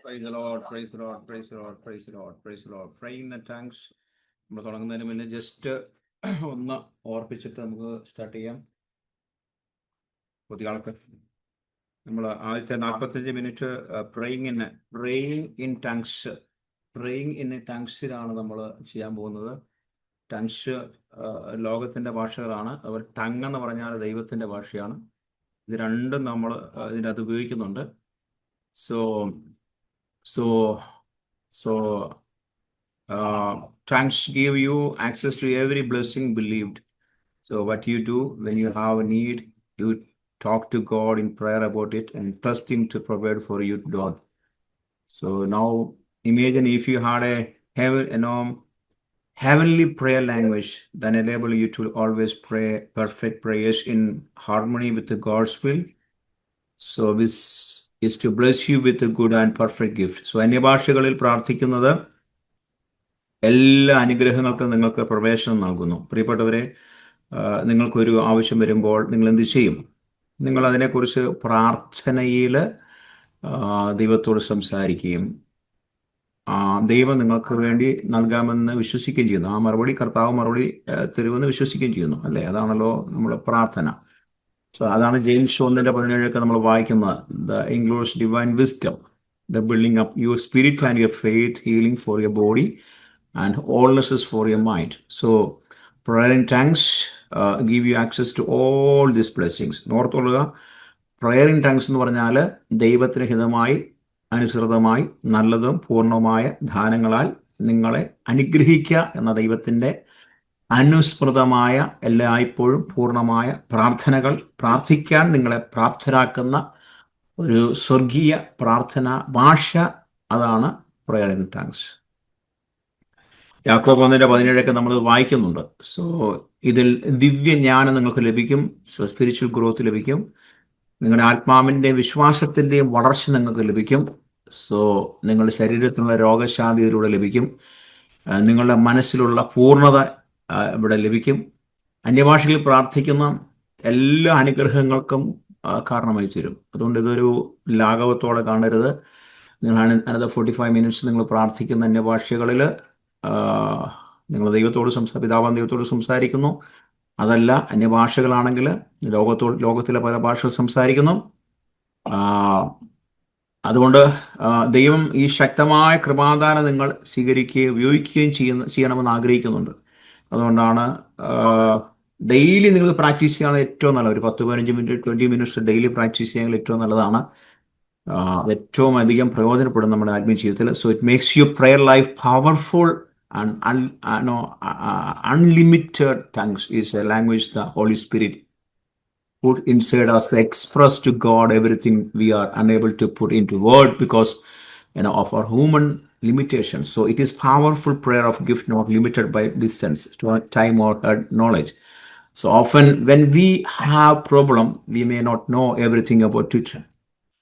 Praise the Lord, praise the Lord, praise the Lord, praise the Lord, praise the Lord. Praying the tongues. നമ്മൾ തുടങ്ങുന്നതിന് മുന്നേ just ഒന്ന് ഓർപ്പിച്ചിട്ട് നമുക്ക് start ചെയ്യാം. പുതിയ ആൾക്ക് നമ്മൾ ആദ്യത്തെ 45 മിനിറ്റ് പ്രേയിങ് ഇൻ ടങ്സിലാണ് നമ്മൾ ചെയ്യാൻ പോകുന്നത്. ടങ്സ് ലോകത്തിന്റെ ഭാഷകളാണ്. അവർ ടങ് എന്ന് പറഞ്ഞാൽ ദൈവത്തിന്റെ ഭാഷയാണ്. ഇത് രണ്ടും നമ്മൾ ഇതിൻ്റെ അത് ഉപയോഗിക്കുന്നുണ്ട്. So tongues give you access to every blessing believed. So what you do when you have a need, you talk to God in prayer about it and trust Him to provide for you, God. So now imagine if you had a heavenly prayer language, then enable you to always pray perfect prayers in harmony with the God's will. So this is to bless you with a good and perfect gift. So അന്യഭാഷകളിൽ പ്രാർത്ഥിക്കുന്നത് എല്ലാ അനുഗ്രഹങ്ങൾക്കും നിങ്ങൾക്ക് പ്രവേശനം നൽകുന്നു. പ്രിയപ്പെട്ടവരെ, നിങ്ങൾക്കൊരു ആവശ്യം വരുമ്പോൾ നിങ്ങൾ എന്ത് ചെയ്യും? നിങ്ങൾ അതിനെക്കുറിച്ച് പ്രാർത്ഥനയിൽ ദൈവത്തോട് സംസാരിക്കുകയും ദൈവം നിങ്ങൾക്ക് വേണ്ടി നൽകാമെന്ന് വിശ്വസിക്കുകയും ചെയ്യുന്നു. ആ മറുപടി കർത്താവ് മറുപടി തരുമെന്ന് വിശ്വസിക്കുകയും ചെയ്യുന്നു, അല്ലേ? അതാണല്ലോ നമ്മൾ പ്രാർത്ഥന. സോ അതാണ് ജെയിംസ് 1:17 നമ്മൾ വായിക്കുന്നത്. The includes divine wisdom, the building up your spirit and your faith, healing for your body and wholeness is for your mind. So prayer in tongues give you access to all these blessings. നോർത്തുള്ള prayer in tongues എന്ന് പറഞ്ഞാൽ ദൈവത്തിന് ഹിതമായി അനുസൃതമായി നല്ലതും പൂർണ്ണമായ ദാനങ്ങളാൽ നിങ്ങളെ അനുഗ്രഹിക്കുക എന്ന ദൈവത്തിൻ്റെ അനുസ്മൃതമായ എല്ലായ്പ്പോഴും പൂർണ്ണമായ പ്രാർത്ഥനകൾ പ്രാർത്ഥിക്കാൻ നിങ്ങളെ പ്രാപ്തരാക്കുന്ന ഒരു സ്വർഗീയ പ്രാർത്ഥന ഭാഷ, അതാണ് prayer in tongues. യാക്കോബ് 1:17 നമ്മൾ വായിക്കുന്നുണ്ട്. സോ ഇതിൽ ദിവ്യജ്ഞാനം നിങ്ങൾക്ക് ലഭിക്കും. സോ സ്പിരിച്വൽ ഗ്രോത്ത് ലഭിക്കും. നിങ്ങളുടെ ആത്മാവിൻ്റെ വിശ്വാസത്തിൻ്റെയും വളർച്ച നിങ്ങൾക്ക് ലഭിക്കും. സോ നിങ്ങളുടെ ശരീരത്തിലുള്ള രോഗശാന്തിയിലൂടെ ലഭിക്കും. നിങ്ങളുടെ മനസ്സിലുള്ള പൂർണ്ണത ഇവിടെ ലഭിക്കും. അന്യഭാഷയിൽ പ്രാർത്ഥിക്കുന്ന എല്ലാ അനുഗ്രഹങ്ങൾക്കും കാരണമായി തീരും. അതുകൊണ്ട് ഇതൊരു ലാഘവത്തോടെ കാണരുത്. നിങ്ങൾ 45 മിനിറ്റ്സ് നിങ്ങൾ പ്രാർത്ഥിക്കുന്ന അന്യഭാഷകളിൽ നിങ്ങൾ ദൈവത്തോട് പിതാവാൻ ദൈവത്തോട് സംസാരിക്കുന്നു. അതല്ല, അന്യഭാഷകളാണെങ്കിൽ ലോകത്തിലെ പല ഭാഷകൾ സംസാരിക്കുന്നു. അതുകൊണ്ട് ദൈവം ഈ ശക്തമായ കൃപാദാനം നിങ്ങൾ സ്വീകരിക്കുകയും ഉപയോഗിക്കുകയും ചെയ്യണമെന്ന് ആഗ്രഹിക്കുന്നുണ്ട്. അതുകൊണ്ടാണ് ഡെയിലി നിങ്ങൾ പ്രാക്ടീസ് ചെയ്യുകയാണ് ഏറ്റവും നല്ലത്. ഒരു 10-15 മിനിറ്റ് 20 മിനിറ്റ്സ് ഡെയിലി പ്രാക്ടീസ് ചെയ്യാൻ ഏറ്റവും നല്ലതാണ്. ഏറ്റവും അധികം പ്രയോജനപ്പെടും നമ്മുടെ ആത്മീയ ജീവിതത്തിൽ. So it makes you prayer life powerful and unlimited tongues is a language the Holy Spirit put inside us to express to God everything we are unable to put into word because of our human limitations. So it is powerful prayer of gift, not limited by distance, time or knowledge. So often when we have problem, we may not know everything about it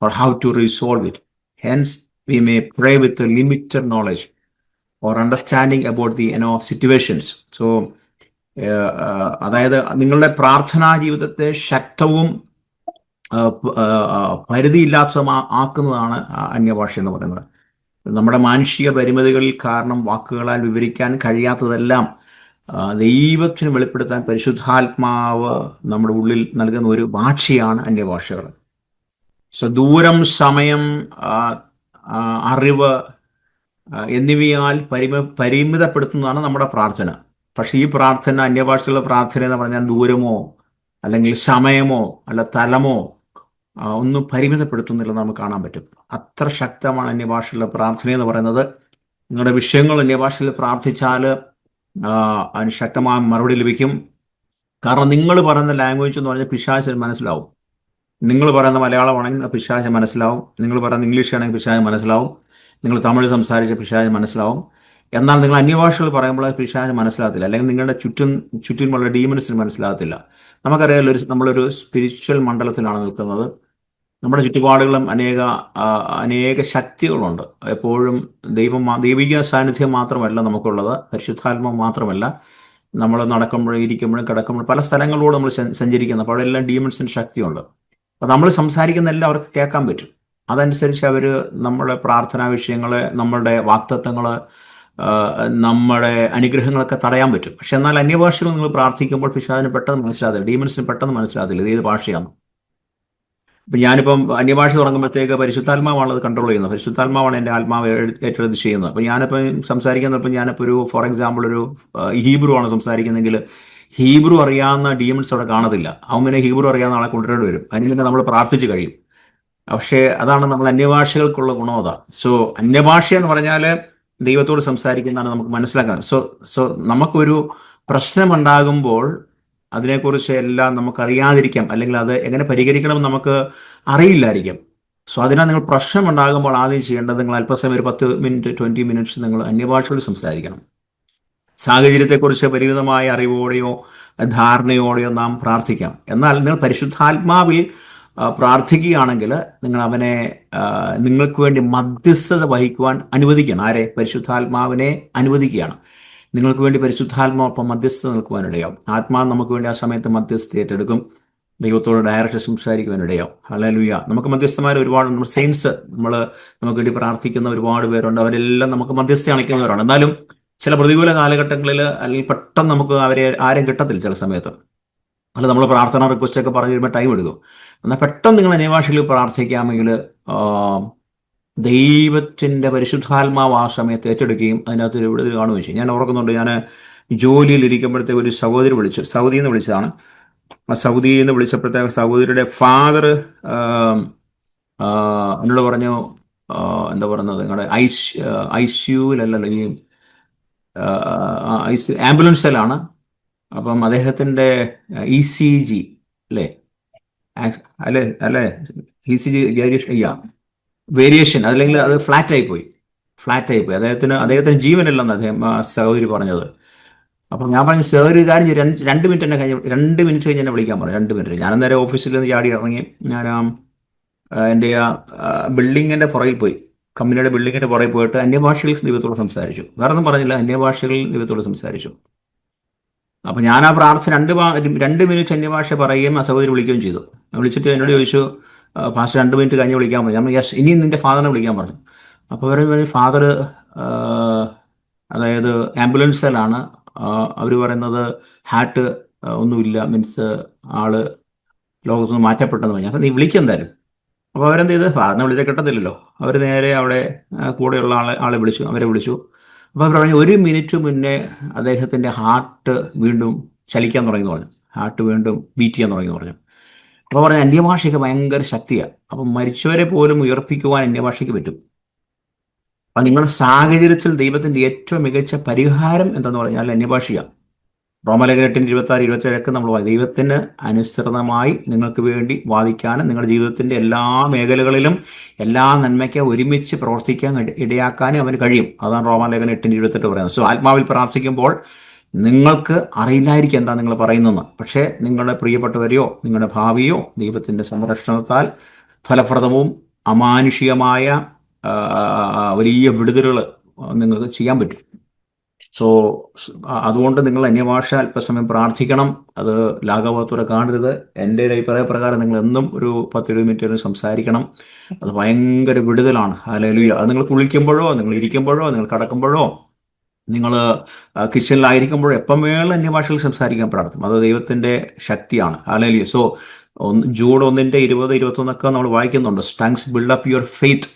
or how to resolve it. Hence we may pray with a limited knowledge or understanding about the situations. So അതായത് നിങ്ങളുടെ പ്രാർത്ഥനാ ജീവിതത്തെ ശക്തവും പരിധിയില്ലാത്തതും ആക്കുന്നതാണ് അന്യഭാഷ എന്ന് പറയുന്നത്. നമ്മുടെ മാനുഷിക പരിമിതികളിൽ കാരണം വാക്കുകളാൽ വിവരിക്കാൻ കഴിയാത്തതെല്ലാം ദൈവത്തിന് വെളിപ്പെടുത്താൻ പരിശുദ്ധാത്മാവ് നമ്മുടെ ഉള്ളിൽ നൽകുന്ന ഒരു ഭാഷയാണ് അന്യഭാഷകൾ. സോ ദൂരം, സമയം, അറിവ് എന്നിവയാൽ പരിമിതപ്പെടുത്തുന്നതാണ് നമ്മുടെ പ്രാർത്ഥന. പക്ഷേ ഈ പ്രാർത്ഥന, അന്യഭാഷകളുടെ പ്രാർത്ഥന എന്ന് പറഞ്ഞാൽ ദൂരമോ അല്ലെങ്കിൽ സമയമോ അല്ല തലമോ ഒന്നും പരിമിതപ്പെടുത്തുന്നില്ലെന്ന് നമുക്ക് കാണാൻ പറ്റും. അത്ര ശക്തമാണ് അന്യഭാഷകളുടെ പ്രാർത്ഥന എന്ന് പറയുന്നത്. നിങ്ങളുടെ വിഷയങ്ങൾ അന്യഭാഷയിൽ പ്രാർത്ഥിച്ചാൽ അതിന് ശക്തമായ മറുപടി ലഭിക്കും. കാരണം നിങ്ങൾ പറയുന്ന ലാംഗ്വേജ് എന്ന് പറഞ്ഞാൽ പിശാചിന് മനസ്സിലാവും. നിങ്ങൾ പറയുന്ന മലയാളമാണെങ്കിൽ പിശാചിന് മനസ്സിലാവും. നിങ്ങൾ പറയുന്ന ഇംഗ്ലീഷ് ആണെങ്കിൽ പിശാചിന് മനസ്സിലാവും. നിങ്ങൾ തമിഴ് സംസാരിച്ച പിശാചിന് മനസ്സിലാവും. എന്നാൽ നിങ്ങൾ അന്യഭാഷകൾ പറയുമ്പോൾ പിശാചിന് മനസ്സിലാകത്തില്ല, അല്ലെങ്കിൽ നിങ്ങളുടെ ചുറ്റുമുള്ള ഡീമൻസിന് മനസ്സിലാകത്തില്ല. നമുക്കറിയാമല്ലോ, നമ്മളൊരു സ്പിരിച്വൽ മണ്ഡലത്തിലാണ് നിൽക്കുന്നത്. നമ്മുടെ ചുറ്റുപാടുകളും അനേക ശക്തികളുണ്ട്. എപ്പോഴും ദൈവിക സാന്നിധ്യം മാത്രമല്ല നമുക്കുള്ളത്, പരിശുദ്ധാത്മാവ് മാത്രമല്ല, നമ്മൾ നടക്കുമ്പോഴും ഇരിക്കുമ്പോഴും കിടക്കുമ്പോഴും പല സ്ഥലങ്ങളിലൂടെ നമ്മൾ സഞ്ചരിക്കുന്നത്. അപ്പോൾ അവിടെ എല്ലാം ഡീമൺസിന് ശക്തിയുണ്ട്. അപ്പോൾ നമ്മൾ സംസാരിക്കുന്ന എല്ലാം അവർക്ക് കേൾക്കാൻ പറ്റും. അതനുസരിച്ച് അവർ നമ്മുടെ പ്രാർത്ഥനാ വിഷയങ്ങൾ, നമ്മളുടെ വാക്തത്വങ്ങൾ, നമ്മുടെ അനുഗ്രഹങ്ങളൊക്കെ തടയാൻ പറ്റും. പക്ഷെ എന്നാൽ അന്യഭാഷകൾ നിങ്ങൾ പ്രാർത്ഥിക്കുമ്പോൾ പിശാചിന് പെട്ടെന്ന് മനസ്സിലാകില്ല, ഡീമൺസിന് പെട്ടെന്ന് മനസ്സിലാകില്ല ഇത് ഏത് ഭാഷയാണ്. ഇപ്പം ഞാനിപ്പം അന്യഭാഷ തുടങ്ങുമ്പോഴത്തേക്ക് പരിശുദ്ധാത്മാവാണ് അത് കൺട്രോൾ ചെയ്യുന്നത്. പരിശുദ്ധാത്മാവാണ് എൻ്റെ ആത്മാവ് ഏറ്റെടുത്ത് ചെയ്യുന്നത്. അപ്പം ഞാനിപ്പം സംസാരിക്കുന്നപ്പം ഞാനിപ്പോൾ ഒരു ഫോർ എക്സാമ്പിൾ ഒരു ഹീബ്രു ആണ് സംസാരിക്കുന്നതെങ്കിൽ ഹീബ്രു അറിയാവുന്ന ഡീമൺസ് അവിടെ കാണത്തില്ല. അവനെ ഹീബ്രു അറിയാവുന്ന ആളെ കൊണ്ടുവരേണ്ടി വരും. അതിന് പിന്നെ നമ്മൾ പ്രാർത്ഥിച്ച് കഴിയും. പക്ഷേ അതാണ് നമ്മൾ അന്യഭാഷകൾക്കുള്ള ഗുണമത. സോ അന്യഭാഷ എന്ന് പറഞ്ഞാൽ ദൈവത്തോട് സംസാരിക്കുന്നതാണ് നമുക്ക് മനസ്സിലാക്കാൻ. സോ നമുക്കൊരു പ്രശ്നമുണ്ടാകുമ്പോൾ അതിനെക്കുറിച്ച് എല്ലാം നമുക്കറിയാതിരിക്കാം, അല്ലെങ്കിൽ അത് എങ്ങനെ പരിഹരിക്കണമെന്ന് നമുക്ക് അറിയില്ലായിരിക്കാം. സോ അതിനാൽ നിങ്ങൾ പ്രശ്നമുണ്ടാകുമ്പോൾ ആദ്യം ചെയ്യേണ്ടത് നിങ്ങൾ അല്പസമയം ഒരു 10 മിനിറ്റ് 20 മിനിറ്റ്സ് നിങ്ങൾ അന്യഭാഷകളിൽ സംസാരിക്കണം. സാഹചര്യത്തെക്കുറിച്ച് പരിമിതമായ അറിവോടെയോ ധാരണയോടെയോ നാം പ്രാർത്ഥിക്കാം. എന്നാൽ നിങ്ങൾ പരിശുദ്ധാത്മാവിൽ പ്രാർത്ഥിക്കുകയാണെങ്കിൽ നിങ്ങൾ അവനെ നിങ്ങൾക്ക് വേണ്ടി മധ്യസ്ഥത വഹിക്കുവാൻ അനുവദിക്കണം. ആരെ? പരിശുദ്ധാത്മാവിനെ അനുവദിക്കുകയാണ്. നിങ്ങൾക്ക് വേണ്ടി പരിശുദ്ധാത്മാവൊപ്പം മധ്യസ്ഥത നിൽക്കുവാനിടയാവും. ആത്മാവ് നമുക്ക് വേണ്ടി ആ സമയത്ത് മധ്യസ്ഥ ഏറ്റെടുക്കും. ദൈവത്തോട് ഡയറക്റ്റ് സംസാരിക്കുവാനിടയാവും. ഹല്ലേലൂയ. നമുക്ക് മധ്യസ്ഥന്മാർ ഒരുപാട്, നമ്മൾ സെയിൻസ്, നമുക്ക് വേണ്ടി പ്രാർത്ഥിക്കുന്ന ഒരുപാട് പേരുണ്ട്. അവരെല്ലാം നമുക്ക് മധ്യസ്ഥ അണിക്കുന്നവരാണ്. എന്നാലും ചില പ്രതികൂല കാലഘട്ടങ്ങളിൽ അല്ലെങ്കിൽ പെട്ടെന്ന് നമുക്ക് ആരും കിട്ടത്തില്ല ചില സമയത്ത്. അല്ല, നമ്മൾ പ്രാർത്ഥന റിക്വസ്റ്റ് ഒക്കെ പറഞ്ഞു വരുമ്പോൾ ടൈം എടുക്കും. എന്നാൽ പെട്ടെന്ന് നിങ്ങൾ അന്യഭാഷയിൽ പ്രാർത്ഥിക്കാമെങ്കിൽ ദൈവത്തിൻ്റെ പരിശുദ്ധാത്മാവ് ആ സമയത്ത് ഏറ്റെടുക്കുകയും അതിനകത്ത് ഒരു വിടുതൽ കാണുകയും ചെയ്യും. ഞാൻ ഓർക്കുന്നുണ്ട്, ഞാൻ ജോലിയിൽ ഇരിക്കുമ്പോഴത്തേക്ക് ഒരു സഹോദരി വിളിച്ചു, സൗദിയിൽ നിന്ന് വിളിച്ചതാണ്. ആ സൗദിയിൽ നിന്ന് വിളിച്ചപ്പോഴത്തേക്ക് സഹോദരിയുടെ ഫാദർ എന്നോട് പറഞ്ഞു, എന്താ പറയുന്നത്, നിങ്ങളുടെ ഐസിയുവിലല്ലല്ലോ, ഈ ആംബുലൻസിലാണ്. അപ്പം അദ്ദേഹത്തിൻ്റെ ECG അല്ലേ അല്ലേ ECG വേരിയേഷൻ, അതല്ലെങ്കിൽ അത് ഫ്ലാറ്റായി പോയി. അദ്ദേഹത്തിന് ജീവനില്ലെന്ന് അദ്ദേഹം സഹോദരി പറഞ്ഞത്. അപ്പം ഞാൻ പറഞ്ഞു, സഹോദരി കാര്യം 2 മിനിറ്റ് എന്നെ കഴിഞ്ഞ് 2 മിനിറ്റ് കഴിഞ്ഞ് എന്നെ വിളിക്കാൻ പറഞ്ഞു. 2 മിനിറ്റ്. ഞാൻ നേരെ ഓഫീസിൽ നിന്ന് ചാടി ഇറങ്ങി. ഞാൻ എൻ്റെ ബിൽഡിങ്ങിൻ്റെ പുറകിൽ പോയി, കമ്പനിയുടെ ബിൽഡിങ്ങിൻ്റെ പുറകിൽ പോയിട്ട് അന്യഭാഷകളിൽ ദൈവത്തോട് സംസാരിച്ചു. വേറെ ഒന്നും പറഞ്ഞില്ല, അന്യഭാഷകളിൽ ദൈവത്തോട് സംസാരിച്ചു. അപ്പം ഞാൻ ആ പ്രാർത്ഥന 2 മിനിറ്റ് അന്യഭാഷ പറയുകയും ആ സഹോദരി വിളിക്കുകയും ചെയ്തു. വിളിച്ചിട്ട് എന്നോട് ചോദിച്ചു, ഫാസ്റ്റ് 2 മിനിറ്റ് കഴിഞ്ഞ് വിളിക്കാൻ പറഞ്ഞു. ഞാൻ യെസ്, ഇനി നിൻ്റെ ഫാദറിനെ വിളിക്കാൻ പറഞ്ഞു. അപ്പോൾ ഫാദർ അതായത് ആംബുലൻസിലാണ്. അവർ പറയുന്നത് ഹാർട്ട് ഒന്നുമില്ല, മീൻസ് ആള് ലോകത്തുനിന്ന് മാറ്റപ്പെട്ടെന്ന് പറഞ്ഞു. അപ്പം നീ വിളിക്കെന്തായാലും. അപ്പോൾ അവരെന്ത് ചെയ്ത്, ഫാദറിനെ വിളിച്ചാൽ കിട്ടത്തില്ലല്ലോ. അവർ നേരെ അവിടെ കൂടെയുള്ള അവരെ വിളിച്ചു. അപ്പോൾ അവർ പറഞ്ഞു 1 മിനിറ്റ് മുന്നേ അദ്ദേഹത്തിൻ്റെ ഹാർട്ട് വീണ്ടും ചലിക്കാൻ തുടങ്ങി പറഞ്ഞു, ഹാർട്ട് വീണ്ടും ബീറ്റ് ചെയ്യാൻ തുടങ്ങി പറഞ്ഞു. അപ്പോൾ പറഞ്ഞു അന്യഭാഷയ്ക്ക് ഭയങ്കര ശക്തിയാണ്. അപ്പം മരിച്ചവരെ പോലും ഉയർപ്പിക്കുവാൻ അന്യഭാഷയ്ക്ക് പറ്റും. അപ്പം നിങ്ങളുടെ സാഹചര്യത്തിൽ ദൈവത്തിൻ്റെ ഏറ്റവും മികച്ച പരിഹാരം എന്തെന്ന് പറഞ്ഞാൽ അന്യഭാഷയാണ്. റോമലേഖനം 8:26-27 നമ്മൾ ദൈവത്തിന് അനുസൃതമായി നിങ്ങൾക്ക് വേണ്ടി വാദിക്കാനും നിങ്ങളുടെ ജീവിതത്തിൻ്റെ എല്ലാ മേഖലകളിലും എല്ലാ നന്മയ്ക്ക് ഒരുമിച്ച് പ്രവർത്തിക്കാൻ ഇടയാക്കാനും അവന് കഴിയും. അതാണ് റോമലേഖനം 8:28 പറയുന്നത്. സോ ആത്മാവിൽ പ്രാർത്ഥിക്കുമ്പോൾ നിങ്ങൾക്ക് അറിയില്ലായിരിക്കും എന്താ നിങ്ങൾ പറയുന്നതെന്ന്. പക്ഷേ നിങ്ങളുടെ പ്രിയപ്പെട്ടവരെയോ നിങ്ങളുടെ ഭാവിയോ ദൈവത്തിൻ്റെ സംരക്ഷണത്താൽ ഫലപ്രദവും അമാനുഷികമായ വലിയ വിടുതലുകൾ നിങ്ങൾക്ക് ചെയ്യാൻ പറ്റും. സോ അതുകൊണ്ട് നിങ്ങൾ അന്യഭാഷ അല്പസമയം പ്രാർത്ഥിക്കണം. അത് ലാഘവത്തോടെ കാണരുത്. എൻ്റെ ഒരു അഭിപ്രായ പ്രകാരം നിങ്ങൾ എന്നും ഒരു 10-20 മിനിറ്റ് സംസാരിക്കണം. അത് ഭയങ്കര വിടുതലാണ്. ഹല്ലേലൂയ. അത് നിങ്ങൾ കുളിക്കുമ്പോഴോ നിങ്ങൾ ഇരിക്കുമ്പോഴോ നിങ്ങൾ കിടക്കുമ്പോഴോ നിങ്ങൾ കിച്ചണിലായിരിക്കുമ്പോഴോ എപ്പം വേണം അന്യഭാഷയിൽ സംസാരിക്കാൻ പ്രാർത്ഥിക്കും. അത് ദൈവത്തിൻ്റെ ശക്തിയാണ്. ഹല്ലേലൂയ. സോ ജൂൺ 1-20-21 നമ്മൾ വായിക്കുന്നുണ്ട്, tongues build up your faith.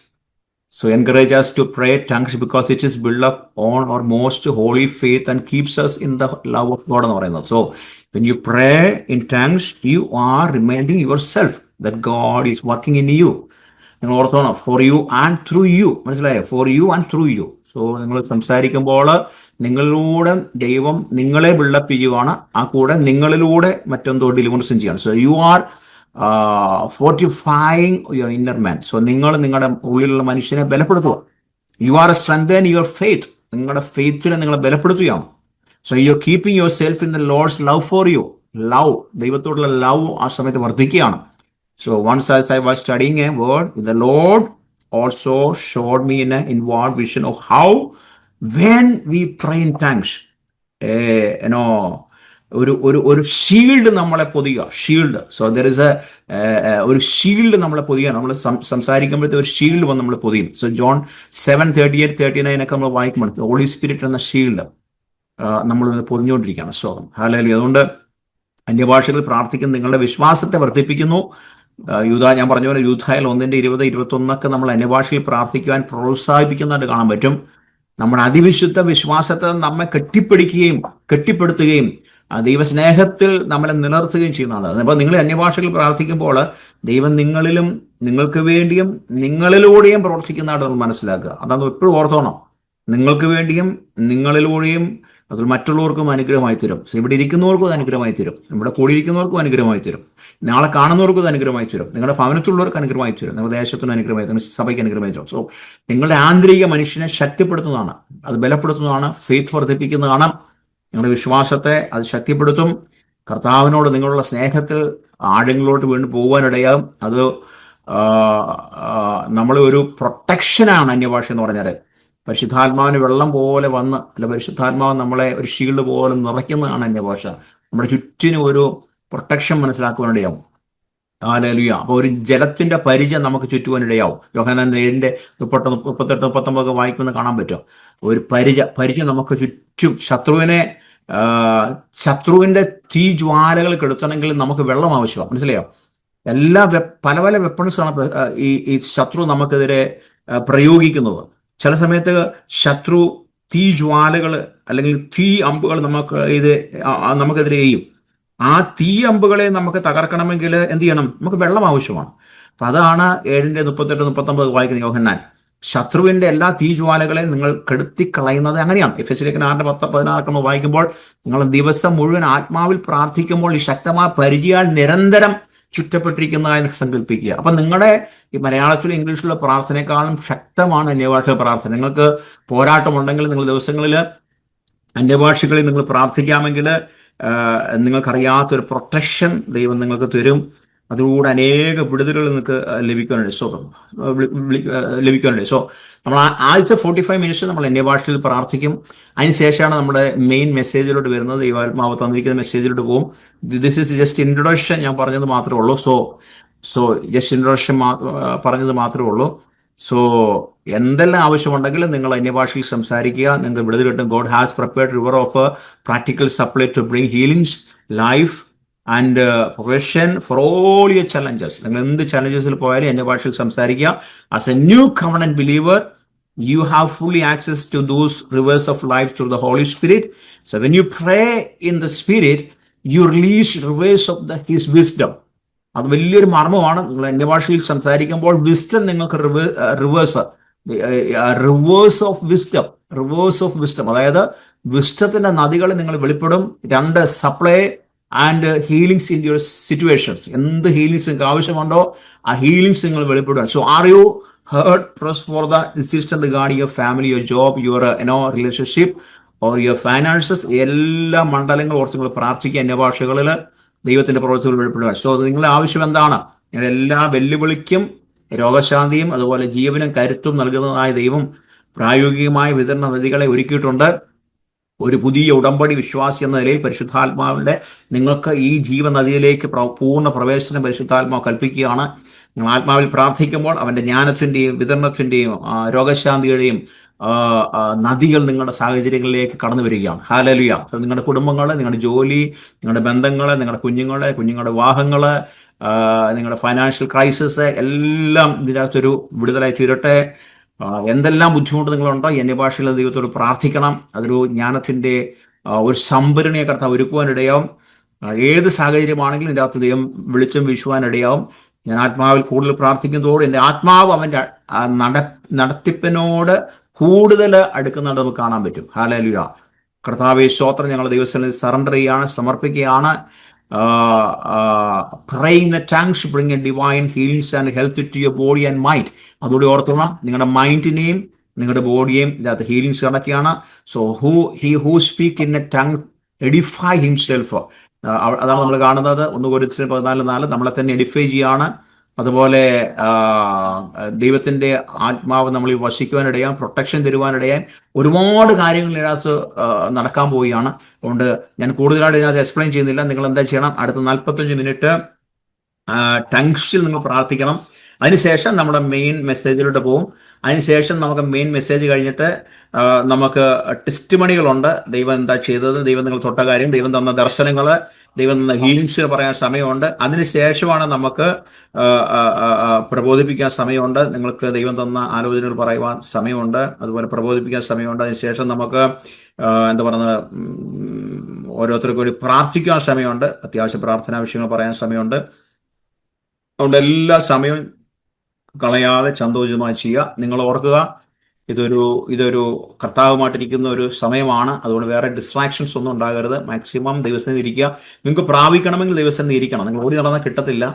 So encourage us to pray tongues because it is built up on our most holy faith and keeps us in the love of God എന്ന് പറയുന്നത്. So when you pray in tongues, you are reminding yourself that God is working in you. നിങ്ങൾ ഓർത്തോണം, for you and through you. മനസ്സിലായോ? For you and through you. So നിങ്ങൾ സംസാരിക്കുമ്പോൾ നിങ്ങളിലൂടെ ദൈവം നിങ്ങളെ ബിൽഡപ്പ് ചെയ്യുവാണ്, ആ കൂടെ നിങ്ങളിലൂടെ മറ്റെന്തോ ഡെലിവറൻസും ചെയ്യാണ്. So you are fortifying your inner man. So നിങ്ങൾ നിങ്ങളുടെ ഉള്ളിലുള്ള മനുഷ്യനെ ബലപ്പെടുത്തുക. You are strengthen your faith. നിങ്ങളുടെ ഫെയ്ത്തിനെ നിങ്ങൾ ബലപ്പെടുത്തുകയാണ്. So you are keeping yourself in the Lord's love for you. Love, ദൈവത്തോടുള്ള ലവ് ആ സമയത്ത് വർദ്ധിക്കുകയാണ്. So once as I was studying a word, the Lord also showed me in an inward vision of how when we pray in tongues, ഏനോ ഒരു shield നമ്മളെ പൊതിയുക, shield. So there is ഒരു shield നമ്മളെ പൊതിയുക. നമ്മൾ സംസാരിക്കുമ്പോഴത്തെ ഒരു shield വന്ന് നമ്മൾ പൊതിയും. So John 7:38-39 ഒക്കെ നമ്മൾ വായിക്കുമ്പോൾ ഹോളി സ്പിരിറ്റ് എന്ന ഷീൽഡ് നമ്മൾ പൊതിഞ്ഞുകൊണ്ടിരിക്കുകയാണ്. So hallelujah. അതുകൊണ്ട് അന്യഭാഷകൾ പ്രാർത്ഥിക്കുന്ന നിങ്ങളുടെ വിശ്വാസത്തെ വർദ്ധിപ്പിക്കുന്നു. ഞാൻ പറഞ്ഞ പോലെ യൂഥായിൽ 1:20-21 നമ്മൾ അന്യഭാഷയിൽ പ്രാർത്ഥിക്കുവാൻ പ്രോത്സാഹിപ്പിക്കുന്നതായിട്ട് കാണാൻ പറ്റും. നമ്മുടെ അതിവിശുദ്ധ വിശ്വാസത്തെ നമ്മെ കെട്ടിപ്പടുത്തുകയും ദൈവസ്നേഹത്തിൽ നമ്മളെ നിലനിർത്തുകയും ചെയ്യുന്നതാണ്. അപ്പോൾ നിങ്ങൾ അന്യഭാഷകൾ പ്രാർത്ഥിക്കുമ്പോൾ ദൈവം നിങ്ങളിലും നിങ്ങൾക്ക് വേണ്ടിയും നിങ്ങളിലൂടെയും പ്രവർത്തിക്കുന്നതായിട്ട് നമ്മൾ മനസ്സിലാക്കുക. അതാണ് എപ്പോഴും ഓർത്തോണം. നിങ്ങൾക്ക് വേണ്ടിയും നിങ്ങളിലൂടെയും അത് മറ്റുള്ളവർക്കും അനുഗ്രഹമായി തരും. ഇവിടെ ഇരിക്കുന്നവർക്കും അത് അനുഗ്രഹമായി തരും, നമ്മുടെ കൂടിയിരിക്കുന്നവർക്കും അനുഗ്രഹമായി തരും, നാളെ കാണുന്നവർക്കും അത് അനുഗ്രഹമായി തരും, നിങ്ങളുടെ ഭവനത്തിലുള്ളവർക്ക് അനുഗ്രഹമായി തരും, നിങ്ങളുടെ ദേശത്തിന് അനുഗ്രഹമായി തരും, സഭയ്ക്ക് അനുഗ്രഹമായി തരും. സോ നിങ്ങളുടെ ആന്തരിക മനുഷ്യനെ ശക്തിപ്പെടുത്തുന്നതാണ്, അത് ബലപ്പെടുത്തുന്നതാണ്, ഫെയ്ത്ത് വർദ്ധിപ്പിക്കുന്നതാണ്, നിങ്ങളുടെ വിശ്വാസത്തെ അത് ശക്തിപ്പെടുത്തും. കർത്താവിനോട് നിങ്ങളുള്ള സ്നേഹത്തിൽ ആഴങ്ങളിലോട്ട് വീണ്ടും പോകുവാനിടയാകും. അത് നമ്മളെ ഒരു പ്രൊട്ടക്ഷനാണ് അന്യഭാഷ എന്ന് പറഞ്ഞാൽ. പരിശുദ്ധാത്മാവിന് വെള്ളം പോലെ വന്ന്, അല്ല പരിശുദ്ധാത്മാവ് നമ്മളെ ഒരു ഷീൽഡ് പോലെ നിറയ്ക്കുന്നതാണ് അന്യഭാഷ. നമ്മുടെ ചുറ്റിനും ഒരു പ്രൊട്ടക്ഷൻ മനസ്സിലാക്കുവാനിടയാവും. ഹല്ലേലൂയ. അപ്പോൾ ഒരു ജലത്തിന്റെ പരിചയം നമുക്ക് ചുറ്റുവാനിടയാവും. യോഹന്നാൻ 7:38-39 വായിക്കുമെന്ന് കാണാൻ പറ്റും. ഒരു പരിചയം നമുക്ക് ചുറ്റും. ശത്രുവിന്റെ തീ ജ്വാലകൾ കെടുത്തണമെങ്കിൽ നമുക്ക് വെള്ളം ആവശ്യമാണ്. മനസ്സിലായോ? പല പല വെപ്പൺസാണ് ഈ ശത്രു നമുക്കെതിരെ പ്രയോഗിക്കുന്നത്. ചില സമയത്ത് ശത്രു തീ ജ്വാലകൾ അല്ലെങ്കിൽ തീ അമ്പുകൾ നമുക്കെതിരെ ചെയ്യും. ആ തീ അമ്പുകളെ നമുക്ക് തകർക്കണമെങ്കിൽ എന്ത് ചെയ്യണം? നമുക്ക് വെള്ളം ആവശ്യമാണ്. അപ്പൊ അതാണ് 7:38-39 വായിക്കുന്ന യോഹന്നാൻ. ശത്രുവിന്റെ എല്ലാ തീജ്വാലകളെ നിങ്ങൾ കെടുത്തിക്കളയുന്നത് അങ്ങനെയാണ്. എഫെസ്യർക്ക് 4:10-16 വായിക്കുമ്പോൾ നിങ്ങൾ ദിവസം മുഴുവൻ ആത്മാവിൽ പ്രാർത്ഥിക്കുമ്പോൾ ഈ ശക്തമായ പരിചയാൽ നിരന്തരം ചുറ്റപ്പെട്ടിരിക്കുന്നതായി സങ്കല്പിക്കുക. അപ്പം നിങ്ങളുടെ ഈ മലയാളത്തിലും ഇംഗ്ലീഷിലുള്ള പ്രാർത്ഥനയെക്കാളും ശക്തമാണ് അന്യഭാഷ പ്രാർത്ഥന. നിങ്ങൾക്ക് പോരാട്ടമുണ്ടെങ്കിൽ നിങ്ങൾ ദിവസങ്ങളിൽ അന്യഭാഷകളിൽ നിങ്ങൾ പ്രാർത്ഥിക്കാമെങ്കിൽ നിങ്ങൾക്കറിയാത്തൊരു പ്രൊട്ടക്ഷൻ ദൈവം നിങ്ങൾക്ക് തരും. അതിലൂടെ അനേക വിടുതലുകൾ നിങ്ങൾക്ക് ലഭിക്കാനുണ്ട്. സോ നമ്മൾ ആദ്യത്തെ 45 മിനിറ്റ്സ് നമ്മൾ അന്യഭാഷയിൽ പ്രാർത്ഥിക്കും. അതിനുശേഷമാണ് നമ്മുടെ മെയിൻ മെസ്സേജിലോട്ട് വരുന്നത്. ദൈവാത്മാവ് തന്നിരിക്കുന്ന മെസ്സേജിലോട്ട് പോകും. ദിസ് ഈസ് ജസ്റ്റ് ഇൻട്രൊഡക്ഷൻ, ഞാൻ പറഞ്ഞത് മാത്രമേ ഉള്ളൂ. സോ ജസ്റ്റ് ഇൻട്രൊഡക്ഷൻ പറഞ്ഞത് മാത്രമേ ഉള്ളൂ. സോ എന്തെല്ലാം ആവശ്യമുണ്ടെങ്കിലും നിങ്ങൾ അന്യഭാഷയിൽ സംസാരിക്കുക, നിങ്ങൾക്ക് വിടുതൽ കിട്ടും. God has prepared river of practical supply to bring healings, life and profession for all your challenges. നിങ്ങൾ എന്ത് ചലഞ്ചസിൽ പോയാലും അന്യഭാഷയിൽ സംസാരിക്കുക. As a new covenant believer you have fully access to those rivers of life through the Holy Spirit. So when you pray in the Spirit, you release rivers of His wisdom. അത് വലിയൊരു മർമ്മമാണ്. നിങ്ങൾ അന്യഭാഷയിൽ സംസാരിക്കുമ്പോൾ wisdom നിങ്ങൾക്ക് reverse of wisdom, അതായത് വിസ്ഡത്തിന്റെ നദികൾ നിങ്ങൾ വെളിപ്പെടും. 2 supply and healings in your situations. എന്ത് ഹീലിംഗ്സ് നിങ്ങൾക്ക് ആവശ്യമുണ്ടോ ആ ഹീലിംഗ്സ് നിങ്ങൾ വെളിപ്പെടുക. So are you hurt, press for the decision regarding your family, your job, your relationship or your finances. എല്ലാ മണ്ഡലങ്ങൾ ഓർത്ത് നിങ്ങൾ പ്രാർത്ഥിക്കുക അന്യഭാഷകളിൽ ദൈവത്തിന്റെ പ്രവർത്തികൾ വെളിപ്പെടുക. സോ നിങ്ങളുടെ ആവശ്യം എന്താണ്? എല്ലാ വെല്ലുവിളിക്കും രോഗശാന്തിയും അതുപോലെ ജീവനും കരുത്തും നൽകുന്നതായ ദൈവം പ്രായോഗികമായ വിതരണ നദികളെ ഒരുക്കിയിട്ടുണ്ട്. ഒരു പുതിയ ഉടമ്പടി വിശ്വാസി എന്ന നിലയിൽ പരിശുദ്ധാത്മാവിന്റെ നിങ്ങൾക്ക് ഈ ജീവനദിയിലേക്ക് പൂർണ്ണ പ്രവേശനം പരിശുദ്ധാത്മാവ് കൽപ്പിക്കുകയാണ്. നിങ്ങൾ ആത്മാവിൽ പ്രാർത്ഥിക്കുമ്പോൾ അവന്റെ ജ്ഞാനത്തിന്റെയും വിതരണത്തിന്റെയും രോഗശാന്തിയുടെയും നദികൾ നിങ്ങളുടെ സാഹചര്യങ്ങളിലേക്ക് കടന്നു വരികയാണ്. ഹല്ലേലൂയ. നിങ്ങളുടെ കുടുംബങ്ങള്, നിങ്ങളുടെ ജോലി, നിങ്ങളുടെ ബന്ധങ്ങള്, നിങ്ങളുടെ കുഞ്ഞുങ്ങളുടെ വിവാഹങ്ങള്, നിങ്ങളുടെ ഫൈനാൻഷ്യൽ ക്രൈസിസ് എല്ലാം ഇതിനകത്തൊരു വിടുതലായി തീരട്ടെ. എന്തെല്ലാം ബുദ്ധിമുട്ട് നിങ്ങളുണ്ടോ ഈ അന്യഭാഷയിലെ ദൈവത്തോട് പ്രാർത്ഥിക്കണം. അതൊരു ജ്ഞാനത്തിന്റെ ഒരു സംഭരണിയെ കർത്താവ് ഒരുക്കുവാനിടയാവും. ഏത് സാഹചര്യമാണെങ്കിലും ഇതിൻ്റെ അകത്ത് ദൈവം വെളിച്ചം വീശുവാനിടയാവും. ഞാൻ ആത്മാവിൽ കൂടുതൽ പ്രാർത്ഥിക്കുന്നതോട് എൻ്റെ ആത്മാവ് അവൻ്റെ നടത്തിപ്പിനോട് കൂടുതൽ അടുക്കുന്നതായിട്ട് നമുക്ക് കാണാൻ പറ്റും. ഹല്ലേലൂയ. കർത്താവേ സ്തോത്രം. ഞങ്ങൾ ദൈവസന്നിധിയിൽ സറണ്ടർ ചെയ്യാണ്, സമർപ്പിക്കുകയാണ്. Praying in the tongues bring a divine healings and health to your body and mind. അതുകൂടി ഓർത്തോണം. നിങ്ങളുടെ മൈൻഡിനെയും നിങ്ങളുടെ ബോഡിയെയും ഇതിനകത്ത് ഹീലിങ്സ് കണക്കെയാണ്. So who speak in a tongue edify himself. അതാണ് നമ്മൾ കാണുന്നത്. 1 Corinthians 14:4 നമ്മളെ തന്നെ എഡിഫൈ ചെയ്യാണ്. അതുപോലെ ദൈവത്തിന്റെ ആത്മാവ് നമ്മളിൽ വസിക്കുവാനിടയാൻ, പ്രൊട്ടക്ഷൻ തരുവാനിടയാൻ ഒരുപാട് കാര്യങ്ങൾ ഇതിനകത്ത് നടക്കാൻ പോവുകയാണ്. അതുകൊണ്ട് ഞാൻ കൂടുതലായിട്ട് ഇതിനകത്ത് എക്സ്പ്ലെയിൻ ചെയ്യുന്നില്ല. നിങ്ങൾ എന്താ ചെയ്യണം, അടുത്ത 45 മിനിറ്റ് ടങ്സിൽ നിങ്ങൾ പ്രാർത്ഥിക്കണം. അതിനുശേഷം നമ്മുടെ മെയിൻ മെസ്സേജിലോട്ട് പോകും. അതിനുശേഷം നമുക്ക് മെയിൻ മെസ്സേജ് കഴിഞ്ഞിട്ട് നമുക്ക് ടെസ്റ്റ് മണികളുണ്ട്. ദൈവം എന്താ ചെയ്തത്, ദൈവം നിങ്ങൾ തൊട്ട കാര്യം, ദൈവം തന്ന ദർശനങ്ങൾ, ദൈവം തന്ന ഹീലിങ്സ് പറയാൻ സമയമുണ്ട്. അതിനുശേഷമാണ് നമുക്ക് പ്രബോധിപ്പിക്കാൻ സമയമുണ്ട്. നിങ്ങൾക്ക് ദൈവം തന്ന ആലോചനകൾ പറയുവാൻ സമയമുണ്ട്, അതുപോലെ പ്രബോധിപ്പിക്കാൻ സമയമുണ്ട്. അതിനുശേഷം നമുക്ക് എന്താ പറയുന്നത്, ഓരോരുത്തർക്കും ഒരു പ്രാർത്ഥിക്കാൻ സമയമുണ്ട്, അത്യാവശ്യം പ്രാർത്ഥനാ വിഷയങ്ങൾ പറയാൻ സമയമുണ്ട്. അതുകൊണ്ട് എല്ലാ സമയവും കളയാതെ സന്തോഷമായി ചെയ്യുക. നിങ്ങൾ ഓർക്കുക, ഇതൊരു കർത്താവുമായിട്ടിരിക്കുന്ന ഒരു സമയമാണ്. അതുകൊണ്ട് വേറെ ഡിസ്ട്രാക്ഷൻസ് ഒന്നും ഉണ്ടാകരുത്. മാക്സിമം ദൈവസന്നിധി ഇരിക്കുക. നിങ്ങൾക്ക് പ്രാപിക്കണമെങ്കിൽ ദൈവസന്നിധി ഇരിക്കണം. നിങ്ങൾ ഓടി നടന്നാൽ കിട്ടത്തില്ല,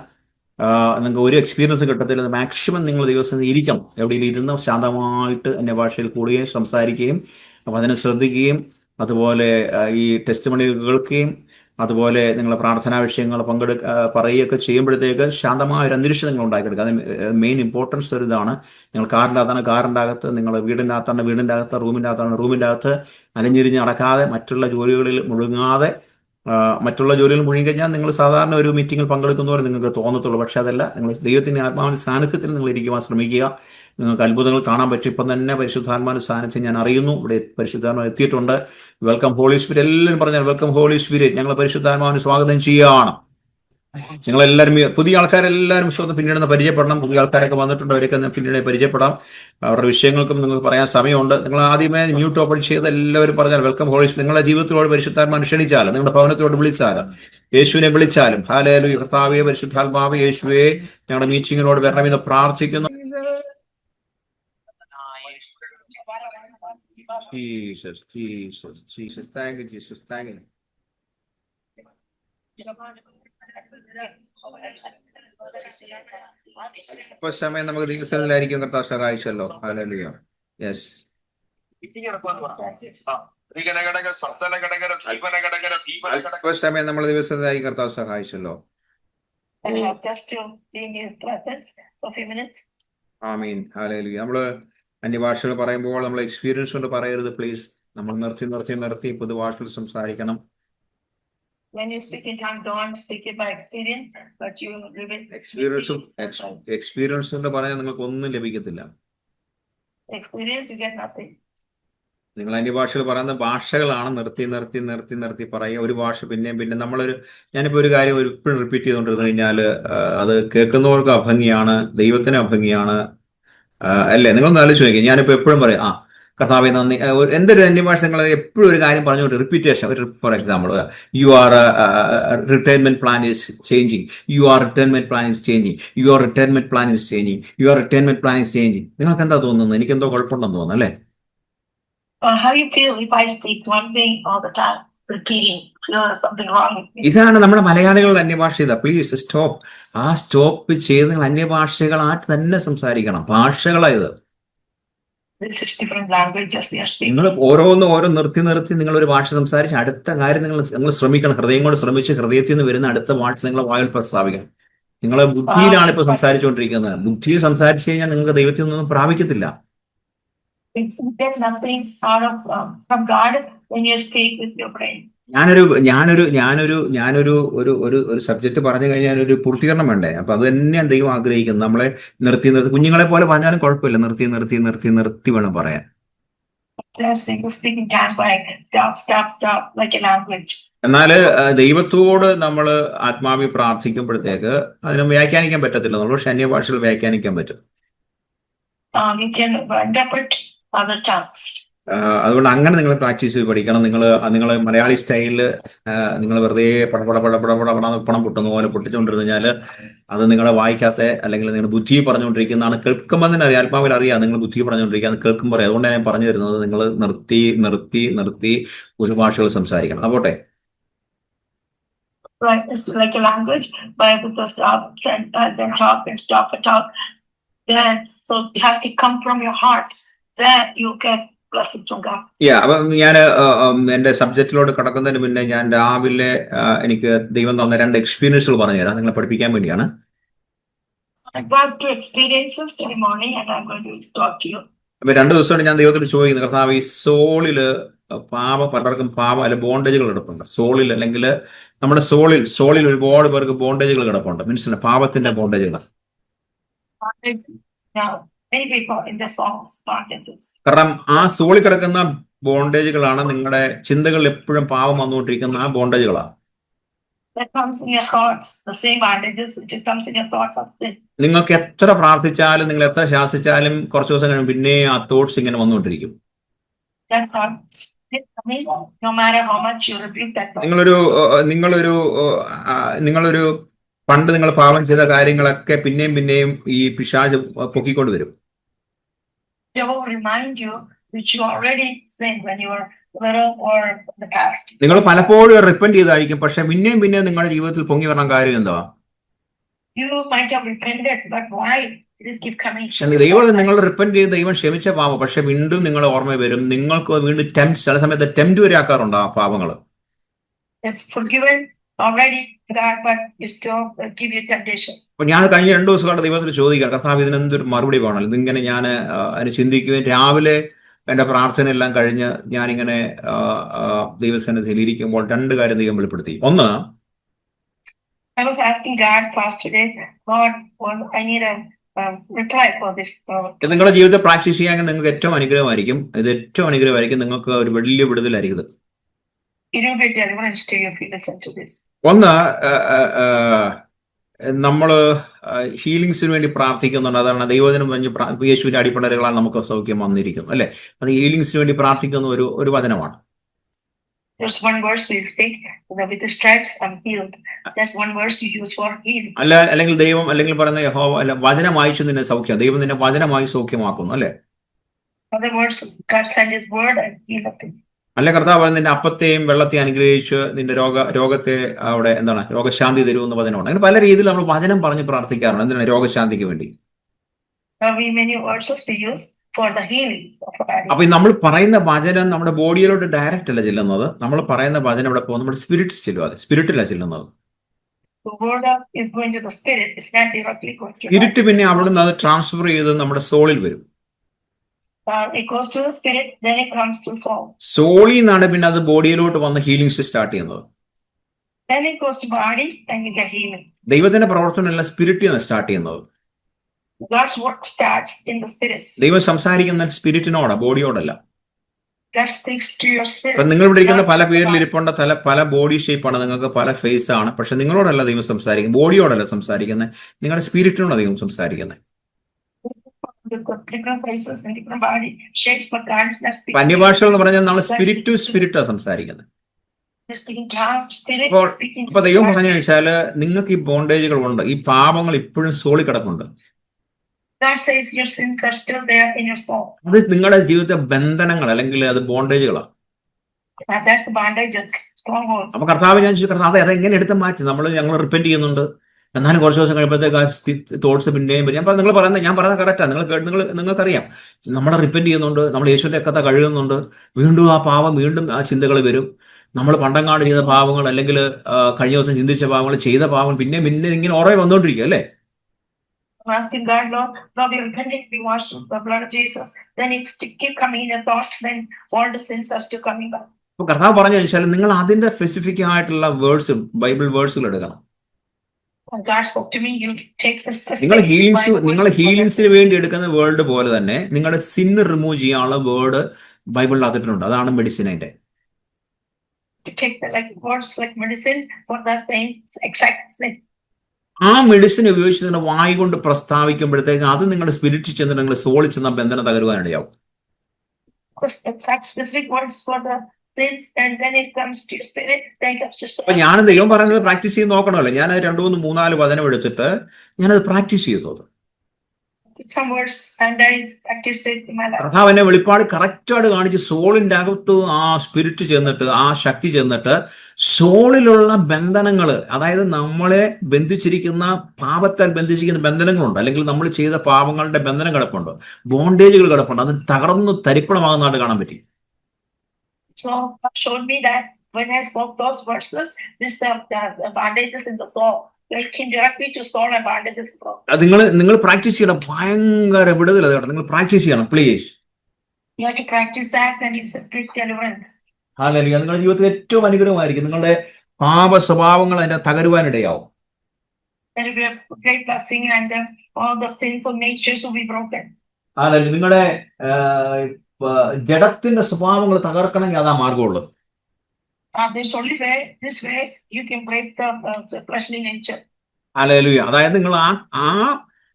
നിങ്ങൾക്ക് ഒരു എക്സ്പീരിയൻസ് കിട്ടത്തില്ല. മാക്സിമം നിങ്ങൾ ദൈവസന്നിധി ഇരിക്കണം. എവിടെയെങ്കിലും ഇരുന്ന് ശാന്തമായിട്ട് അന്യഭാഷയിൽ കൂടുകയും സംസാരിക്കുകയും അപ്പം അതിനെ ശ്രദ്ധിക്കുകയും അതുപോലെ ഈ ടെസ്റ്റ് മണി കേൾക്കുകയും അതുപോലെ നിങ്ങൾ പ്രാർത്ഥനാ വിഷയങ്ങൾ പറയുകയൊക്കെ ചെയ്യുമ്പോഴത്തേക്ക് ശാന്തമായ ഒരു അന്തരീക്ഷം നിങ്ങൾ ഉണ്ടാക്കിയെടുക്കുക. അത് മെയിൻ ഇമ്പോർട്ടൻസ് ഒരു ഇതാണ്. നിങ്ങൾ കാറിൻ്റെ അകത്ത്, നിങ്ങൾ വീടിൻ്റെ അകത്ത്, റൂമിൻ്റെ അകത്ത് അലഞ്ഞിരിഞ്ഞ് നടക്കാതെ, മറ്റുള്ള ജോലികളിൽ മുഴുങ്ങാതെ. മറ്റുള്ള ജോലികൾ മുഴുകിക്കഴിഞ്ഞാൽ നിങ്ങൾ സാധാരണ ഒരു മീറ്റിങ്ങിൽ പങ്കെടുക്കുന്നവരെ നിങ്ങൾക്ക് തോന്നത്തുള്ളൂ. പക്ഷെ അതല്ല, നിങ്ങൾ ദൈവത്തിൻ്റെ ആത്മാവിൻ്റെ സാന്നിധ്യത്തിൽ നിങ്ങൾ ഇരിക്കുവാൻ ശ്രമിക്കുക. നിങ്ങൾക്ക് അത്ഭുതങ്ങൾ കാണാൻ പറ്റും. ഇപ്പം തന്നെ പരിശുദ്ധാത്മാവിന്റെ സാന്നിധ്യം ഞാൻ അറിയുന്നു. ഇവിടെ പരിശുദ്ധാത്മാവ് എത്തിയിട്ടുണ്ട്. Welcome Holy Spirit. എല്ലാവരും പറഞ്ഞാൽ വെൽക്കം ഹോളി സ്പിരിറ്റ്. ഞങ്ങൾ പരിശുദ്ധാത്മാവിനെ സ്വാഗതം ചെയ്യുകയാണ്. നിങ്ങളെല്ലാവരും, പുതിയ ആൾക്കാരെല്ലാവരും പിന്നീട് പരിചയപ്പെടണം. പുതിയ ആൾക്കാരൊക്കെ വന്നിട്ടുണ്ട്, അവരൊക്കെ പിന്നീട് പരിചയപ്പെടാം. അവരുടെ വിഷയങ്ങൾക്കും നിങ്ങൾക്ക് പറയാൻ സമയമുണ്ട്. നിങ്ങൾ ആദ്യമേ മ്യൂട്ട് ഓപ്പൺ ചെയ്ത് എല്ലാവരും പറഞ്ഞാൽ വെൽക്കം ഹോളി സ്പിരിറ്റ്. നിങ്ങളുടെ ജീവിതത്തിലോട് പരിശുദ്ധാത്മാവിനെ ക്ഷണിച്ചാലും, നിങ്ങളുടെ ഭവനത്തിലോട് വിളിച്ചാലും, യേശുവിനെ വിളിച്ചാലും, ഹല്ലേലൂയ, കർത്താവേ, പരിശുദ്ധാത്മാവേ, യേശുവേ, ഞങ്ങളുടെ മീറ്റിങ്ങിനോട് വരണമെന്ന് പ്രാർത്ഥിക്കുന്നു. Jesus, Jesus, Jesus. Thank you, Jesus. Thank you. ഇപ്പൊ സമയം നമുക്ക് ദിവസങ്ങളിലായിരിക്കും കർത്താവ് സഹായിച്ചല്ലോ. ഹല്ലേലൂയ. യെസ്. ഇപ്പൊ സമയം നമ്മൾ ദിവസത്തിലായി കർത്താവ് സഹായിച്ചല്ലോ. ആമീൻ. ഹല്ലേലൂയ. നമ്മള് അന്യഭാഷകൾ പറയുമ്പോൾ നമ്മൾ എക്സ്പീരിയൻസ് കൊണ്ട് പറയരുത്, പ്ലീസ്. നമ്മൾ നിർത്തി പൊതുഭാഷകൾ സംസാരിക്കണം. എക്സ്പീരിയൻസ് കൊണ്ട് പറഞ്ഞാൽ നിങ്ങൾക്ക് ഒന്നും ലഭിക്കത്തില്ല. നിങ്ങൾ അന്യഭാഷകൾ പറയുന്ന ഭാഷകളാണ് നിർത്തി പറയുക. ഒരു ഭാഷ പിന്നെ ഞാനിപ്പോ ഒരു കാര്യം എപ്പോഴും റിപ്പീറ്റ് ചെയ്തുകൊണ്ടിരുന്നു കഴിഞ്ഞാൽ അത് കേൾക്കുന്നവർക്ക് അഭംഗിയാണ്, ദൈവത്തിന് അഭംഗിയാണ്. അല്ലേ? നിങ്ങളൊന്ന് ആലോചിച്ച് നോക്കി. ഞാനിപ്പോൾ എപ്പോഴും പറയും, കർത്താവേ നന്ദി. എന്തൊരു അന്യഭാഷ നിങ്ങൾ എപ്പോഴും ഒരു കാര്യം പറഞ്ഞുകൊണ്ട് repetition. For example, you are retirement plan is changing, you are retirement plan is changing, you are retirement plan is changing, you are retirement plan is changing. നിങ്ങൾക്ക് എന്താ തോന്നുന്നത്? എനിക്ക് എന്തോ കുഴപ്പമുണ്ടെന്ന് തോന്നുന്നു, അല്ലേ? ഇതാണ് നമ്മുടെ മലയാളികളുടെ അന്യഭാഷ. Please stop. സ്റ്റോപ്പ് ചെയ്ത് നിങ്ങൾ അന്യഭാഷകളായിട്ട് തന്നെ സംസാരിക്കണം. ഭാഷകളായത് നിങ്ങൾ ഓരോ നിർത്തി നിങ്ങൾ ഒരു ഭാഷ സംസാരിച്ച് അടുത്ത കാര്യം നിങ്ങൾ ശ്രമിക്കണം. ഹൃദയം കൊണ്ട് ശ്രമിച്ച് ഹൃദയത്തിൽ നിന്ന് വരുന്ന അടുത്ത ഭാഷ നിങ്ങളെ വായിൽ പ്രസ്താവിക്കണം. നിങ്ങളെ ബുദ്ധിയിലാണ് ഇപ്പൊ സംസാരിച്ചുകൊണ്ടിരിക്കുന്നത്. ബുദ്ധിയിൽ സംസാരിച്ചു കഴിഞ്ഞാൽ നിങ്ങൾക്ക് ദൈവത്തിൽ നിന്നൊന്നും പ്രാപിക്കത്തില്ല. ഞാനൊരു സബ്ജക്ട് പറഞ്ഞു കഴിഞ്ഞാൽ ഒരു പൂർത്തീകരണം വേണ്ടേ? അപ്പൊ അത് തന്നെയാണ് ദൈവം ആഗ്രഹിക്കുന്നത്. നമ്മളെ നിർത്തി കുഞ്ഞുങ്ങളെ പോലെ പറഞ്ഞാലും കുഴപ്പമില്ല. നിർത്തി വേണം പറയാൻ. എന്നാല് ദൈവത്തോട് നമ്മൾ ആത്മാവി പ്രാർത്ഥിക്കുമ്പോഴത്തേക്ക് അതിനെ വ്യാഖ്യാനിക്കാൻ പറ്റത്തില്ല. നമ്മൾ പക്ഷെ അന്യഭാഷകൾ വ്യാഖ്യാനിക്കാൻ പറ്റും. അതുകൊണ്ട് അങ്ങനെ നിങ്ങൾ പ്രാക്ടീസ് ചെയ്ത് പഠിക്കണം. നിങ്ങൾ മലയാളി സ്റ്റൈലില് നിങ്ങൾ വെറുതെ പണം പൊട്ടുന്ന പോലെ പൊട്ടിച്ചുകൊണ്ടിരുന്നു കഴിഞ്ഞാൽ അത് നിങ്ങളെ വായിക്കാത്ത, അല്ലെങ്കിൽ നിങ്ങൾ ബുദ്ധി പറഞ്ഞുകൊണ്ടിരിക്കുന്നതാണ്. കേൾക്കുമ്പോൾ തന്നെ അറിയാം, ആത്മാവിൽ അറിയാം നിങ്ങൾ ബുദ്ധി പറഞ്ഞുകൊണ്ടിരിക്കുക. അത് കേൾക്കുമ്പോൾ അറിയാം. അതുകൊണ്ടാണ് ഞാൻ പറഞ്ഞു തരുന്നത്, നിങ്ങൾ നിർത്തി ഒരു ഭാഷകൾ സംസാരിക്കണം. അപ്പോട്ടെ. അപ്പം ഞാൻ എന്റെ സബ്ജക്റ്റിലോട്ട് കടക്കുന്നതിന് മുന്നേ ഞാൻ രാവിലെ എനിക്ക് ദൈവം തന്ന 2 എക്സ്പീരിയൻസുകൾ പറഞ്ഞുതരാം. നിങ്ങളെ പഠിപ്പിക്കാൻ വേണ്ടിയാണ്. I got to experience this today morning, and I'm going to talk to you. അപ്പൊ 2 ദിവസമായിട്ട് ഞാൻ ദൈവത്തോട് ചോദിക്കുന്നു, കർത്താവ്, ഈ സോളില് പലർക്കും പാപം അല്ലെ ബോണ്ടേജുകൾ കിടപ്പുണ്ട്. സോളിൽ അല്ലെങ്കിൽ നമ്മുടെ സോളിൽ ഒരുപാട് പേർക്ക് ബോണ്ടേജുകൾ കിടപ്പുണ്ട്. മനസ്സിലായി, പാപത്തിന്റെ ബോണ്ടേജുകൾ. Now, many people in the songs, bondages. കാരണം ആ സോളിൽ കിടക്കുന്ന ബോണ്ടേജുകളാണ് നിങ്ങളുടെ ചിന്തകളിൽ എപ്പോഴും പാപം വന്നുകൊണ്ടിരിക്കുന്ന ആ ബോണ്ടേജുകളാണ്. That comes in your thoughts, the same bondages which comes in your thoughts of sin. നിങ്ങൾക്ക് എത്ര പ്രാർത്ഥിച്ചാലും നിങ്ങൾ എത്ര ശാസിച്ചാലും കുറച്ച് ദിവസം കഴിയുമ്പോൾ പിന്നെ ആ തോട്ട്സ് ഇങ്ങനെ വന്നുകൊണ്ടിരിക്കും. That thoughts, no matter how much you rebuke that thought. നിങ്ങളൊരു പണ്ട് നിങ്ങൾ പാപം ചെയ്ത കാര്യങ്ങളൊക്കെ പിന്നെയും ഈ പിശാച് പൊക്കിക്കൊണ്ട് വരും. They will remind you which you already sinned when you were little or in the past. നിങ്ങൾ പലപ്പോഴും റിപ്പന്റ് ചെയ്തായിരിക്കും, പക്ഷെ പിന്നെയും നിങ്ങളുടെ ജീവിതത്തിൽ പൊങ്ങി വരാൻ കാര്യം എന്താ? You might have repented, but why it is keep coming? ദൈവം നിങ്ങൾ റിപ്പന്റ് ചെയ്ത് ദൈവം ക്ഷമിച്ച പാപം, പക്ഷെ വീണ്ടും നിങ്ങളെ ഓർമ്മ വരും. നിങ്ങൾക്ക് വീണ്ടും ചില സമയത്ത് ടെംപ്റ്റ് വരെ ആക്കാറുണ്ട് ആ പാപങ്ങൾ. It's forgiven already, God, but you still give you temptation. അപ്പൊ ഞാൻ കഴിഞ്ഞ 2 ദിവസമായിട്ട് ദൈവത്തിൽ ചോദിക്കാം, കർത്താവ് ഇതിനെന്തൊരു മറുപടി വേണമല്ലോ. ഇതിങ്ങനെ ഞാൻ അതിന് ചിന്തിക്കുകയും രാവിലെ എന്റെ പ്രാർത്ഥന എല്ലാം കഴിഞ്ഞ് ഞാനിങ്ങനെ ദൈവസന്നിധിയിൽ ഇരിക്കുമ്പോൾ 2 കാര്യം ദൈവം വെളിപ്പെടുത്തി. ഒന്ന്, I was asking God past today, God, I need a reply for this. നിങ്ങളുടെ ജീവിതത്തെ പ്രാക്ടീസ് ചെയ്യാമെങ്കിൽ നിങ്ങൾക്ക് ഏറ്റവും അനുഗ്രഹമായിരിക്കും. ഇത് ഏറ്റവും അനുഗ്രഹമായിരിക്കും. നിങ്ങൾക്ക് ഒരു വലിയ വിടുതലായിരിക്കും ഇത്. It will be deliverance to you if you listen to this. ഒന്ന്, നമ്മള് ഹീലിങ്സിന് വേണ്ടി പ്രാർത്ഥിക്കുന്നുണ്ട്. അതാണ് ദൈവവചനം പറഞ്ഞ് യേശുവിന്റെ അടിപ്പണരുകളാൽ നമുക്ക് സൗഖ്യം വന്നിരിക്കുന്നു, അല്ലെ? അത് ഹീലിങ്സിന് വേണ്ടി പ്രാർത്ഥിക്കുന്ന ഒരു വചനമാണ്. There's one verse we speak, with the stripes I'm healed. That's one verse you use for healing. അല്ലെങ്കിൽ ദൈവം അല്ലെങ്കിൽ പറയുന്ന യഹോവ അല്ല, വചനം വായിച്ചു നിന്നെ സൗഖ്യം, ദൈവം നിന്നെ വചനമായി സൗഖ്യമാക്കുന്നു, അല്ലെ? Other words, God sent His word and healed him. അല്ലെ, കർത്താവ് പറയുന്നത് നിന്റെ അപ്പത്തെയും വെള്ളത്തെയും അനുഗ്രഹിച്ച് നിന്റെ രോഗത്തെ അവിടെ എന്താണ് രോഗശാന്തി തരുമെന്ന് വചനമുണ്ട്. അങ്ങനെ പല രീതിയിൽ നമ്മൾ വചനം പറഞ്ഞ് പ്രാർത്ഥിക്കാറുണ്ട്. എന്തിനാണ്? രോഗശാന്തിക്ക് വേണ്ടി. Many verses we use for the healing of the body. അപ്പൊ നമ്മൾ പറയുന്ന വചനം നമ്മുടെ ബോഡിയിലോട്ട് ഡയറക്റ്റ് അല്ല ചെല്ലുന്നത്. നമ്മൾ പറയുന്ന വചനം ഇവിടെ പോകും നമ്മുടെ സ്പിരിറ്റിൽ ചെല്ലും. അതെ, സ്പിരിറ്റിലാണ് ചെല്ലുന്നത്. The word is going to the spirit. It's not directly going to. Spirit പിന്നെ അവിടെ നിന്ന് അത് ട്രാൻസ്ഫർ ചെയ്ത് നമ്മുടെ സോളിൽ വരും. It goes to the spirit, then it comes to soul. സോളിൽ നിന്നാണ് പിന്നെ അത് ബോഡിയിലോട്ട് വന്ന് ഹീലിംഗ്സ് സ്റ്റാർട്ട് ചെയ്യുന്നത്. Then it goes to body, and you get healing. ദൈവത്തിന്റെ പ്രവർത്തനം എല്ലാം സ്പിരിറ്റിൽ നിന്ന് സ്റ്റാർട്ട് ചെയ്യുന്നത്. God's work starts in the spirit. ദൈവം സംസാരിക്കുന്ന സ്പിരിറ്റിനോടാ, ബോഡിയോടല്ല. God speaks to your spirit. നിങ്ങൾ ഇവിടെ ഇരിക്കുന്ന പല പേരിൽ ഇരിപ്പുണ്ട്, പല ബോഡി ഷേപ്പാണ്, നിങ്ങൾക്ക് പല ഫേസ് ആണ്. പക്ഷെ നിങ്ങളോടല്ല ദൈവം സംസാരിക്കുന്നത്, ബോഡിയോടല്ല സംസാരിക്കുന്നത്, നിങ്ങളുടെ സ്പിരിറ്റിനോടാണ് ദൈവം സംസാരിക്കുന്നത്. അന്യഭാഷകൾ എന്ന് പറഞ്ഞാൽ നമ്മൾ സ്പിരിറ്റ് ടു സ്പിരിറ്റാ സംസാരിക്കുന്നത്. അപ്പൊ ദൈവം പറഞ്ഞു വെച്ചാല് നിങ്ങൾക്ക് ഈ ബോണ്ടേജുകൾ ഉണ്ട്, ഈ പാപങ്ങൾ ഇപ്പോഴും സോളി കിടപ്പുണ്ട്. അത് നിങ്ങളുടെ ജീവിതത്തെ ബന്ധനങ്ങൾ അല്ലെങ്കിൽ അത് ബോണ്ടേജുകളാണ്. അപ്പൊ കർത്താവ് ഞാൻ കർത്താവ് അതെങ്ങനെ എടുത്ത് മാറ്റി? ഞങ്ങൾ റിപ്പന്റ് ചെയ്യുന്നുണ്ട്, എന്നാലും കുറച്ച് ദിവസം കഴിയുമ്പോഴത്തേക്ക് തോട്ട്സ് പിന്നെയും വരും. ഞാൻ പറയുന്നത് കറക്റ്റാ. നിങ്ങൾക്കറിയാം, നമ്മൾ റിപ്പന്റ് ചെയ്യുന്നുണ്ട്, നമ്മൾ യേശുവിന്റെ രക്തത്തെ കഴുകുന്നുണ്ട്, വീണ്ടും ആ പാവം വീണ്ടും ആ ചിന്തകൾ വരും. നമ്മൾ പണ്ടങ്ങാട് ചെയ്ത പാവങ്ങൾ അല്ലെങ്കിൽ കഴിഞ്ഞ ദിവസം ചിന്തിച്ച പാവങ്ങൾ ചെയ്ത പാവങ്ങൾ പിന്നെ ഇങ്ങനെ ഓർമ്മ വന്നുകൊണ്ടിരിക്കും, അല്ലേ? Asking God, Lord, we repenting, we washed with the blood of Jesus. Then it's to keep coming in your thoughts, then all the sins are still coming back. അപ്പൊ കർത്താവ് പറഞ്ഞു വെച്ചാൽ നിങ്ങൾ അതിന്റെ സ്പെസിഫിക് ആയിട്ടുള്ള വേർഡ്സ്, ബൈബിൾ വേർഡ്സുകൾ എടുക്കണം. God spoke to me, you take the specific. നിങ്ങൾ ഹീലിംഗ്സിന് വേണ്ടി എടുക്കുന്ന വേർഡ് പോലെ തന്നെ നിങ്ങളുടെ സിൻ റിമൂവ് ചെയ്യാനുള്ള വേർഡ് ബൈബിളിൽ അതിട്ടുണ്ട്. അതാണ് മെഡിസിനിന്റെ. You take the words like medicine for the same exact sin. ആ മെഡിസിൻ ഉപയോഗിച്ച് നിങ്ങൾ വായി കൊണ്ട് പ്രസ്താവിക്കുമ്പോഴത്തേക്ക് അത് നിങ്ങളുടെ സ്പിരിറ്റിൽ ചെന്ന് നിങ്ങൾ സോളിൽ ചെന്ന ബന്ധനം തകരുവാനിടയാവും. അപ്പൊ ഞാൻ ദൈവം പറയുന്നത് പ്രാക്ടീസ് ചെയ്ത് നോക്കണമല്ലോ. ഞാൻ 2, 3, 4 വചനം എടുത്തിട്ട് ഞാനത് പ്രാക്ടീസ് ചെയ്തു. കർത്താവ് എന്നെ വെളിപ്പാട് കറക്റ്റായിട്ട് കാണിച്ച് സോളിന്റെ അകത്ത് ആ സ്പിരിറ്റ് ചെന്നിട്ട്, ആ ശക്തി ചെന്നിട്ട് സോളിലുള്ള ബന്ധനങ്ങൾ, അതായത് നമ്മളെ ബന്ധിച്ചിരിക്കുന്ന പാപത്താൽ ബന്ധിച്ചിരിക്കുന്ന ബന്ധനങ്ങളുണ്ട്, അല്ലെങ്കിൽ നമ്മൾ ചെയ്ത പാപങ്ങളുടെ ബന്ധനം കിടപ്പുണ്ട്, ബോണ്ടേജുകൾ കിടപ്പുണ്ട്, അത് തകർന്ന് തരിപ്പണമാകുന്നതായിട്ട് കാണാൻ പറ്റി. So God showed me that when I spoke those verses, this the bondages in the soul like him directly to Saul and Barnabas. അത് നിങ്ങൾ പ്രാക്ടീസ് ചെയ്യണം. ഭയങ്കര വിടുതല കേട്ടോ. നിങ്ങൾ പ്രാക്ടീസ് ചെയ്യണം please. You have to practice that and it's a great deliverance. Hallelujah. നിങ്ങളുടെ ജീവിതത്തിൽ ഏറ്റവും അനുഗ്രഹമായിരിക്കും. നിങ്ങളുടെ പാപ സ്വഭാവങ്ങൾ അതിനെ തകരുവാനിടയാവും. There will be a great blessing and all the sinful natures will be broken. Hallelujah. നിങ്ങളുടെ ജഡത്തിന്റെ സ്വഭാവങ്ങൾ തകർക്കണമെങ്കിൽ അതാ മാർഗമുള്ളത്. There's only way, this way you can break the fleshly nature. Hallelujah. അതായത് നിങ്ങൾ ആ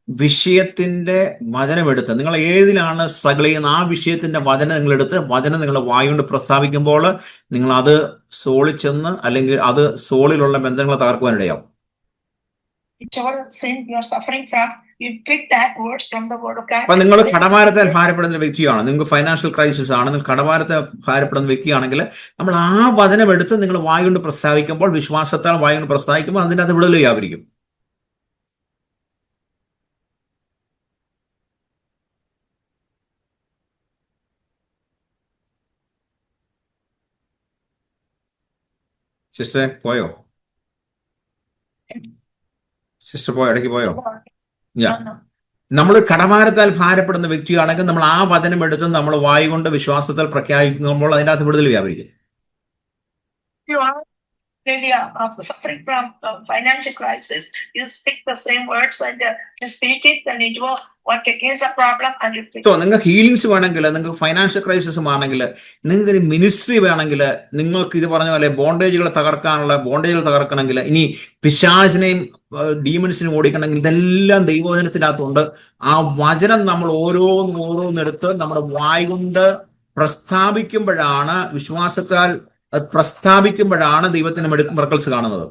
വിഷയത്തിന്റെ വചനമെടുത്ത്, നിങ്ങൾ ഏതിലാണ് സ്ട്രഗിൾ ചെയ്യുന്ന ആ വിഷയത്തിന്റെ വചനം നിങ്ങളെടുത്ത്, വചനം നിങ്ങളുടെ വായുകൊണ്ട് പ്രസ്താവിക്കുമ്പോൾ നിങ്ങൾ അത് സോളിൽ ചെന്ന് അല്ലെങ്കിൽ അത് സോളിലുള്ള ബന്ധങ്ങളെ തകർക്കുവാനിടയാവും. Whichever sin you are suffering from, you pick that words from the word of God. അപ്പൊ നിങ്ങൾ കടഭാരത്താൽ ഭാരപ്പെടുന്ന വ്യക്തിയാണ്, നിങ്ങൾക്ക് ഫൈനാൻഷ്യൽ ക്രൈസിസ് ആണ്, നിങ്ങൾ കടഭാരത്താൽ ഭാരപ്പെടുന്ന വ്യക്തിയാണെങ്കിൽ നമ്മൾ ആ വചനം എടുത്ത് നിങ്ങൾ വായുകൊണ്ട് പ്രസ്താവിക്കുമ്പോൾ, വിശ്വാസത്താൽ വായുകൊണ്ട് പ്രസ്താവിക്കുമ്പോൾ അതിനകത്ത് വിടുതൽ വ്യാപരിക്കും. സിസ്റ്റർ പോയോ? സിസ്റ്റർ പോയോ? ഇടയ്ക്ക് പോയോ? നമ്മൾ കടഭാരത്താൽ ഭാരപ്പെടുന്ന വ്യക്തിയാണെങ്കിൽ നമ്മൾ ആ വചനം എടുത്ത് നമ്മൾ വായു കൊണ്ട് വിശ്വാസത്താൽ പ്രഖ്യാപിക്കുമ്പോൾ അതിൻ്റെ അകത്ത് വിടുതൽ വ്യാപരിക്കും. Suffering from financial crisis, you speak the same words and you speak it and it will work against the problem and you speak. So നിങ്ങൾക്ക് ഹീലിങ്സ് വേണമെങ്കിൽ, നിങ്ങൾക്ക് ഫൈനാൻഷ്യൽ ക്രൈസിസ് ആണെങ്കിൽ, നിങ്ങൾക്ക് ഒരു മിനിസ്ട്രി വേണമെങ്കിൽ, നിങ്ങൾക്ക് ഇത് പറഞ്ഞ പോലെ ബോണ്ടേജുകൾ തകർക്കണമെങ്കിൽ, ഇനി പിശാചിനെയും ഡീമൺസിനെയും ഓടിക്കണമെങ്കിൽ, ഇതെല്ലാം ദൈവവചനത്തിനകത്തുണ്ട്. ആ വചനം നമ്മൾ ഓരോന്നെടുത്ത് നമ്മുടെ വായ് കൊണ്ട് പ്രസ്താവിക്കുമ്പോഴാണ്, വിശ്വാസത്താൽ പ്രസ്താവിക്കുമ്പോഴാണ് ദൈവത്തിന് മിറക്കിൾസ് കാണുന്നത്.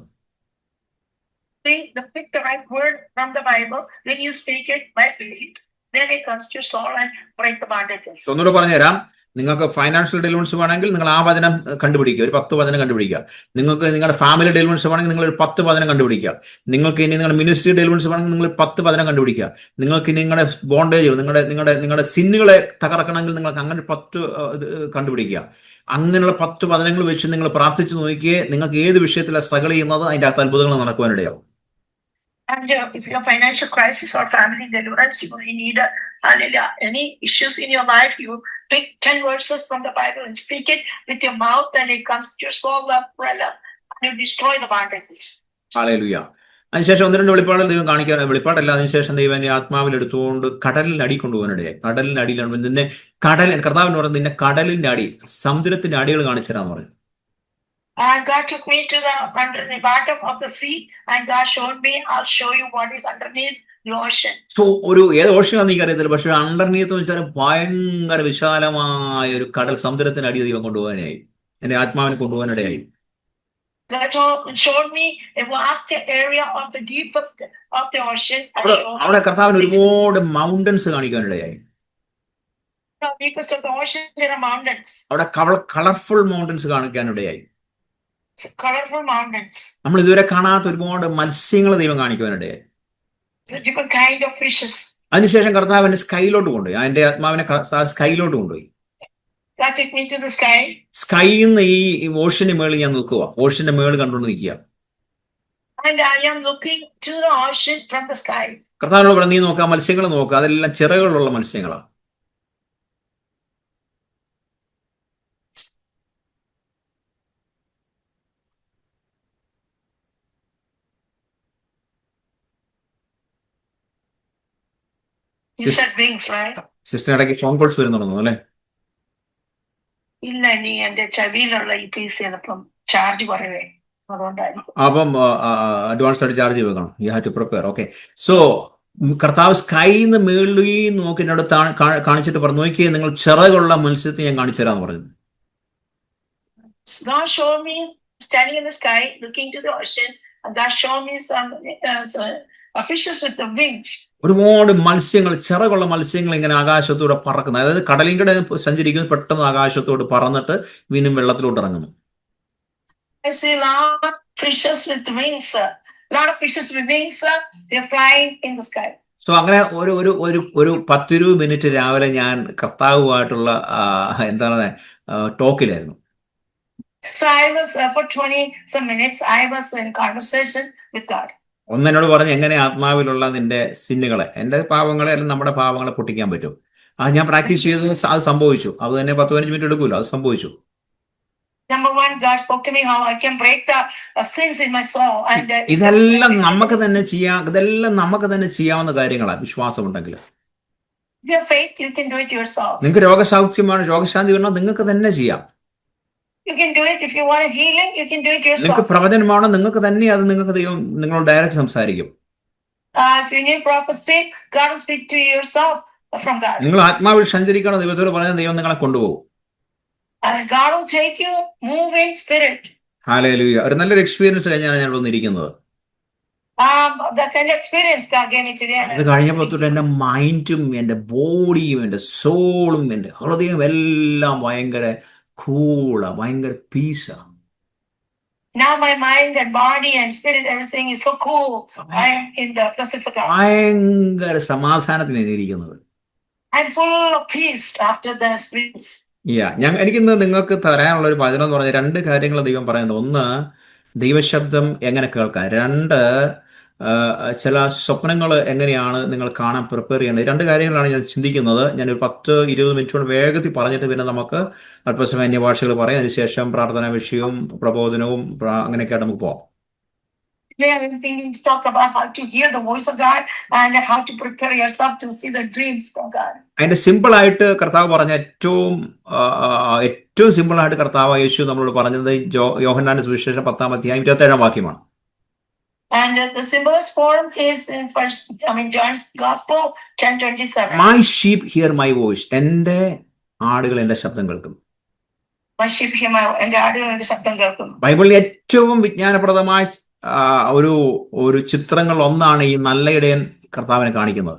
Pick the right word from the Bible, when you speak it by faith, then it comes to your soul and break the bondages. ഒന്നുകൂടെ പറഞ്ഞുതരാം. നിങ്ങൾക്ക് ഫൈനാൻഷ്യൽ ഡെലിവറൻസ് വേണമെങ്കിൽ നിങ്ങൾ ആ വചനം കണ്ടുപിടിക്കുക, ഒരു 10 വചനം കണ്ടുപിടിക്കുക. നിങ്ങൾക്ക് നിങ്ങളുടെ ഫാമിലി ഡെലിവറൻസ് വേണമെങ്കിൽ നിങ്ങൾ ഒരു 10 വചനം കണ്ടുപിടിക്കുക. നിങ്ങൾക്ക് ഇനി നിങ്ങളുടെ മിനിസ്ട്രി ഡെലിവറൻസ് വേണമെങ്കിൽ നിങ്ങൾ 10 വചനം കണ്ടുപിടിക്കുക. നിങ്ങൾക്ക് ഇനി നിങ്ങളുടെ ബോണ്ടേജ്, നിങ്ങളുടെ സിന്നുകളെ തകർക്കണമെങ്കിൽ നിങ്ങൾക്ക് അങ്ങനെ 10 കണ്ടുപിടിക്കുക. അങ്ങനെയുള്ള 10 വചനങ്ങൾ വെച്ച് നിങ്ങൾ പ്രാർത്ഥിച്ചു നോക്കിയേ, നിങ്ങൾക്ക് ഏത് വിഷയത്തിലാണ് സ്ട്രഗിൾ ചെയ്യുന്നത് അതിൻ്റെ അകത്ത് അത്ഭുതങ്ങൾ നടക്കുവാനിടയാവും. And if you have financial crisis or family deliverance, you will need any issues in your life, you pick 10 verses from the Bible and speak it with your mouth and it comes to your soul umbrella and you destroy the bondages. Hallelujah. അതിനുശേഷം 1-2 വെളിപ്പാടുകൾ ദൈവം കാണിക്കാൻ, വെളിപ്പാടല്ല, അതിനുശേഷം ദൈവം ആത്മാവിൽ എടുത്തുകൊണ്ട് കടലിന്റെ അടി കൊണ്ടുപോകാനിടയായി. കടലിന്റെ അടിയിലാണ് നിന്നെ കർത്താവിന് പറയുന്നത്, നിന്നെ കടലിന്റെ അടി, സമുദ്രത്തിന്റെ അടികൾ കാണിച്ചു തരാന്ന് പറഞ്ഞു. And God took me to the bottom of the sea and God showed me, I'll show you what is underneath the ocean. So ഒരു ഏത് ഓഷനാന്ന് എനിക്ക് അറിയത്തില്ല, പക്ഷെ അണ്ടർനീത്ത് വെച്ചാൽ ഭയങ്കര വിശാലമായ ഒരു കടൽ, സമുദ്രത്തിന്റെ അടി ദൈവം കൊണ്ടുപോകാനായി, എന്റെ ആത്മാവിനെ കൊണ്ടുപോകാനിടയായി. God showed me a vast area of the deepest of the ocean. അവിടെ കർത്താവിന് ഒരുപാട് മൗണ്ടൻസ് കാണിക്കാനിടയായി. The deepest of the ocean, there are mountains. അവിടെ കളർഫുൾ മൗണ്ടൻസ് കാണിക്കാനിടയായി. Colorful mountains. നമ്മൾ ഇതുവരെ കാണാത്ത ഒരുപാട് മത്സ്യങ്ങൾ ദൈവം കാണിക്കുവാനിടയായി. Different kind of fishes. അതിനുശേഷം കർത്താവിനെ സ്കൈയിലോട്ട് കൊണ്ടുപോയി, അതിന്റെ ആത്മാവിനെ സ്കൈയിലോട്ട് കൊണ്ടുപോയി. God took me to the sky. സ്കൈയിൽ നിന്ന് ഈ ഓഷന്റെ മേളിൽ ഞാൻ നിൽക്കുക, ഓഷന്റെ മേളിൽ കണ്ടുകൊണ്ട് നിൽക്കുക. And I am looking to the ocean from the sky. കർത്താവിനോട് പറഞ്ഞു, നീ നോക്കുക, മത്സ്യങ്ങൾ നോക്കുക, അതെല്ലാം ചിറകുകളുള്ള മത്സ്യങ്ങളാണ്. You said wings, right? Sister ഇടയ്ക്ക് ഫോൺ കോൾസ് വരുന്നുണ്ടോ അല്ലേ? ഇല്ല, നീ എന്റെ ചെവിയിലുള്ള ഈ പീസ് ചിലപ്പം ചാർജ് കുറവേ, അതുകൊണ്ടായിരിക്കും. അപ്പം അഡ്വാൻസ് ആയിട്ട് ചാർജ് വെക്കണം. You have to prepare. Okay. So കർത്താവ് സ്കൈന്ന് മേളിൽ നോക്കി എന്നോട് കാണിച്ചിട്ട് പറഞ്ഞു, നോക്കിയേ, നിങ്ങൾ ചിറകുള്ള മത്സ്യത്തെ ഞാൻ കാണിച്ചു തരാന്ന് പറഞ്ഞു. God showed me standing in the sky looking to the ocean and God showed me some fishes with the wings. ഒരുപാട് മത്സ്യങ്ങൾ, ചിറകുള്ള മത്സ്യങ്ങൾ ഇങ്ങനെ ആകാശത്തോടെ പറക്കുന്നത്, അതായത് കടലിന്റെ സഞ്ചരിക്കുന്നത്, പെട്ടെന്ന് ആകാശത്തോട് പറന്നിട്ട് വീണ്ടും വെള്ളത്തിലോട്ട് ഇറങ്ങുന്നു. I see a lot of fishes with wings. They're flying in the sky. So അങ്ങനെ ഒരു 10-20 മിനിറ്റ് രാവിലെ ഞാൻ കർത്താവുമായിട്ടുള്ള എന്താണ് ടോക്കിലായിരുന്നു. So I was for 20 some minutes I was in conversation with God. ഒന്നെന്നോട് പറഞ്ഞ് എങ്ങനെ ആത്മാവിലുള്ള നിന്റെ സിന്നുകളെ, എൻ്റെ പാവങ്ങളെ അല്ലെങ്കിൽ നമ്മുടെ പാവങ്ങളെ പൊട്ടിക്കാൻ പറ്റും. ഞാൻ പ്രാക്ടീസ് ചെയ്ത് അത് സംഭവിച്ചു. അത് തന്നെ 10-15 മിനിറ്റ് എടുക്കൂല, അത് സംഭവിച്ചു. Number one, God spoke to me how I can break the sins in my soul. And ഇതെല്ലാം നമുക്ക് തന്നെ ചെയ്യാവുന്ന കാര്യങ്ങളാണ്, വിശ്വാസം ഉണ്ടെങ്കിൽ. If you have faith, you can do it yourself. നിങ്ങൾക്ക് രോഗസൗഖ്യമാണ്, രോഗശാന്തി വരണം, നിങ്ങൾക്ക് തന്നെ ചെയ്യാം. You can do it. If you want a healing, you can do it yourself. നിങ്ങൾക്ക് പ്രവചനമാണ്, നിങ്ങൾക്ക് തന്നെ അത് നിങ്ങൾക്ക് ദൈവം നിങ്ങളോട് ഡയറക്റ്റ് സംസാരിക്കും. If you need prophecy, God will speak to you yourself from God. നിങ്ങൾ ആത്മാവിൽ സഞ്ചരിക്കണം, ദൈവത്തോട് പറഞ്ഞാൽ ദൈവം നിങ്ങളെ കൊണ്ടുപോകും. God will take you, move in spirit. Hallelujah. ഒരു നല്ലൊരു എക്സ്പീരിയൻസ് കഴിഞ്ഞാണ് ഞാൻ വന്നിരിക്കുന്നത്. The kind of experience God gave me today. അത് കഴിഞ്ഞപ്പോൾ തൊട്ട് എൻ്റെ മൈൻഡും എൻ്റെ ബോഡിയും എൻ്റെ സോളും എൻ്റെ ഹൃദയവും എല്ലാം ഭയങ്കര കൂളാ, ഭയങ്കര പീസാ. Now my mind and body and spirit, everything is so cool. I am in the presence of God. ഭയങ്കര സമാധാനത്തിലാണ് ഇരിക്കുന്നത്. I'm full of peace after the experience. എനിക്കിന്ന് നിങ്ങൾക്ക് തരാനുള്ള ഒരു വചനം എന്ന് പറഞ്ഞാൽ 2 കാര്യങ്ങൾ ദൈവം പറയുന്നത്. ഒന്ന്, ദൈവശബ്ദം എങ്ങനെ കേൾക്കാം. 2, ചില സ്വപ്നങ്ങൾ എങ്ങനെയാണ് നിങ്ങൾ കാണാൻ പ്രിപ്പയർ ചെയ്യേണ്ടത്. 2 കാര്യങ്ങളാണ് ഞാൻ ചിന്തിക്കുന്നത്. ഞാനൊരു 10-20 മിനിറ്റ് കൊണ്ട് വേഗത്തിൽ പറഞ്ഞിട്ട് പിന്നെ നമുക്ക് അല്പസമയം അന്യഭാഷകൾ പറയാം. അതിനുശേഷം പ്രാർത്ഥനാ വിഷയവും പ്രബോധനവും അങ്ങനെയൊക്കെയായിട്ട് നമുക്ക് പോകാം. Today I'm thinking to talk about how to hear the voice of God and how to prepare yourself to see the dreams from God. അതിന്റെ സിമ്പിൾ ആയിട്ട് കർത്താവ് പറഞ്ഞ ഏറ്റവും സിമ്പിൾ ആയിട്ട് കർത്താവ് യേശു നമ്മളോട് പറഞ്ഞത് യോഹന്നാന്റെ സുവിശേഷം 10-ാം അധ്യായം 27-ാം വാക്യമാണ്. And the simplest form is in John's Gospel 10:27. My sheep hear my voice. എൻ്റെ ആടുകൾ എൻ്റെ ശബ്ദം കേൾക്കും. My sheep hear my എൻ്റെ ആടുകൾ എൻ്റെ ശബ്ദം കേൾക്കും. ബൈബിളിൽ ഏറ്റവും വിജ്ഞാനപ്രദമായ ഒരു ചിത്രങ്ങൾ ഒന്നാണ് ഈ നല്ല ഇടയൻ കർത്താവിനെ കാണിക്കുന്നത്.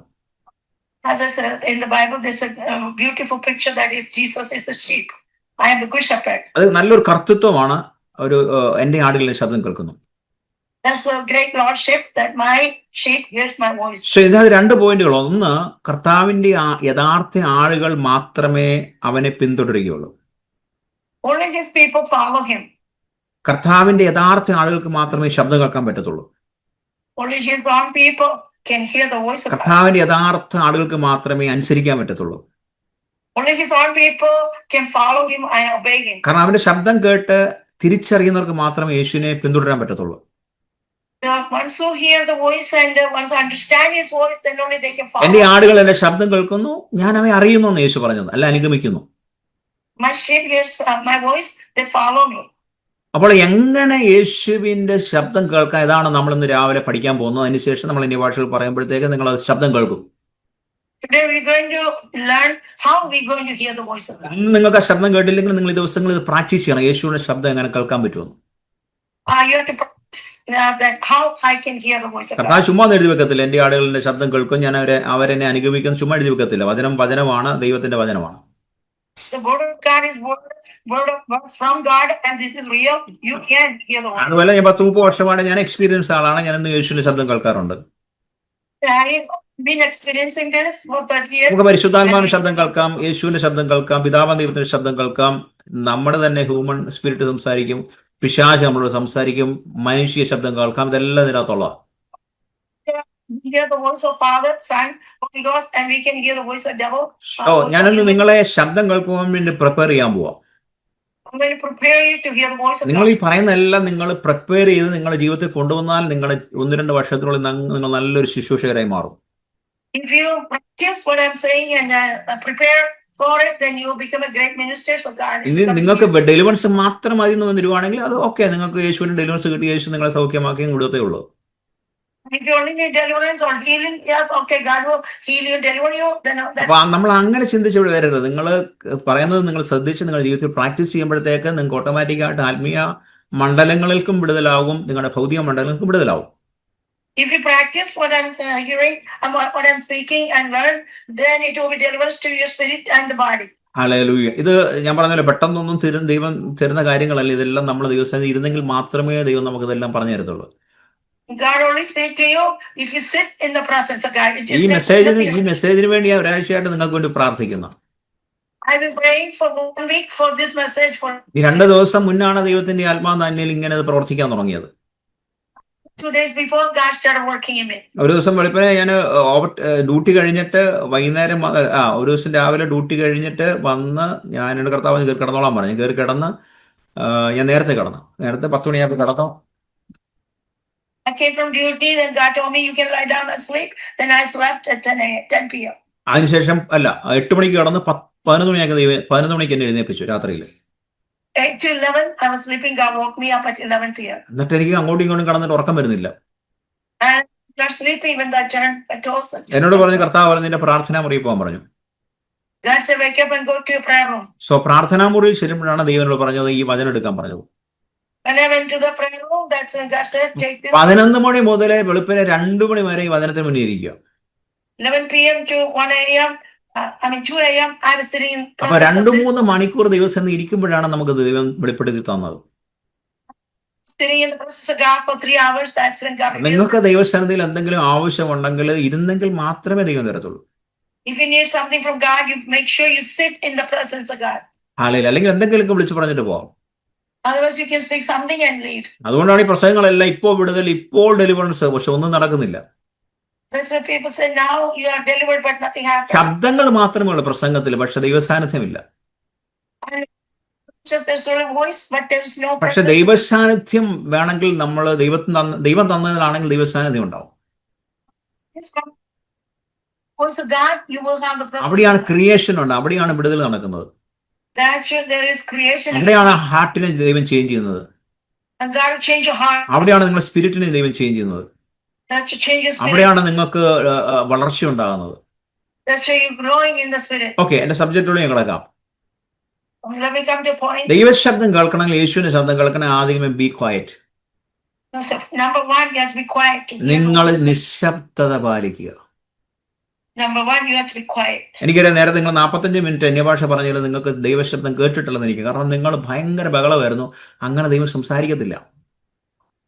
As I said in the Bible, there's a beautiful picture that is Jesus is the sheep. I am the good shepherd. അത് നല്ലൊരു കർത്തൃത്വമാണ്. എൻ്റെ ആടുകളുടെ ശബ്ദം കേൾക്കുന്നു. That's a great lordship that my sheep hears my voice. ഇതിനകത്ത് 2 പോയിന്റുകൾ. ഒന്ന്, കർത്താവിന്റെ യഥാർത്ഥ ആളുകൾ മാത്രമേ അവനെ പിന്തുടരുകയുള്ളൂ. Only his people follow him. കർത്താവിന്റെ യഥാർത്ഥ ആളുകൾക്ക് മാത്രമേ ശബ്ദം കേൾക്കാൻ പറ്റത്തുള്ളൂ. Only his own people can hear the voice of God. കർത്താവിന്റെ യഥാർത്ഥ ആളുകൾക്ക് മാത്രമേ അനുസരിക്കാൻ പറ്റത്തുള്ളൂ. Only his own people can follow him and obey him. കാരണം അവന്റെ ശബ്ദം കേട്ട് തിരിച്ചറിയുന്നവർക്ക് മാത്രമേ യേശുവിനെ പിന്തുടരാൻ പറ്റത്തുള്ളൂ. Once who hear the voice and once understand his voice, then only they can follow. എന്റെ ആടുകൾ എന്റെ ശബ്ദം കേൾക്കുന്നു, ഞാൻ അവയെ അറിയുന്നു എന്ന് യേശു പറഞ്ഞത്, അല്ല അനുഗമിക്കുന്നു. My sheep hears my voice, they follow me. അപ്പോൾ എങ്ങനെ യേശുവിന്റെ ശബ്ദം കേൾക്കാം, ഇതാണ് നമ്മൾ ഇന്ന് രാവിലെ പഠിക്കാൻ പോകുന്നത്. അതിനുശേഷം നമ്മൾ ഇനി ഭാഷകൾ പറയുമ്പോഴത്തേക്ക് നിങ്ങൾ ശബ്ദം കേൾക്കും. Today we're going to learn how we're going to hear the voice of God. നിങ്ങൾക്ക് ആ ശബ്ദം കേട്ടില്ലെങ്കിൽ നിങ്ങൾ ഈ ദിവസങ്ങളിൽ ഇത് പ്രാക്ടീസ് ചെയ്യണം. യേശുവിന്റെ ശബ്ദം എങ്ങനെ കേൾക്കാൻ പറ്റുമെന്ന്. You have to practice that how I can hear the voice of God. കർത്താവ് ചുമ്മാ എഴുതി വെക്കത്തില്ല. എന്റെ ആടുകളുടെ ശബ്ദം കേൾക്കും, ഞാൻ അവരെന്നെ അനുഗമിക്കും, ചുമ്മാ എഴുതി വെക്കത്തില്ല. വചനമാണ്, ദൈവത്തിന്റെ വചനമാണ്. The word of God is word from God, and this is real. You can hear the word. അതുപോലെ ഞാൻ 10-30 വർഷമാണ് ഞാൻ എക്സ്പീരിയൻസ് ആളാണ്. ഞാൻ ഇന്ന് യേശുവിന്റെ ശബ്ദം കേൾക്കാറുണ്ട്. I've been experiencing this for 30 years. നമുക്ക് പരിശുദ്ധാത്മാവിന്റെ ശബ്ദം കേൾക്കാം, യേശുവിന്റെ ശബ്ദം കേൾക്കാം, പിതാവാം ദൈവത്തിന്റെ ശബ്ദം കേൾക്കാം. നമ്മുടെ തന്നെ ഹ്യൂമൻ സ്പിരിറ്റ് സംസാരിക്കും, പിശാച് നമ്മളോട് സംസാരിക്കും, മനുഷ്യ ശബ്ദം കേൾക്കാം. ഇതെല്ലാം ഇതിനകത്തുള്ള. We hear the voice of Father, Son, Holy Ghost, and we can hear the voice of devil. ഞാനിന്ന് നിങ്ങളെ ശബ്ദം കേൾക്കുവാൻ വേണ്ടി പ്രിപ്പയർ ചെയ്യാൻ പോവാം. I'm going to prepare you to hear the voice of God. നിങ്ങൾ ഈ പറയുന്ന എല്ലാം നിങ്ങൾ പ്രിപ്പയർ ചെയ്ത് നിങ്ങളുടെ ജീവിതത്തിൽ കൊണ്ടുവന്നാൽ നിങ്ങൾ 1-2 വർഷത്തിനുള്ളിൽ നിങ്ങൾ നല്ലൊരു ശുശ്രൂഷകരായി മാറും. If you practice what I'm saying and prepare for it, then you will become a great minister of God. ഇനി നിങ്ങൾക്ക് ഡെലിവറൻസ് മാത്രം മതി എന്ന് വരുവാണെങ്കിൽ അത് ഓക്കെ, നിങ്ങൾക്ക് യേശുവിന്റെ ഡെലിവറൻസ് കിട്ടി, യേശു നിങ്ങളെ സൗഖ്യമാക്കിയും കൊടുത്തേ ഉള്ളൂ. If you only need deliverance or healing, yes, okay, God will heal you, deliver you. Then അപ്പൊ നമ്മൾ അങ്ങനെ ചിന്തിച്ച് ഇവിടെ വരരുത്. നിങ്ങൾ പറയുന്നത് നിങ്ങൾ ശ്രദ്ധിച്ച് നിങ്ങളുടെ ജീവിതത്തിൽ പ്രാക്ടീസ് ചെയ്യുമ്പോഴത്തേക്ക് നിങ്ങൾക്ക് ഓട്ടോമാറ്റിക്കായിട്ട് ആത്മീയ മണ്ഡലങ്ങൾക്കും വിടുതലാകും, നിങ്ങളുടെ ഭൗതിക മണ്ഡലങ്ങൾക്കും വിടുതലാകും. If you practice what I'm hearing and what I'm speaking and learn, then it will be deliverance to your spirit and the body. Hallelujah. ഇത് ഞാൻ പറഞ്ഞല്ലോ, പെട്ടെന്നൊന്നും ദൈവം തരുന്ന കാര്യങ്ങളല്ല. ഇതെല്ലാം നമ്മൾ ദിവസം ഇരുന്നെങ്കിൽ മാത്രമേ ദൈവം നമുക്ക് ഇതെല്ലാം പറഞ്ഞു തരത്തുള്ളൂ. God only speak to you if you sit in the presence of God. ഈ മെസ്സേജിന് വേണ്ടി ഞാൻ ഒരാഴ്ചയായിട്ട് നിങ്ങൾക്ക് വേണ്ടി പ്രാർത്ഥിക്കുന്നു. I've been praying for 1 week for this message. ഈ 2 ദിവസം മുന്നാണ് ദൈവത്തിന്റെ ആത്മാവ് എന്നിൽ ഇങ്ങനെ പ്രവർത്തിക്കാൻ തുടങ്ങിയത്. 2 days before, God started working in me. ഒരു ദിവസം വെളുപ്പിനെ ഞാൻ ഡ്യൂട്ടി കഴിഞ്ഞിട്ട് വൈകുന്നേരം ഒരു ദിവസം രാവിലെ ഡ്യൂട്ടി കഴിഞ്ഞിട്ട് വന്ന് ഞാൻ എന്നോട് കർത്താവ് കയറി കിടന്നോളാൻ പറഞ്ഞു. കയറി കിടന്ന് ഞാൻ നേരത്തെ 10 മണിയാകുമ്പോൾ കിടന്നു. I came from duty, then God told me you can lie down and sleep. Then I slept at 10 p.m. അതിനുശേഷം 8 മണിക്ക് കിടന്ന് 11 മണിക്ക് എന്നെ എഴുന്നേൽപ്പിച്ചു രാത്രിയിൽ. 8 to 11, I was sleeping. God woke me up at 11 p.m. എന്നിട്ട് എനിക്ക് അങ്ങോട്ടും ഇങ്ങോട്ടും കിടന്നിട്ട് ഉറക്കം വരുന്നില്ല. And not sleeping when I turned I told him. എന്നോട് പറഞ്ഞു, കർത്താവ് പറഞ്ഞു നിന്റെ പ്രാർത്ഥനാ മുറിയിൽ പോകാൻ പറഞ്ഞു. God said wake up and go to your prayer room. So പ്രാർത്ഥനാ മുറിയിൽ ചെല്ലുമ്പോഴാണ് ദൈവനോട് പറഞ്ഞത് ഈ വചനം എടുക്കാൻ പറഞ്ഞത്. When I went to the prayer room, that's when God said take this. 11 മണി മുതൽ വെളുപ്പിനെ 2 മണി വരെ ഈ വചനത്തിന് മുന്നിൽ ഇരിക്കുക. 11 p.m. to 1 a.m. 2 a.m. I was sitting in. അപ്പൊ 2-3 മണിക്കൂർ ദിവസം ഇരിക്കുമ്പോഴാണ് നമുക്ക് ദൈവം വെളിപ്പെടുത്തി തന്നത്. Sitting in the presence of God for 3 hours. That's when God. നിങ്ങൾക്ക് ദൈവസന്നിധിയിൽ എന്തെങ്കിലും ആവശ്യമുണ്ടെങ്കിൽ ഇരുന്നെങ്കിൽ മാത്രമേ ദൈവം തരത്തുള്ളൂ. If you need something from God, you make sure you sit in the presence of God. അല്ലെങ്കിൽ എന്തെങ്കിലും വിളിച്ചു പറഞ്ഞിട്ട് പോവാം. Otherwise, you can speak something and leave. അതുകൊണ്ടാണ് ഈ പ്രസംഗങ്ങളെല്ലാം ഇപ്പോൾ വിടുതൽ, ഇപ്പോൾ ഡെലിവറൻസ്, പക്ഷെ ഒന്നും നടക്കുന്നില്ല. That's why people say now you are delivered, but nothing happens. ശബ്ദങ്ങൾ മാത്രമേ ഉള്ളൂ പ്രസംഗത്തിൽ, പക്ഷെ ദൈവസാന്നിധ്യമില്ല. Just there's only voice, but there's no. പക്ഷെ ദൈവസാന്നിധ്യം വേണമെങ്കിൽ നമ്മൾ ദൈവം തന്നതിലാണെങ്കിൽ ദൈവസാന്നിധ്യം ഉണ്ടാവും. Voice of God, you will have the presence. അവിടെയാണ് ക്രിയേഷൻ ഉണ്ട്, അവിടെയാണ് വിടുതൽ നടക്കുന്നത്. There is creation. അവിടെയാണ് ഹാർട്ടിനെ ദൈവം ചേഞ്ച് ചെയ്യുന്നത്. And God will change your heart. അവിടെയാണ് നിങ്ങളുടെ സ്പിരിറ്റിനെ ദൈവം ചേഞ്ച് ചെയ്യുന്നത്. That should change your spirit. അവിടെയാണ് നിങ്ങൾക്ക് വളർച്ച ഉണ്ടാകുന്നത്. That's why you're growing in the spirit. Okay, എന്റെ സബ്ജക്റ്റിലൂടെ ഞാൻ കിടക്കാം. Let me come to a point. ദൈവശബ്ദം കേൾക്കണമെങ്കിൽ, യേശുവിന്റെ ശബ്ദം കേൾക്കണമെങ്കിൽ ആദ്യമേ be quiet. Number 1, you have to be quiet. നിങ്ങൾ നിശബ്ദത പാലിക്കുക. Number 1, you have to be quiet. എനിക്കറിയാം, നേരത്തെ നിങ്ങൾ 45 മിനിറ്റ് അന്യഭാഷ പറഞ്ഞാൽ നിങ്ങൾക്ക് ദൈവശബ്ദം കേട്ടിട്ടുള്ളതെന്ന് എനിക്ക്. കാരണം നിങ്ങൾ ഭയങ്കര ബഹളമായിരുന്നു. അങ്ങനെ ദൈവം സംസാരിക്കത്തില്ല.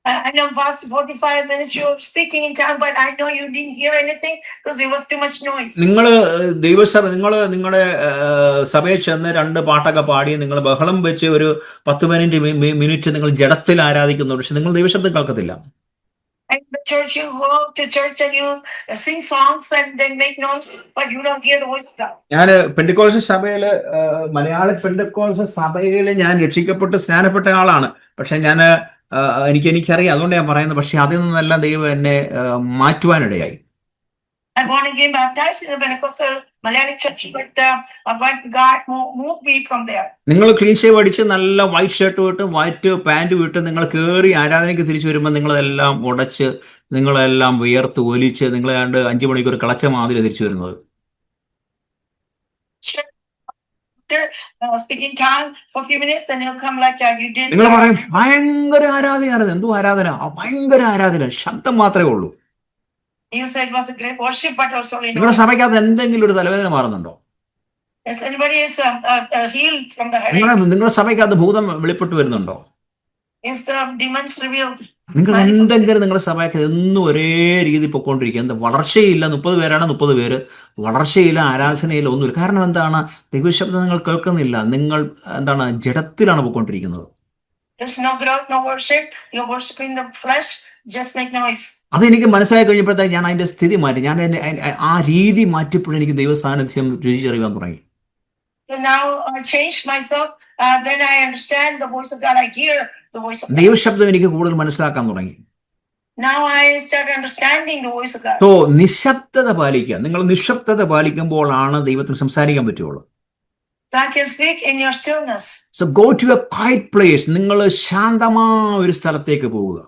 I know past 45 minutes you were speaking in tongue, but I know you didn't hear anything because there was too much noise. നിങ്ങൾ നിങ്ങളുടെ സഭയിൽ ചെന്ന് 2 പാട്ടൊക്കെ പാടി നിങ്ങൾ ബഹളം വെച്ച് ഒരു 10-15 മിനിറ്റ് നിങ്ങൾ ജഡത്തിൽ ആരാധിക്കുന്നു, പക്ഷെ നിങ്ങൾ ദൈവശബ്ദം കേൾക്കത്തില്ല. In the church, you go to church and you sing songs and then make noise, but you don't hear the voice of God. ഞാൻ പെന്തിക്കോസ്ത് സഭയില്, മലയാള പെന്തിക്കോസ്ത് സഭയിൽ ഞാൻ രക്ഷിക്കപ്പെട്ട് സ്നാനപ്പെട്ട ആളാണ്. പക്ഷെ എനിക്കറിയാം, അതുകൊണ്ട് ഞാൻ പറയുന്നത്. പക്ഷെ അതിൽ നിന്നെല്ലാം ദൈവം എന്നെ മാറ്റുവാനിടയായി. I'm born again, baptized in the Pentecostal Malayali church, but God moved me from there. നിങ്ങൾ ക്ലീൻ ഷേവ് അടിച്ച് നല്ല വൈറ്റ് ഷർട്ട് വിട്ട് വൈറ്റ് പാന്റ് വിട്ട് നിങ്ങൾ കയറി ആരാധനയ്ക്ക് തിരിച്ചു വരുമ്പോൾ നിങ്ങളെല്ലാം ഉടച്ച്, നിങ്ങളെല്ലാം വിയർത്ത് ഒലിച്ച്, നിങ്ങൾ 5 മണിക്കൂർ കളച്ച മാതിരി തിരിച്ചു വരുന്നത്. Speaking tongue for a few minutes, then you'll come like you did. നിങ്ങൾ പറയും ഭയങ്കര ആരാധന. എന്തോ ആരാധന? ഭയങ്കര ആരാധന, ശബ്ദം മാത്രമേ ഉള്ളൂ. You said it was a great worship, but also നിങ്ങളുടെ സഭയ്ക്കകത്ത് എന്തെങ്കിലും ഒരു തലവേദന മാറുന്നുണ്ടോ? Yes, anybody is healed from the headache? നിങ്ങളുടെ സഭയ്ക്കകത്ത് ഭൂതം വെളിപ്പെട്ട് വരുന്നുണ്ടോ? Is the demons revealed? നിങ്ങൾ എന്തെങ്കിലും നിങ്ങളുടെ സഭയ്ക്ക് എന്നും ഒരേ രീതി പൊക്കോണ്ടിരിക്കുക. എന്താ വളർച്ചയില്ല? 30 പേരാണ്, 30 പേര്. വളർച്ചയില്ല, ആരാധനയില്ല, ഒന്നുമില്ല. കാരണം എന്താണ്? ദൈവശബ്ദം നിങ്ങൾ കേൾക്കുന്നില്ല. നിങ്ങൾ എന്താണ്? ജഡത്തിലാണ് പൊക്കോണ്ടിരിക്കുന്നത്. There's no growth, no worship. You're worshiping the flesh. Just make noise. അതെനിക്ക് മനസ്സിലായി കഴിഞ്ഞപ്പോഴത്തേക്ക് ഞാൻ അതിന്റെ സ്ഥിതി മാറ്റി. ഞാൻ ആ രീതി മാറ്റിയപ്പോൾ എനിക്ക് ദൈവ സാന്നിധ്യം രുചിച്ചറിയാൻ തുടങ്ങി. So now I changed myself. Then I understand the voice of God. I hear the voice of God. ദൈവശബ്ദം എനിക്ക് കൂടുതൽ മനസ്സിലാക്കാൻ തുടങ്ങി. Now I start understanding the voice of God. So നിശബ്ദത പാലിക്കുക. നിങ്ങൾ നിശബ്ദത പാലിക്കുമ്പോഴാണ് ദൈവത്തിന് സംസാരിക്കാൻ പറ്റുള്ളൂ. God can speak in your stillness. So go to a quiet place. നിങ്ങൾ ശാന്തമായ ഒരു സ്ഥലത്തേക്ക് പോവുക.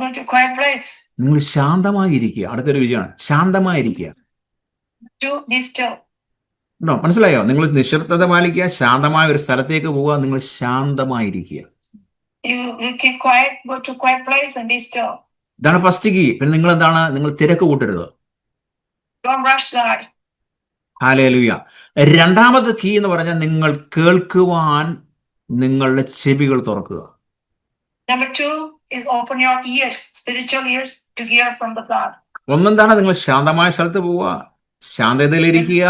Go to a quiet place. നിങ്ങൾ ശാന്തമായിരിക്കുക. അടുത്തൊരു വിജയമാണ്, ശാന്തമായിരിക്കുക. To be still. മനസ്സിലായോ? നിങ്ങൾ നിശബ്ദത പാലിക്കുക, ശാന്തമായ ഒരു സ്ഥലത്തേക്ക് പോവുക, നിങ്ങൾ ശാന്തമായിരിക്കുക. You keep quiet, go to a quiet place and be still. ഇതാണ് ഫസ്റ്റ് കീ. പിന്നെ നിങ്ങൾ എന്താണ്? നിങ്ങൾ തിരക്ക് കൂട്ടരുത്. Don't rush God. ഹല്ലേലൂയ. രണ്ടാമത്തെ കീ എന്ന് പറഞ്ഞാൽ നിങ്ങൾ കേൾക്കുവാൻ നിങ്ങളുടെ ചെവികൾ തുറക്കുക. Number 2 is open your ears, spiritual ears, to hear from the God. ഒന്നെന്താണ്? നിങ്ങൾ ശാന്തമായ സ്ഥലത്ത് പോവുക, ശാന്തതയിലിരിക്കുക,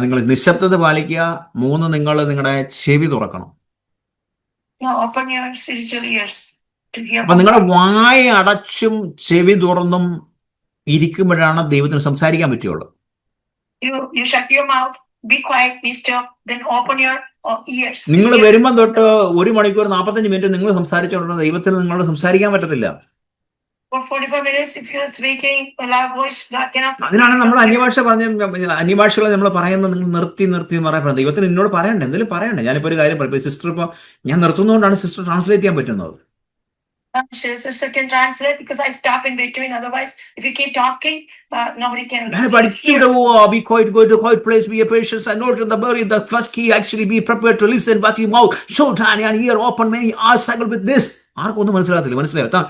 നിങ്ങൾ നിശബ്ദത പാലിക്കുക. 3, നിങ്ങൾ നിങ്ങളുടെ ചെവി തുറക്കണം. Now open your spiritual ears to hear അപ്പൊ from നിങ്ങളുടെ God. വായ അടച്ചും ചെവി തുറന്നും ഇരിക്കുമ്പോഴാണ് ദൈവത്തിന് സംസാരിക്കാൻ പറ്റുള്ളൂ. You shut your mouth, be quiet, be still, then open your ears. നിങ്ങൾ വരുമ്പോൾ തൊട്ട് 1 മണിക്കൂർ 45 മിനിറ്റ് നിങ്ങൾ സംസാരിച്ചോണ്ടിരുന്ന ദൈവത്തിന് നിങ്ങളോട് സംസാരിക്കാൻ പറ്റത്തില്ല. For 45 minutes, if you're speaking a loud voice, God cannot speak. അതിനാണ് നമ്മൾ അന്യഭാഷകളെ നമ്മൾ പറയുന്നത്, നിങ്ങൾ നിർത്തി എന്ന് പറയാൻ. ദൈവത്തിന് എന്നോട് പറയണ്ടേ, എന്തെങ്കിലും പറയണ്ടേ. ഞാനിപ്പോ ഒരു കാര്യം പറയും, സിസ്റ്റർ ഇപ്പൊ ഞാൻ നിർത്തുന്നതുകൊണ്ടാണ് സിസ്റ്റർ ട്രാൻസ്ലേറ്റ് ചെയ്യാൻ പറ്റുന്നത്. Sister can translate because I stop in between. Otherwise, if you keep talking, nobody can hear. Be quiet, go to a quiet place, be a patient, and not in the bury. The first key actually be prepared to listen, but your mouth so tiny and ear open, many are struggle with this. ആർക്കൊന്നും മനസ്സിലാകത്തില്ല.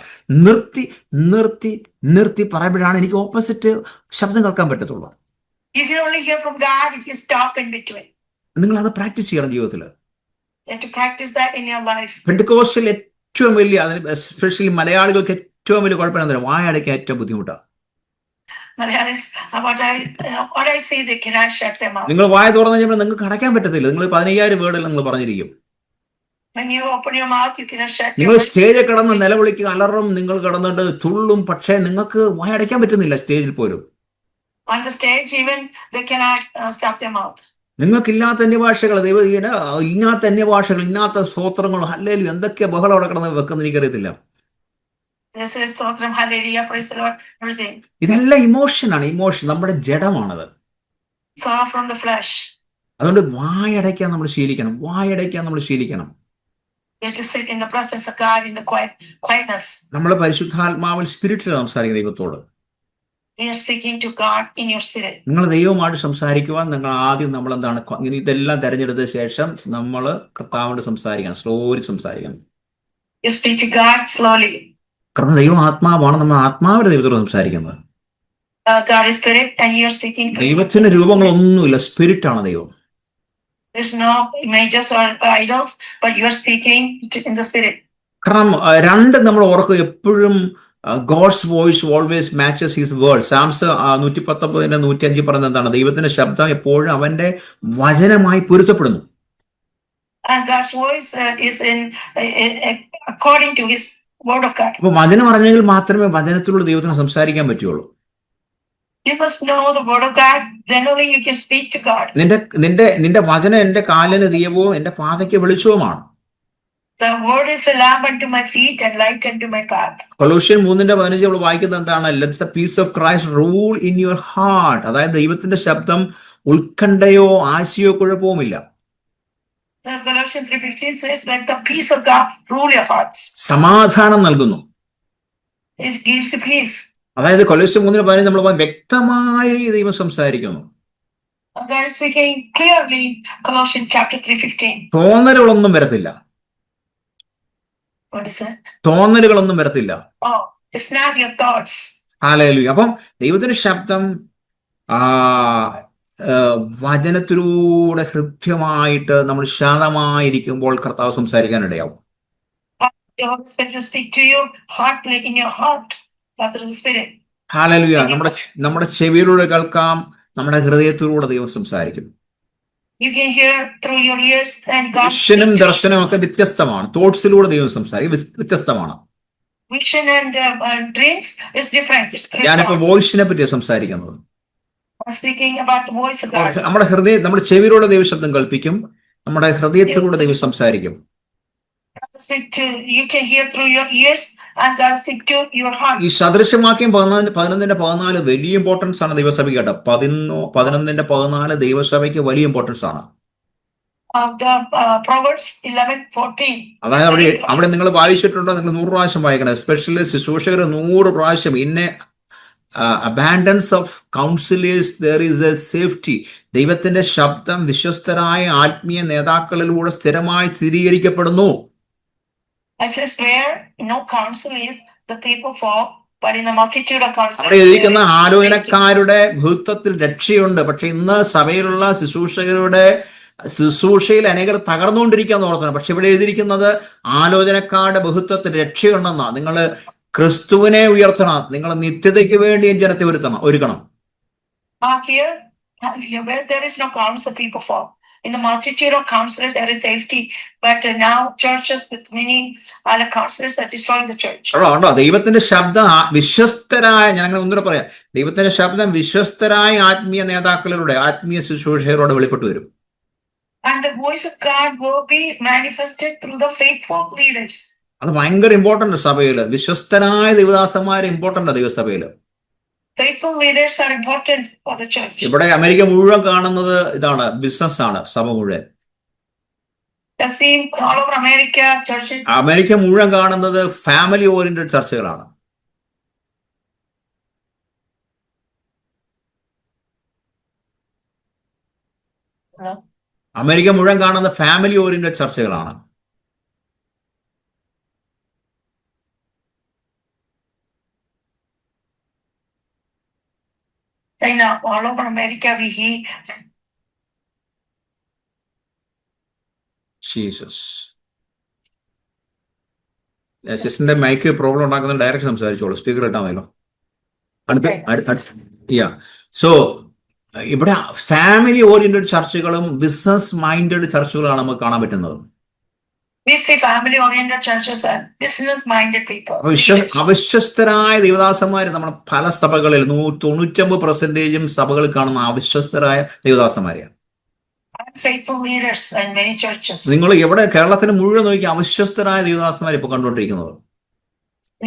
നിർത്തി പറയുമ്പോഴാണ് എനിക്ക് opposite ശബ്ദം കേൾക്കാൻ പറ്റത്തുള്ളൂ. You can only hear from God if you stop in between. നിങ്ങൾ അത് പ്രാക്ടീസ് ചെയ്യണം ജീവിതത്തിൽ. You have to practice that in your life. പെന്തിക്കോസ്റ്റിൽ ഏറ്റവും വലിയ, എസ്പെഷ്യലി മലയാളികൾക്ക് ഏറ്റവും വലിയ കുഴപ്പം എന്താ, വായടയ്ക്കാൻ ഏറ്റവും ബുദ്ധിമുട്ടാണ്. What I say, they cannot shut them out. നിങ്ങൾ വായ തുറന്നു കഴിഞ്ഞാൽ നിങ്ങൾക്ക് അടയ്ക്കാൻ പറ്റത്തില്ല. നിങ്ങൾ 15,000 വേർഡിൽ നിങ്ങൾ പറഞ്ഞിരിക്കും. When you open your mouth, you cannot shut. നിങ്ങൾ സ്റ്റേജിൽ കിടന്ന് നിലവിളിക്കുക, അലറും, നിങ്ങൾ കിടന്നിട്ട് തുള്ളും, പക്ഷേ നിങ്ങൾക്ക് വായടയ്ക്കാൻ പറ്റുന്നില്ല സ്റ്റേജിൽ പോലും. On the stage, even they cannot stop their mouth. നിങ്ങൾക്കില്ലാത്ത അന്യഭാഷകൾ, ഇല്ലാത്ത അന്യഭാഷകൾ, ഇല്ലാത്ത സ്തോത്രങ്ങൾ, ഹല്ലേലൂയ, എന്തൊക്കെയാ ബഹളം അവിടെ കിടന്ന് വെക്കുന്ന എനിക്കറിയത്തില്ല. ഇതെല്ലാം ഇമോഷനാണ്. ഇമോഷൻ നമ്മുടെ ജഡമാണത്. അതുകൊണ്ട് വായടയ്ക്കാൻ നമ്മൾ ശീലിക്കണം. നമ്മൾ പരിശുദ്ധാത്മാവിൽ സ്പിരിറ്റിൽ സംസാരിക്കുന്ന ദൈവത്തോട്. നിങ്ങൾ ദൈവവുമായിട്ട് സംസാരിക്കുവാൻ നിങ്ങൾ ആദ്യം നമ്മൾ എന്താണ്, ഇതെല്ലാം തെരഞ്ഞെടുത്ത ശേഷം നമ്മൾ കർത്താവിനോട് സംസാരിക്കണം. സ്ലോലി സംസാരിക്കണം. കാരണം ദൈവം ആത്മാവാണ്. നമ്മൾ ആത്മാവിന്റെ ദൈവത്തോട് സംസാരിക്കുന്നത്. ദൈവത്തിന്റെ രൂപങ്ങളൊന്നുമില്ല, സ്പിരിറ്റ് ആണ് ദൈവം. കാരണം രണ്ട് നമ്മൾ ഓർക്കുക, എപ്പോഴും God's voice always matches his word. Psalms 119:105 പറയുന്നത് എന്താണ്, ദൈവത്തിന്റെ ശബ്ദം എപ്പോഴും അവന്റെ വചനമായി പൊരുത്തപ്പെടുന്നു. And God's voice is in according to his word of God. അപ്പോൾ വചനം അറിഞ്ഞെങ്കിൽ മാത്രമേ വചനത്തിലൂടെ ദൈവത്തിന് സംസാരിക്കാൻ പറ്റുള്ളൂ. You must know the word of God, then only you can speak to God. നിന്റെ വചനം എന്റെ കാലിന് ദീപവും എന്റെ പാതയ്ക്ക് വെളിച്ചവുമാണ്. The word is a lamp unto my feet and light unto my path. കൊലോസ്യൻ 3:15 നമ്മൾ വായിക്കുന്നത് എന്താണ്, let the peace of Christ rule in your heart. അതായത് ദൈവത്തിന്റെ ശബ്ദം ഉത്കണ്ഠയോ ആശയോ കുഴപ്പവുമില്ല. Colossians 3:15 says, let the peace of God rule your hearts. സമാധാനം നൽകുന്നു. It gives you peace. അതായത് കൊലോസ്യൻ 3:15 നമ്മൾ വ്യക്തമായി ദൈവം സംസാരിക്കുന്നു. God is speaking clearly. Colossians chapter 3:15. തോന്നലുകളൊന്നും വരത്തില്ല. What is that? തോന്നലുകളൊന്നും വരത്തില്ല. Oh, it's not your thoughts. Hallelujah. അപ്പം ദൈവത്തിന്റെ ശബ്ദം വചനത്തിലൂടെ ഹൃദ്യമായിട്ട് നമ്മൾ ശാന്തമായിരിക്കുമ്പോൾ കർത്താവ് സംസാരിക്കാൻ ഇടയാവും. ഹല്ലേലൂയ. നമ്മുടെ ചെവിയിലൂടെ കേൾക്കാം, നമ്മുടെ ഹൃദയത്തിലൂടെ ദൈവം സംസാരിക്കും. വിഷനും ദർശനവും ഒക്കെ വ്യത്യസ്തമാണ്. തോട്ട്സിലൂടെ ദൈവം സംസാരിക്കും, വ്യത്യസ്തമാണ്. ഞാനിപ്പോ വോയിസിനെ പറ്റിയാണ് സംസാരിക്കുന്നത്. നമ്മുടെ ചെവിയിലൂടെ ദൈവശബ്ദം കൽപ്പിക്കും, നമ്മുടെ ഹൃദയത്തിലൂടെ ദൈവം സംസാരിക്കും. ഈ സദൃശവാക്യം 11:14 വലിയ ഇമ്പോർട്ടൻസ് ആണ് ദൈവസഭയ്ക്ക് കേട്ടോ. 11:14 ദൈവസഭയ്ക്ക് വലിയ ഇമ്പോർട്ടൻസ് ആണ്. അതായത് അവിടെ നിങ്ങൾ വായിച്ചിട്ടുണ്ടോ, നിങ്ങൾ 100 പ്രാവശ്യം വായിക്കണം. എസ്പെഷ്യലി ശുശ്രൂഷകർ 100 പ്രാവശ്യം. abundance of counselors there is a safety. ദൈവത്തിന്റെ ശബ്ദം വിശ്വസ്തരായ ആത്മീയ നേതാക്കളിലൂടെ സ്ഥിരമായി സ്ഥിരീകരിക്കപ്പെടുന്നു. അവിടെ ഇരിക്കുന്ന ആലോചനക്കാരുടെ ബഹുത്വത്തിൽ രക്ഷയുണ്ട്. പക്ഷെ ഇന്ന് സഭയിലുള്ള ശുശ്രൂഷയിൽ അനേകർ തകർന്നുകൊണ്ടിരിക്കാന്ന് ഓർക്കണം. പക്ഷെ ഇവിടെ എഴുതിയിരിക്കുന്നത് ആലോചനക്കാരുടെ ബഹുത്വത്തിൽ രക്ഷയുണ്ടെന്നാ. നിങ്ങൾ ക്രിസ്തുവിനെ ഉയർത്തണം, നിങ്ങൾ നിത്യതയ്ക്ക് വേണ്ടി ജനത്തെ ഒരുക്കണം. Here, where there is no counsel, people fall. In the multitude of counselors, there is safety. But now churches with many other counselors are destroying the church. ഉണ്ടോ ദൈവത്തിന്റെ ശബ്ദം വിശ്വസ്തരായ, ഞാൻ അങ്ങനെ ഒന്നുകൂടെ പറയാം, ദൈവത്തിന്റെ ശബ്ദം വിശ്വസ്തരായ ആത്മീയ നേതാക്കളിലൂടെ, ആത്മീയ ശുശ്രൂഷകരോടെ വെളിപ്പെട്ടു വരും. And the voice of God will be manifested through the faithful leaders. അത് ഭയങ്കര ഇമ്പോർട്ടന്റ് സഭയില്. വിശ്വസ്തരായ ദൈവദാസന്മാര് ഇമ്പോർട്ടന്റ് ദൈവസഭയില്. Faithful leaders are important for the church. ഇവിടെ അമേരിക്ക മുഴുവൻ കാണുന്നത് ഇതാണ്, ബിസിനസ് ആണ് സഭ മുഴുവൻ. The same all over America, churches. America മുഴുവൻ കാണുന്നത് ഫാമിലി ഓറിയന്റഡ് ചർച്ചകളാണ്. അമേരിക്ക മുഴുവൻ കാണുന്ന ഫാമിലി ഓറിയന്റഡ് ചർച്ചകളാണ്. All over America we hear Jesus. സിസ്റ്ററിന്റെ മൈക്ക് പ്രോബ്ലം ഉണ്ടാക്കുന്ന ഡയറക്റ്റ് സംസാരിച്ചോളൂ, സ്പീക്കർ ഇട്ടാൽ മതിയല്ലോ. സോ ഇവിടെ ഫാമിലി ഓറിയന്റഡ് ചർച്ചകളും ബിസിനസ് മൈൻഡഡ് ചർച്ചകളാണ് നമുക്ക് കാണാൻ പറ്റുന്നത്. we see family oriented churches and business minded people. അവിശ്വസ്തരായ ദൈവദാസന്മാര് നമ്മുടെ പല സഭകളിൽ 99% സഭകളിൽ കാണുന്ന അവിശ്വസ്തരായ ദൈവദാസന്മാരെയാണ്. Faithful leaders in many churches. നിങ്ങൾ എവിടെ കേരളത്തിന് മുഴുവൻ നോക്കി അവിശ്വസ്തരായ ദൈവദാസന്മാർ ഇപ്പൊ കണ്ടുകൊണ്ടിരിക്കുന്നത്.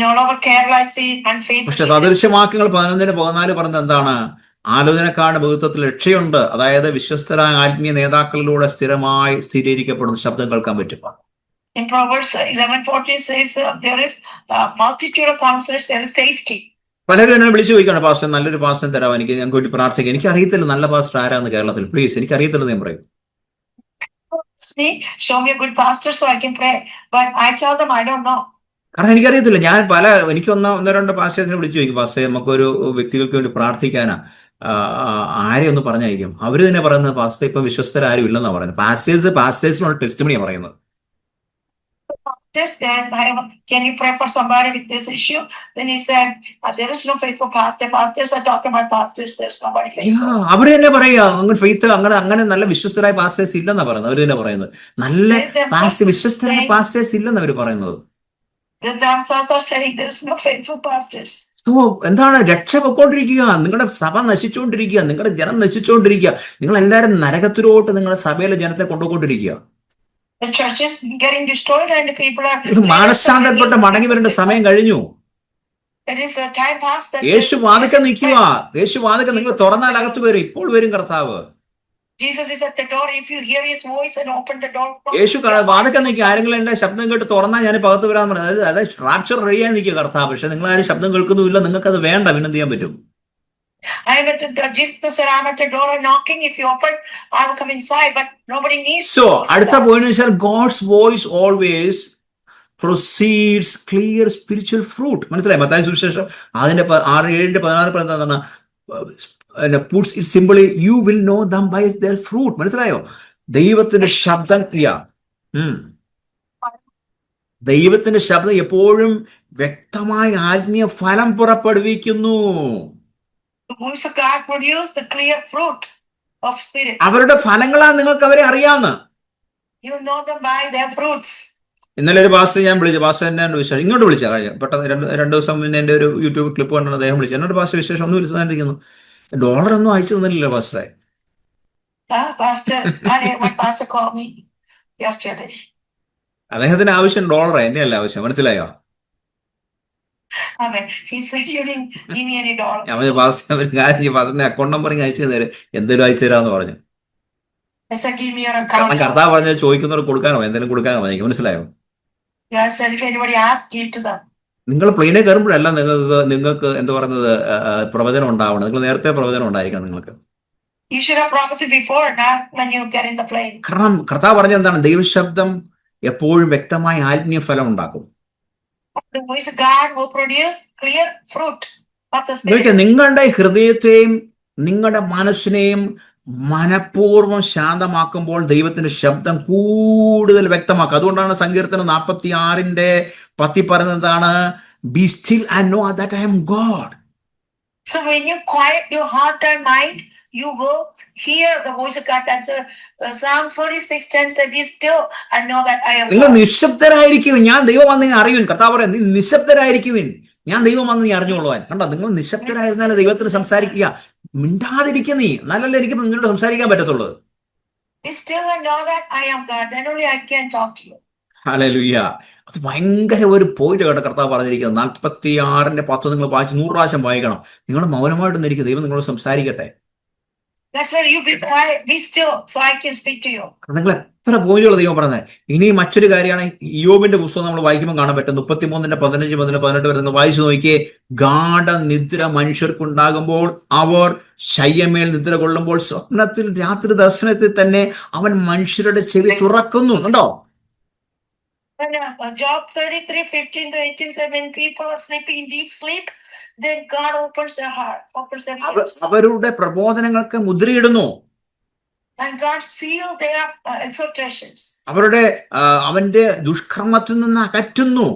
All over Kerala I see unfaithful. പക്ഷെ സദൃശ്യവാക്യങ്ങൾ 11:14 പറഞ്ഞത് എന്താണ്? ആലോചനക്കാരുടെ ബഹുത്വത്തിൽ രക്ഷയുണ്ട്. അതായത് വിശ്വസ്തരായ ആത്മീയ നേതാക്കളിലൂടെ സ്ഥിരമായി സ്ഥിരീകരിക്കപ്പെടുന്ന ശബ്ദം കേൾക്കാൻ പറ്റും. In Proverbs 11:14 says there is a multitude of counselors, there is safety. പലരും എന്നെ വിളിച്ചു ചോദിക്കണം, പാസ്റ്റർ നല്ലൊരു പാസ്റ്റർ തരാം, എനിക്ക് ഞങ്ങൾക്ക് വേണ്ടി പ്രാർത്ഥിക്കാം. എനിക്ക് അറിയത്തില്ല നല്ല പാസ്റ്റർ ആരാന്ന് കേരളത്തിൽ, പ്ലീസ് എനിക്ക് അറിയത്തില്ലെന്ന് ഞാൻ പറയും. Show me a good pastor so I can pray, but I tell them I don't know. കാരണം എനിക്കറിയത്തില്ല. ഞാൻ എനിക്ക് ഒന്നോ രണ്ട് പാസ്റ്റേഴ്സിനെ വിളിച്ചു ചോദിക്കും, പാസ്റ്റർ നമുക്കൊരു വ്യക്തികൾക്ക് വേണ്ടി പ്രാർത്ഥിക്കാനാ, ആരെ ഒന്ന് പറഞ്ഞയക്കും. അവര് തന്നെ പറയുന്നത് പാസ്റ്റർ ഇപ്പം വിശ്വസ്തരാരും ഇല്ലെന്നാണ് പറയുന്നത്. പാസ്റ്റേഴ്സിനുള്ള ടെസ്റ്റിമണിയാണ് പറയുന്നത്. Can you pray for somebody with this issue? Then he said, there is no faithful pastor. Pastors are talking about pastors. There's nobody faithful. അവര് തന്നെ പറയാ അങ്ങനെ ഫെയ്ത്ത് അങ്ങനെ നല്ല വിശ്വസ്തരായ പാസ്റ്റേഴ്സ് ഇല്ലെന്നാ പറയുന്നത്. അവര് തന്നെ പറയുന്നത് നല്ല വിശ്വസ്തരായ പാസ്റ്റേഴ്സ് ഇല്ലെന്ന് അവര് പറയുന്നത്. എന്താണ്? രക്ഷ പൊക്കോണ്ടിരിക്കുക, നിങ്ങളുടെ സഭ നശിച്ചുകൊണ്ടിരിക്കുക, നിങ്ങളുടെ ജനം നശിച്ചുകൊണ്ടിരിക്കുക, നിങ്ങൾ എല്ലാവരും നരകത്തിലോട്ട് നിങ്ങളുടെ സഭയിലെ ജനത്തെ കൊണ്ടുപോയിക്കൊണ്ടിരിക്കുക. മാനസാന്തരപ്പെട്ട് മടങ്ങി വരേണ്ട സമയം കഴിഞ്ഞു. യേശു വാതിൽക്കൽ നിൽക്കുക. യേശു വാതിൽക്കൽ നിങ്ങൾ തുറന്നാൽ അകത്ത് വരും. ഇപ്പോൾ വരും കർത്താവ്. യേശു വാതിൽക്കൽ നിൽക്കുക. ആരെങ്കിലും എന്റെ ശബ്ദം കേട്ട് തുറന്നാൽ ഞാൻ പകത്ത് വരാന്ന് പറഞ്ഞത്. അതായത് റാപ്ചർ റെഡിയായി നിൽക്കുക കർത്താവ്. പക്ഷെ നിങ്ങൾ ആരും ശബ്ദം കേൾക്കുന്നുമില്ല. നിങ്ങൾക്ക് അത് വേണ്ട. പിന്നെ എന്ത് ചെയ്യാൻ പറ്റും? Jesus said, I'm at the door knocking. If you open, I will come inside. But nobody needs. So, അടുത്ത പോയിന്റ് വെച്ചാൽ God's voice always proceeds clear spiritual fruit. മനസ്സിലായി? മത്തായി സുവിശേഷം അതിന്റെ 6:7-16 പറയുന്നതാണ്, puts it simply, you will know them by their fruit. മനസ്സിലായോ? ദൈവത്തിന്റെ ശബ്ദം ദൈവത്തിന്റെ ശബ്ദം എപ്പോഴും വ്യക്തമായ ആത്മീയ ഫലം പുറപ്പെടുവിക്കുന്നു. അവരുടെ ഫലങ്ങളാണ് നിങ്ങൾക്ക് അവരെ അറിയാവുന്ന. ഇന്നലെ ഒരു പാസ്റ്റർ ഞാൻ വിളിച്ചു. പാസ്റ്റർ എന്നെ വിശേഷം ഇങ്ങോട്ട് വിളിച്ച കാര്യം പെട്ടെന്ന് 2 ദിവസം മുന്നേ എന്റെ ഒരു യൂട്യൂബ് ക്ലിപ്പ് കണ്ടാണ് അദ്ദേഹം വിളിച്ചു. എന്നോട് പാസ്റ്റർ വിശേഷം ഒന്നും വിളിച്ചതായിരിക്കുന്നു. ഡോളർ ഒന്നും അയച്ചു തന്നില്ലല്ലോ പാസ്റ്ററെ. അദ്ദേഹത്തിന് ആവശ്യം ഡോളറാ, എന്നെ അല്ല ആവശ്യം. മനസ്സിലായോ? പാസ്റ്ററിന്റെ അക്കൗണ്ട് നമ്പർ അയച്ചു തന്നേര്, എന്തെങ്കിലും അയച്ചു തരാന്ന് പറഞ്ഞു. കാരണം കർത്താവ് പറഞ്ഞ ചോദിക്കുന്നവർ കൊടുക്കാനോ എന്തെങ്കിലും കൊടുക്കാനോ എനിക്ക്. മനസ്സിലായോ? നിങ്ങൾ പ്ലെയിനെ കയറുമ്പോഴല്ല നിങ്ങൾക്ക് എന്താ പറയുന്നത് പ്രവചനം ഉണ്ടാവണം. നിങ്ങൾ നേരത്തെ പ്രവചനം ഉണ്ടായിരിക്കണം നിങ്ങൾക്ക്. കാരണം കർത്താവ് പറഞ്ഞ എന്താണ്? ദൈവശബ്ദം എപ്പോഴും വ്യക്തമായ ആത്മീയ ഫലം ഉണ്ടാക്കും. നിങ്ങളുടെ ഹൃദയത്തെയും നിങ്ങളുടെ മനസ്സിനെയും മനഃപൂർവ്വം ശാന്തമാക്കുമ്പോൾ ദൈവത്തിന്റെ ശബ്ദം കൂടുതൽ വ്യക്തമാക്കും. അതുകൊണ്ടാണ് സങ്കീർത്തനം 46:10 പറയുന്നത് എന്താണ്? Be still and know that I am God. So when you quiet your heart and mind, you will hear the voice of God. That's Psalms 46:10 said, "Be still and know that I am നിങ്ങൾ God." നിശബ്ദരായിരിക്കുവിൻ, ഞാൻ ദൈവമാണെന്ന് നീ അറിയുവിൻ. കർത്താവ് പറയാം, നീ നിശബ്ദരായിരിക്കുവിൻ, ഞാൻ ദൈവമാണെന്ന് നീ അറിഞ്ഞുകൊള്ളുവാൻ. കണ്ടോ, നിങ്ങൾ നിശബ്ദരായിരുന്നാലും ദൈവത്തിന് സംസാരിക്കുക. മിണ്ടാതിരിക്കുക, നീ എന്നാലല്ലേ എനിക്ക് നിങ്ങളോട് സംസാരിക്കാൻ പറ്റത്തുള്ളൂ. Be still and know that I am God. Then only I can talk to you. Hallelujah. അത് ഭയങ്കര ഒരു പോയിന്റ് കേട്ടോ കർത്താവ് പറഞ്ഞിരിക്കുന്നത്. 46:10 നിങ്ങൾ വായിച്ച് 100 പ്രാവശ്യം വായിക്കണം. നിങ്ങൾ മൗനമായിട്ട് നിൽക്കുക, ദൈവം നിങ്ങളോട് സംസാരിക്കട്ടെ. That's why you be quiet, be still, so I can speak to you. നിങ്ങൾ എത്ര പോയിന്റുകൾ ദൈവം പറഞ്ഞത്. ഇനി മറ്റൊരു കാര്യമാണ്, യോബിന്റെ പുസ്തകം നമ്മൾ വായിക്കുമ്പോൾ കാണാൻ പറ്റും. 33:15 മുതൽ 18 വരെ നിങ്ങൾ വായിച്ചു നോക്കിയേ. ഗാഢ നിദ്ര മനുഷ്യർക്കുണ്ടാകുമ്പോൾ, അവർ ശയ്യമേൽ നിദ്ര കൊള്ളുമ്പോൾ, സ്വപ്നത്തിൽ രാത്രി ദർശനത്തിൽ തന്നെ അവൻ മനുഷ്യരുടെ ചെവി തുറക്കുന്നു. കണ്ടോ? Job 33:15-18 said, when people are sleeping in deep sleep, then God opens their heart, opens their ears. അവരുടെ പ്രബോധനങ്ങൾക്ക് മുദ്രയിടുന്നു. And God sealed their exhortations. അവരുടെ അവന്റെ ദുഷ്കർമ്മത്തിൽ നിന്ന് അകറ്റുന്നു.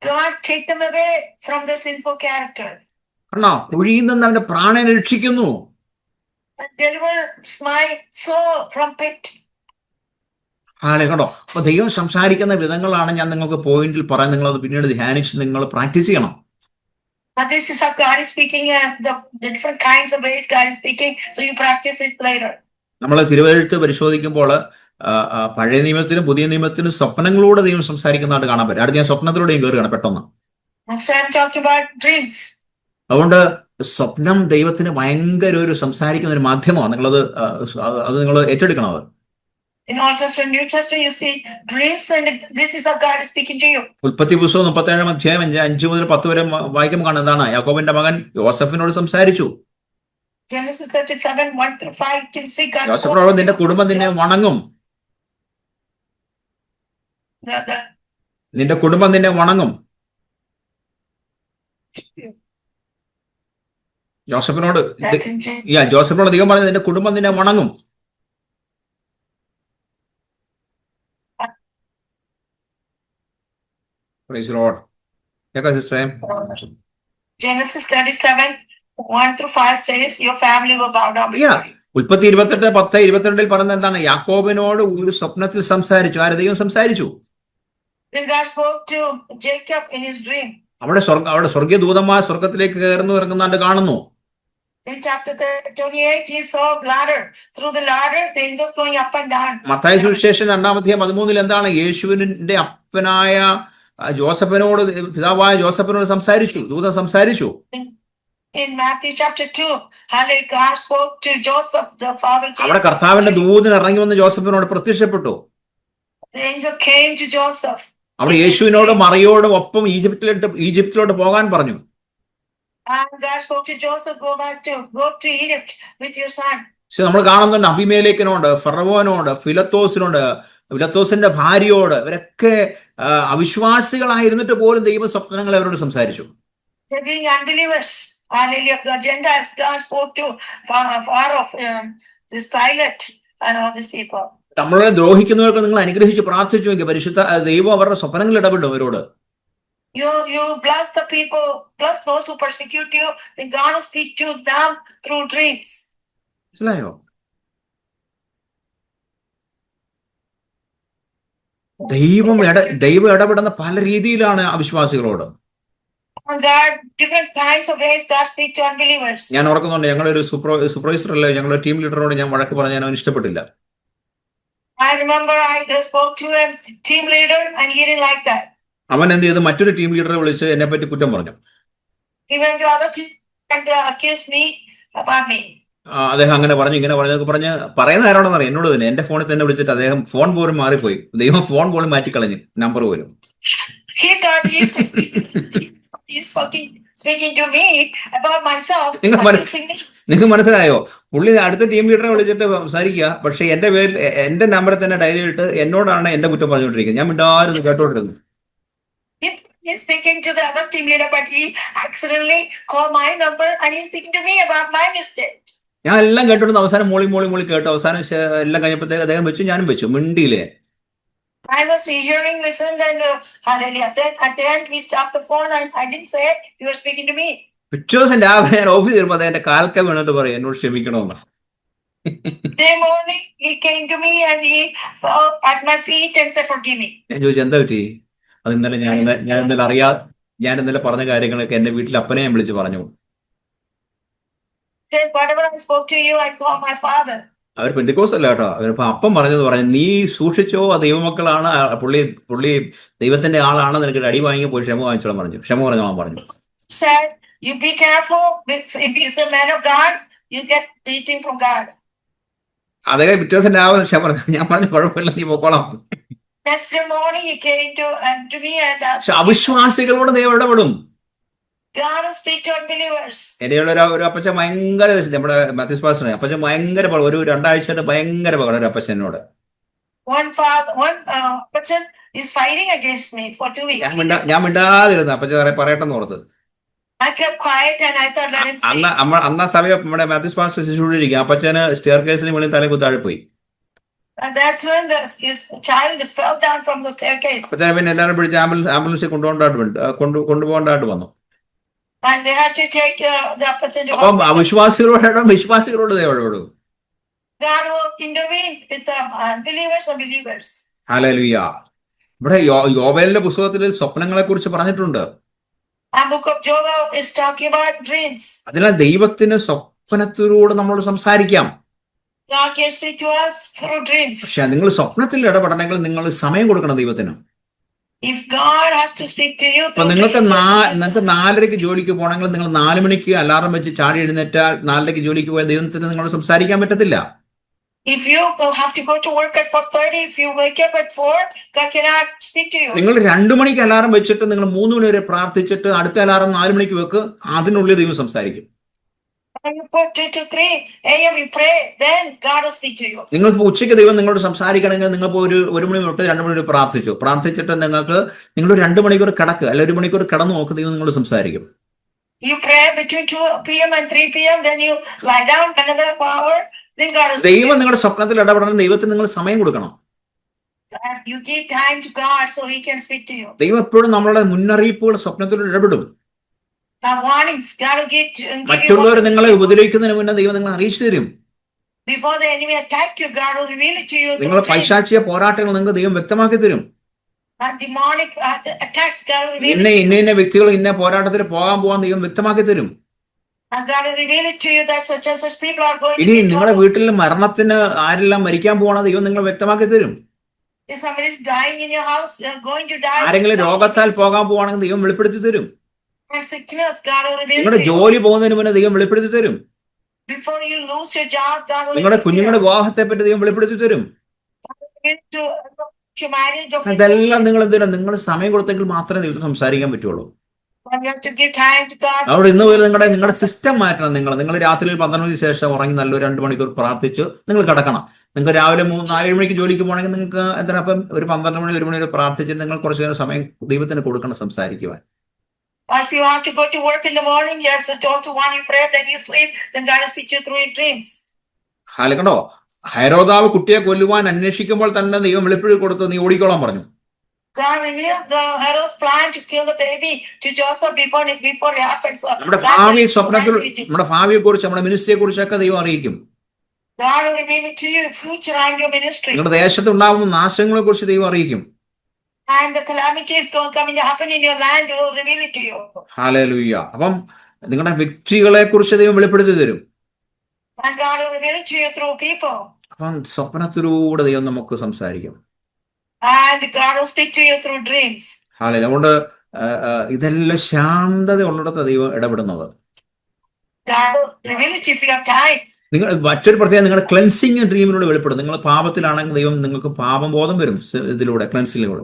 God take them away from their sinful character. കണ്ടോ? കുഴിയിൽ നിന്ന് അവന്റെ പ്രാണനെ രക്ഷിക്കുന്നു. And delivers my soul from pit. കണ്ടോ? അപ്പൊ ദൈവം സംസാരിക്കുന്ന വിധങ്ങളാണ് ഞാൻ നിങ്ങൾക്ക് പോയിന്റിൽ പറയാൻ. നിങ്ങൾ അത് പിന്നീട് ധ്യാനിച്ച് നിങ്ങൾ പ്രാക്ടീസ് ചെയ്യണം. But this is how God is speaking, the different kinds of ways God is speaking, so you practice it later. നമ്മൾ തിരുവെഴുത്ത് പരിശോധിക്കുമ്പോൾ പഴയ നിയമത്തിനും പുതിയ നിയമത്തിനും സ്വപ്നങ്ങളോട് ദൈവം സംസാരിക്കുന്നതായിട്ട് കാണാൻ പറ്റും. അടുത്ത് ഞാൻ സ്വപ്നത്തിലൂടെയും കയറുകയാണ് പെട്ടെന്ന്. Next I'm talking about dreams. അതുകൊണ്ട് സ്വപ്നം ദൈവത്തിന് ഭയങ്കര ഒരു സംസാരിക്കുന്ന ഒരു മാധ്യമമാണ്. നിങ്ങളത് നിങ്ങൾ ഏറ്റെടുക്കണം. അത് In Old Testament, New Testament, you see dreams, and this is how God is speaking to you. ഉൽപ്പത്തി പുസ്തകം 37-ാം അധ്യായം 5 മുതൽ 10 വരെ വായിക്കുമ്പോൾ കാണുന്നത് എന്താണ്? യാക്കോബിന്റെ മകൻ യോസഫിനോട് സംസാരിച്ചു. Genesis 37:1-5, you can see God. യോസഫിനോട് നിന്റെ കുടുംബം നിന്നെ വണങ്ങും. നിന്റെ കുടുംബം നിന്നെ വണങ്ങും. ജോസഫിനോട് ദൈവം പറഞ്ഞു, നിന്റെ കുടുംബം നിന്നെ വണങ്ങും. Praise the Lord. Genesis 37:1-5 says your family will bow down before you. ഉൽപ്പത്തി 28:10-22 പറഞ്ഞ എന്താണ്? യാക്കോബിനോട് ഒരു സ്വപ്നത്തിൽ സംസാരിച്ചു. ആര്? ദൈവം സംസാരിച്ചു. When God spoke to Jacob in his dream. അവിടെ സ്വർഗീയ ദൂതന്മാർ സ്വർഗത്തിലേക്ക് കയറുന്നു ഇറങ്ങുന്നാണ്ട് കാണുന്നു. In chapter 28, he saw ladder. Through the ladder, the angels going up and down. Mathai സുവിശേഷം 2:13 എന്താണ്? യേശുവിന്റെ അപ്പനായ ജോസഫിനോട്, പിതാവായ ജോസഫിനോട് സംസാരിച്ചു, ദൂതൻ സംസാരിച്ചു. In Matthew chapter 2, God spoke to Joseph, the father Jesus. അവിടെ കർത്താവിന്റെ ദൂതൻ ഇറങ്ങി വന്ന് ജോസഫിനോട് പ്രത്യക്ഷപ്പെട്ടു. The angel came to Joseph. അവിടെ യേശുവിനോട് മറിയോടും ഒപ്പം ഈജിപ്തിലോട്ട് പോകാൻ പറഞ്ഞു. And God spoke to Joseph, go to Egypt with your son. നമ്മൾ കാണുന്നുണ്ട് അബിമേലെക്കിനോട്, ഫറവോനോട്, ഫിലത്തോസിന്റെ ഭാര്യയോട്, ഇവരൊക്കെ അവിശ്വാസികളായിരുന്നിട്ട് പോലും ദൈവ സ്വപ്നങ്ങൾ അവരോട് സംസാരിച്ചു. They're being unbelievers. Hallelujah. Gentiles, God spoke to far off this Pilate and all these people. നമ്മളെ ദ്രോഹിക്കുന്നവർക്ക് നിങ്ങൾ അനുഗ്രഹിച്ച് പ്രാർത്ഥിച്ചു എങ്കിൽ പരിശുദ്ധ ദൈവം അവരുടെ സ്വപ്നങ്ങൾ ഇടപെടും അവരോട്. You bless the people, bless those who persecute you, then God will speak to them through dreams. മനസ്സിലായോ? ദൈവം ഇടപെടുന്ന പല രീതിയിലാണ് അവിശ്വാസികളോട്. God, different kinds of ways God speak to unbelievers. ഞാൻ ഓർക്കുന്നുണ്ട്, ഞങ്ങളൊരു സൂപ്പർവൈസർ അല്ലേ, ഞങ്ങളുടെ ടീം ലീഡറോട് ഞാൻ വഴക്ക് പറഞ്ഞാൽ അവൻ ഇഷ്ടപ്പെട്ടില്ല. I remember I spoke to a team leader and he didn't like that. അവൻ എന്ത് ചെയ്തു? മറ്റൊരു ടീം ലീഡറെ വിളിച്ച് എന്നെ പറ്റി കുറ്റം പറഞ്ഞു. He went to other team and accused me about me. അദ്ദേഹം അങ്ങനെ പറഞ്ഞു, ഇങ്ങനെ പറഞ്ഞ് പറയുന്ന ആരോടെന്ന് അറിയാം, എന്നോട് തന്നെ. എന്റെ ഫോണിൽ തന്നെ വിളിച്ചിട്ട് അദ്ദേഹം ഫോൺ പോലും മാറിപ്പോയി. ദൈവം ഫോൺ പോലും മാറ്റിക്കളഞ്ഞു, നമ്പർ പോലും. He thought he's fucking speaking to me about myself. നിങ്ങൾക്ക് മനസ്സിലായോ? പുള്ളി അടുത്ത ടീം ലീഡറെ വിളിച്ചിട്ട് സംസാരിക്കുക, പക്ഷെ എന്റെ പേരിൽ എന്റെ നമ്പറിൽ തന്നെ ഡയറി ഇട്ട് എന്നോടാണ് എന്റെ കുറ്റം പറഞ്ഞുകൊണ്ടിരിക്കുന്നത്. ഞാൻ മിണ്ടായിരുന്നു കേട്ടോണ്ടിരുന്നു. He's speaking to the other team leader, but he accidentally called my number and he's speaking to me about my mistake. ഞാൻ എല്ലാം കേട്ടോണ്ട് അവസാനം മോളി കേട്ടു. അവസാനം എല്ലാം കഴിഞ്ഞപ്പോഴത്തേക്ക് അദ്ദേഹം വെച്ചു, ഞാനും വെച്ചു, മിണ്ടിയില്ലേ. I was hearing, listened, and hallelujah. Then at the end we stopped the phone and I didn't say you were speaking to me. പിറ്റേ ദിവസം രാവിലെ ഞാൻ ഓഫീസിൽ വരുമ്പോൾ എന്റെ കാൽക്ക വീണിട്ട് പറയും എന്നോട് ക്ഷമിക്കണമെന്ന്. Day morning, he came to me and he fell at my feet and said, "Forgive me." ഞാൻ ചോദിച്ചു എന്താ പറ്റി? അത് ഇന്നലെ ഞാൻ ഇന്നലെ പറഞ്ഞ കാര്യങ്ങളൊക്കെ എന്റെ വീട്ടിൽ അപ്പനെ ഞാൻ വിളിച്ച് പറഞ്ഞു. He said, "Whatever I spoke to you, I call my father." അവർ പെന്തിക്കോസ് അല്ല കേട്ടോ. അവരിപ്പോ അപ്പം പറഞ്ഞു നീ സൂക്ഷിച്ചോ, ആ ദൈവമക്കളാണ്, പുള്ളി ദൈവത്തിന്റെ ആളാണെന്ന് നിനക്ക് അടി വാങ്ങി പോയി ക്ഷമ വാങ്ങിച്ചോളാൻ പറഞ്ഞു. ക്ഷമ പറഞ്ഞു. Said, "You be careful. If he's a man of God, you get beating from God." അതേ പിറ്റേ ദിവസം രാവിലെ ക്ഷമ പറഞ്ഞു. ഞാൻ പറഞ്ഞു കുഴപ്പമില്ല, നീ പോക്കോളാം. Next morning he came to me and asked. അവിശ്വാസികളോട് ദൈവം ഇടപെടും. God will speak to unbelievers. എന്നെയുള്ള ഒരു അപ്പച്ചൻ ഭയങ്കര, നമ്മുടെ മാത്യൂസ് പാസ്റ്റർ അപ്പച്ചൻ ഭയങ്കര ഒരു 2 ആഴ്ചയായിട്ട് ഭയങ്കര ഒരു അപ്പച്ചനോട്. One person is fighting against me for 2 weeks. ഞാൻ മിണ്ടാതിരുന്നു. അപ്പച്ചൻ പറയട്ടെന്ന് ഓർത്ത്. I kept quiet and I thought, let him speak. അന്ന് ആ സമയം നമ്മുടെ മാത്യൂസ് പാസ്റ്റർ ശിശുവിരിക്കും. അപ്പച്ചന് സ്റ്റെയർ കേസിന് മുകളിൽ തലകുത്തി താഴെ പോയി. And that's when his child fell down from the staircase. അപ്പച്ചനെ പിന്നെ എല്ലാവരും പിടിച്ച് ആംബുലൻസിൽ കൊണ്ടുപോകേണ്ടതായിട്ട് വന്നു. And they had to take the person to അപ്പം hospital. വിശ്വാസികളോട് ദൈവം ഇടപെടും. God will intervene with the unbelievers and believers. Hallelujah. ഇവിടെ യോബേലിന്റെ പുസ്തകത്തിൽ സ്വപ്നങ്ങളെ കുറിച്ച് പറഞ്ഞിട്ടുണ്ട്. And book of Joel is talking about dreams. അതിനാൽ ദൈവത്തിന് സ്വപ്നത്തിലൂടെ നമ്മളോട് സംസാരിക്കാം. God can speak to us through dreams. പക്ഷെ നിങ്ങൾ സ്വപ്നത്തിൽ ഇടപെടണമെങ്കിൽ നിങ്ങൾ സമയം കൊടുക്കണം ദൈവത്തിന്. If God has to speak to you through നിങ്ങൾക്ക് dreams. 4:30 ജോലിക്ക് പോകണമെങ്കിൽ നിങ്ങൾ 4 മണിക്ക് അലാറം വെച്ച് ചാടി എഴുന്നേറ്റാൽ 4:30 ജോലിക്ക് പോയ ദൈവത്തിന് നിങ്ങളോട് സംസാരിക്കാൻ പറ്റത്തില്ല. If you have to go to work at 4:30, if you wake up at 4, God cannot speak to you. നിങ്ങൾ 2 മണിക്ക് അലാറം വെച്ചിട്ട് നിങ്ങൾ 3 മണി വരെ പ്രാർത്ഥിച്ചിട്ട് അടുത്ത അലാറം 4 മണിക്ക് വെക്ക്, അതിനുള്ളിൽ ദൈവം സംസാരിക്കും. When you put 2 to 3 a.m. you pray, then God will speak to you. നിങ്ങൾക്ക് ഉച്ചയ്ക്ക് ദൈവം നിങ്ങളോട് സംസാരിക്കണമെങ്കിൽ നിങ്ങൾക്ക് ഒരു മണി തൊട്ട് 2 മണി വരെ പ്രാർത്ഥിച്ചിട്ട് നിങ്ങൾ 2 മണിക്കൂർ കിടക്കുക, അല്ല 1 മണിക്കൂർ കിടന്നു നോക്ക്, ദൈവം നിങ്ങളോട് സംസാരിക്കും. You pray between 2 p.m. and 3 p.m. then you lie down another hour, then God will speak. ദൈവം നിങ്ങളുടെ സ്വപ്നത്തിൽ ഇടപെടണം. ദൈവത്തിന് നിങ്ങൾ സമയം കൊടുക്കണം. You give time to God so he can speak to you. ദൈവം എപ്പോഴും നമ്മളുടെ മുന്നറിയിപ്പുകൾ സ്വപ്നത്തിൽ ഇടപെടും. Warnings, God will give you. മറ്റുള്ളവർ നിങ്ങളെ ഉപദ്രവിക്കുന്നതിന് മുന്നേ ദൈവം നിങ്ങളെ അറിയിച്ചു തരും. Before the enemy attack you, God will reveal it to you. നിങ്ങളുടെ പൈശാചിക പോരാട്ടങ്ങൾ നിങ്ങൾക്ക് ദൈവം വ്യക്തമാക്കി തരും. Demonic attacks, God will reveal it. ഇന്ന വ്യക്തികൾ ഇന്ന പോരാട്ടത്തിൽ പോകാൻ ദൈവം വ്യക്തമാക്കി തരും. And God will reveal it to you that such and such people are going to ഇനി be in നിങ്ങളുടെ trouble. വീട്ടിൽ മരണത്തിന് ആരെല്ലാം മരിക്കാൻ പോകണം ദൈവം നിങ്ങൾ വ്യക്തമാക്കി തരും. If somebody is dying in your house, going to die. ആരെങ്കിലും രോഗത്താൽ പോകാൻ പോവാണെങ്കിൽ ദൈവം വെളിപ്പെടുത്തി തരും. Sickness, God will reveal നിങ്ങളുടെ it to you. ജോലി പോകുന്നതിന് മുന്നേ ദൈവം വെളിപ്പെടുത്തി തരും. Before you lose your job, God will നിങ്ങളുടെ reveal കുഞ്ഞുങ്ങളുടെ വിവാഹത്തെ പറ്റി ദൈവം വെളിപ്പെടുത്തി തരും. to marriage of ഇതെല്ലാം നിങ്ങൾ സമയം കൊടുത്തെങ്കിൽ മാത്രമേ ദൈവത്തിന് സംസാരിക്കാൻ പറ്റുള്ളൂ. you have to give time to God. അവിടെ ഇന്ന് വരെ നിങ്ങളുടെ സിസ്റ്റം മാറ്റണം. നിങ്ങൾ രാത്രിയിൽ 12 മണിക്ക് ശേഷം ഉറങ്ങി നല്ലൊരു 2 മണിക്കൂർ പ്രാർത്ഥിച്ച് നിങ്ങൾ കിടക്കണം. നിങ്ങൾക്ക് രാവിലെ 4 മണിക്ക് ജോലിക്ക് പോകണമെങ്കിൽ നിങ്ങൾക്ക് അപ്പം ഒരു 12 മണി 1 മണി വരെ പ്രാർത്ഥിച്ചിട്ട് നിങ്ങൾ കുറച്ചു നേരം സമയം ദൈവത്തിന് കൊടുക്കണം സംസാരിക്കുവാൻ. If you have to go to work in the morning, you have to 12 to 1 you pray, then you sleep, then God will speak to you through your dreams. കണ്ടോ, ഹെരോദാവ് കുട്ടിയെ കൊല്ലുവാൻ അന്വേഷിക്കുമ്പോൾ തന്നെ ദൈവം വെളിപ്പെടുത്തി കൊടുത്ത് നീ ഓടിക്കോളാൻ പറഞ്ഞു. God revealed the Herod's plan to kill the baby to Joseph before it happens. നമ്മുടെ ഭാവി സ്വപ്നത്തിൽ, നമ്മുടെ ഭാവിയെ കുറിച്ച്, നമ്മുടെ മിനിസ്ട്രിയെ കുറിച്ചൊക്കെ ദൈവം അറിയിക്കും. God will reveal it to you, future and your ministry. നിങ്ങളുടെ ദേശത്ത് ഉണ്ടാകുന്ന നാശങ്ങളെ കുറിച്ച് ദൈവം അറിയിക്കും. And the calamities going to happen in your land, He will reveal it to you. Hallelujah. അപ്പം നിങ്ങളുടെ വ്യക്തികളെ കുറിച്ച് ദൈവം വെളിപ്പെടുത്തി തരും. And God will reveal it to you through people. അപ്പം സ്വപ്നത്തിലൂടെ ദൈവം നമുക്ക് സംസാരിക്കും. And God will speak to you through dreams. Hallelujah. അതുകൊണ്ട് ഇതെല്ലാം ശാന്തത ഉള്ളിടത്ത് ദൈവം ഇടപെടുന്നത്. God will reveal it if you have time. നിങ്ങൾ മറ്റൊരു പ്രത്യേകം നിങ്ങളുടെ ക്ലെൻസിങ് ഡ്രീമിലൂടെ വെളിപ്പെടും. നിങ്ങൾ പാപത്തിലാണെങ്കിൽ ദൈവം നിങ്ങൾക്ക് പാപബോധം വരും ഇതിലൂടെ,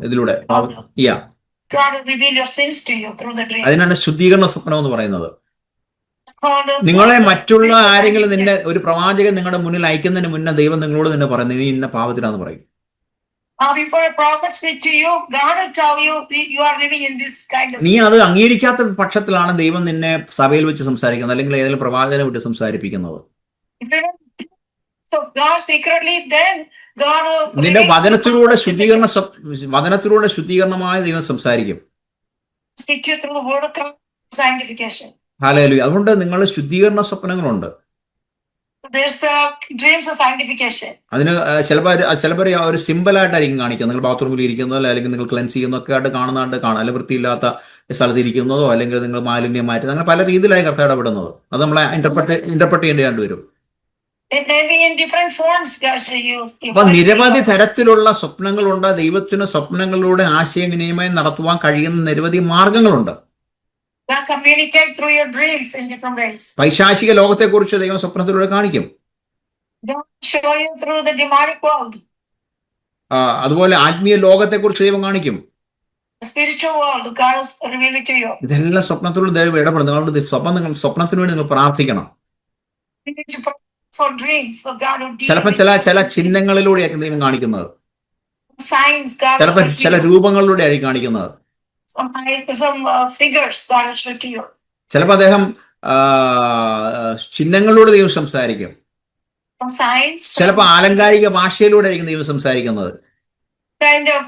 ഇതിലൂടെ. God will reveal your sins to you through the dreams. അതിനാണ് ശുദ്ധീകരണ സ്വപ്നം എന്ന് പറയുന്നത്. നിങ്ങളെ മറ്റുള്ള ആരെങ്കിലും ഒരു പ്രവാചകൻ നിങ്ങളുടെ മുന്നിൽ അയക്കുന്നതിന് മുന്നേ ദൈവം നിങ്ങളോട് തന്നെ പറയുന്നത് നീ ഇന്ന പാപത്തിലാന്ന് പറയും. Before a prophet speak to you, God will tell you you are living in this kind of. നീ അത് അംഗീകരിക്കാത്ത പക്ഷത്തിലാണ് ദൈവം നിന്നെ സഭയിൽ വെച്ച് സംസാരിക്കുന്നത്, അല്ലെങ്കിൽ ഏതെങ്കിലും പ്രവാചകനെ വിട്ട് സംസാരിപ്പിക്കുന്നത്. So God secretly, then God will. നിന്റെ വചനത്തിലൂടെ ശുദ്ധീകരണമായ ദൈവം സംസാരിക്കും. Speak to you through the word of God, sanctification. Hallelujah. അതുകൊണ്ട് നിങ്ങൾ ശുദ്ധീകരണ സ്വപ്നങ്ങളുണ്ട്. There's dreams of sanctification. അതിന് ചിലപ്പോൾ ഒരു സിമ്പിളായിട്ടായിരിക്കും കാണിക്കുക. നിങ്ങൾ ബാത്റൂമിൽ ഇരിക്കുന്നതോ അല്ലെങ്കിൽ നിങ്ങൾ ക്ലെൻസ് ചെയ്യുന്നതൊക്കെ ആയിട്ട് കാണുന്നതായിട്ട് കാണാം. അല്ലെങ്കിൽ വൃത്തിയില്ലാത്ത സ്ഥലത്ത് ഇരിക്കുന്നതോ അല്ലെങ്കിൽ നിങ്ങൾ മാലിന്യം മാറ്റി അങ്ങനെ പല രീതിയിലായി കർത്താവ് ഇടപെടുന്നത്. അത് നമ്മളെ ഇന്റർപ്രറ്റ് ചെയ്യേണ്ടി വരും. It may be in different forms, guys. അപ്പൊ നിരവധി തരത്തിലുള്ള സ്വപ്നങ്ങളുണ്ട്. ദൈവത്തിന് സ്വപ്നങ്ങളിലൂടെ ആശയവിനിമയം നടത്തുവാൻ കഴിയുന്ന നിരവധി മാർഗങ്ങളുണ്ട്. You can communicate through your dreams in different ways. പൈശാചിക ലോകത്തെക്കുറിച്ച് ദൈവം സ്വപ്നത്തിലൂടെ കാണിക്കും. God show you through the demonic world. അതുപോലെ ആത്മീയ ലോകത്തെക്കുറിച്ച് ദൈവം കാണിക്കും. The spiritual world, God has revealed it to you. ഇതെല്ലാം സ്വപ്നത്തിലൂടെ ദൈവം ഇടപെടും. നിങ്ങളുടെ സ്വപ്നത്തിന് വേണ്ടി നിങ്ങൾ പ്രാർത്ഥിക്കണം. You need to pray for dreams, so God will deal ചിലപ്പോൾ with ചില ചിഹ്നങ്ങളിലൂടെയായിരിക്കും ദൈവം കാണിക്കുന്നത്. signs. God ചിലപ്പോൾ will ചില രൂപങ്ങളിലൂടെ ആയിരിക്കും കാണിക്കുന്നത്. some figures God will show to you. ചിലപ്പോൾ അദ്ദേഹം ചിഹ്നങ്ങളിലൂടെ ദൈവം സംസാരിക്കും. Some signs. ചിലപ്പോൾ ആലങ്കാരിക ഭാഷയിലൂടെ ആയിരിക്കും ദൈവം സംസാരിക്കുന്നത്. Kind of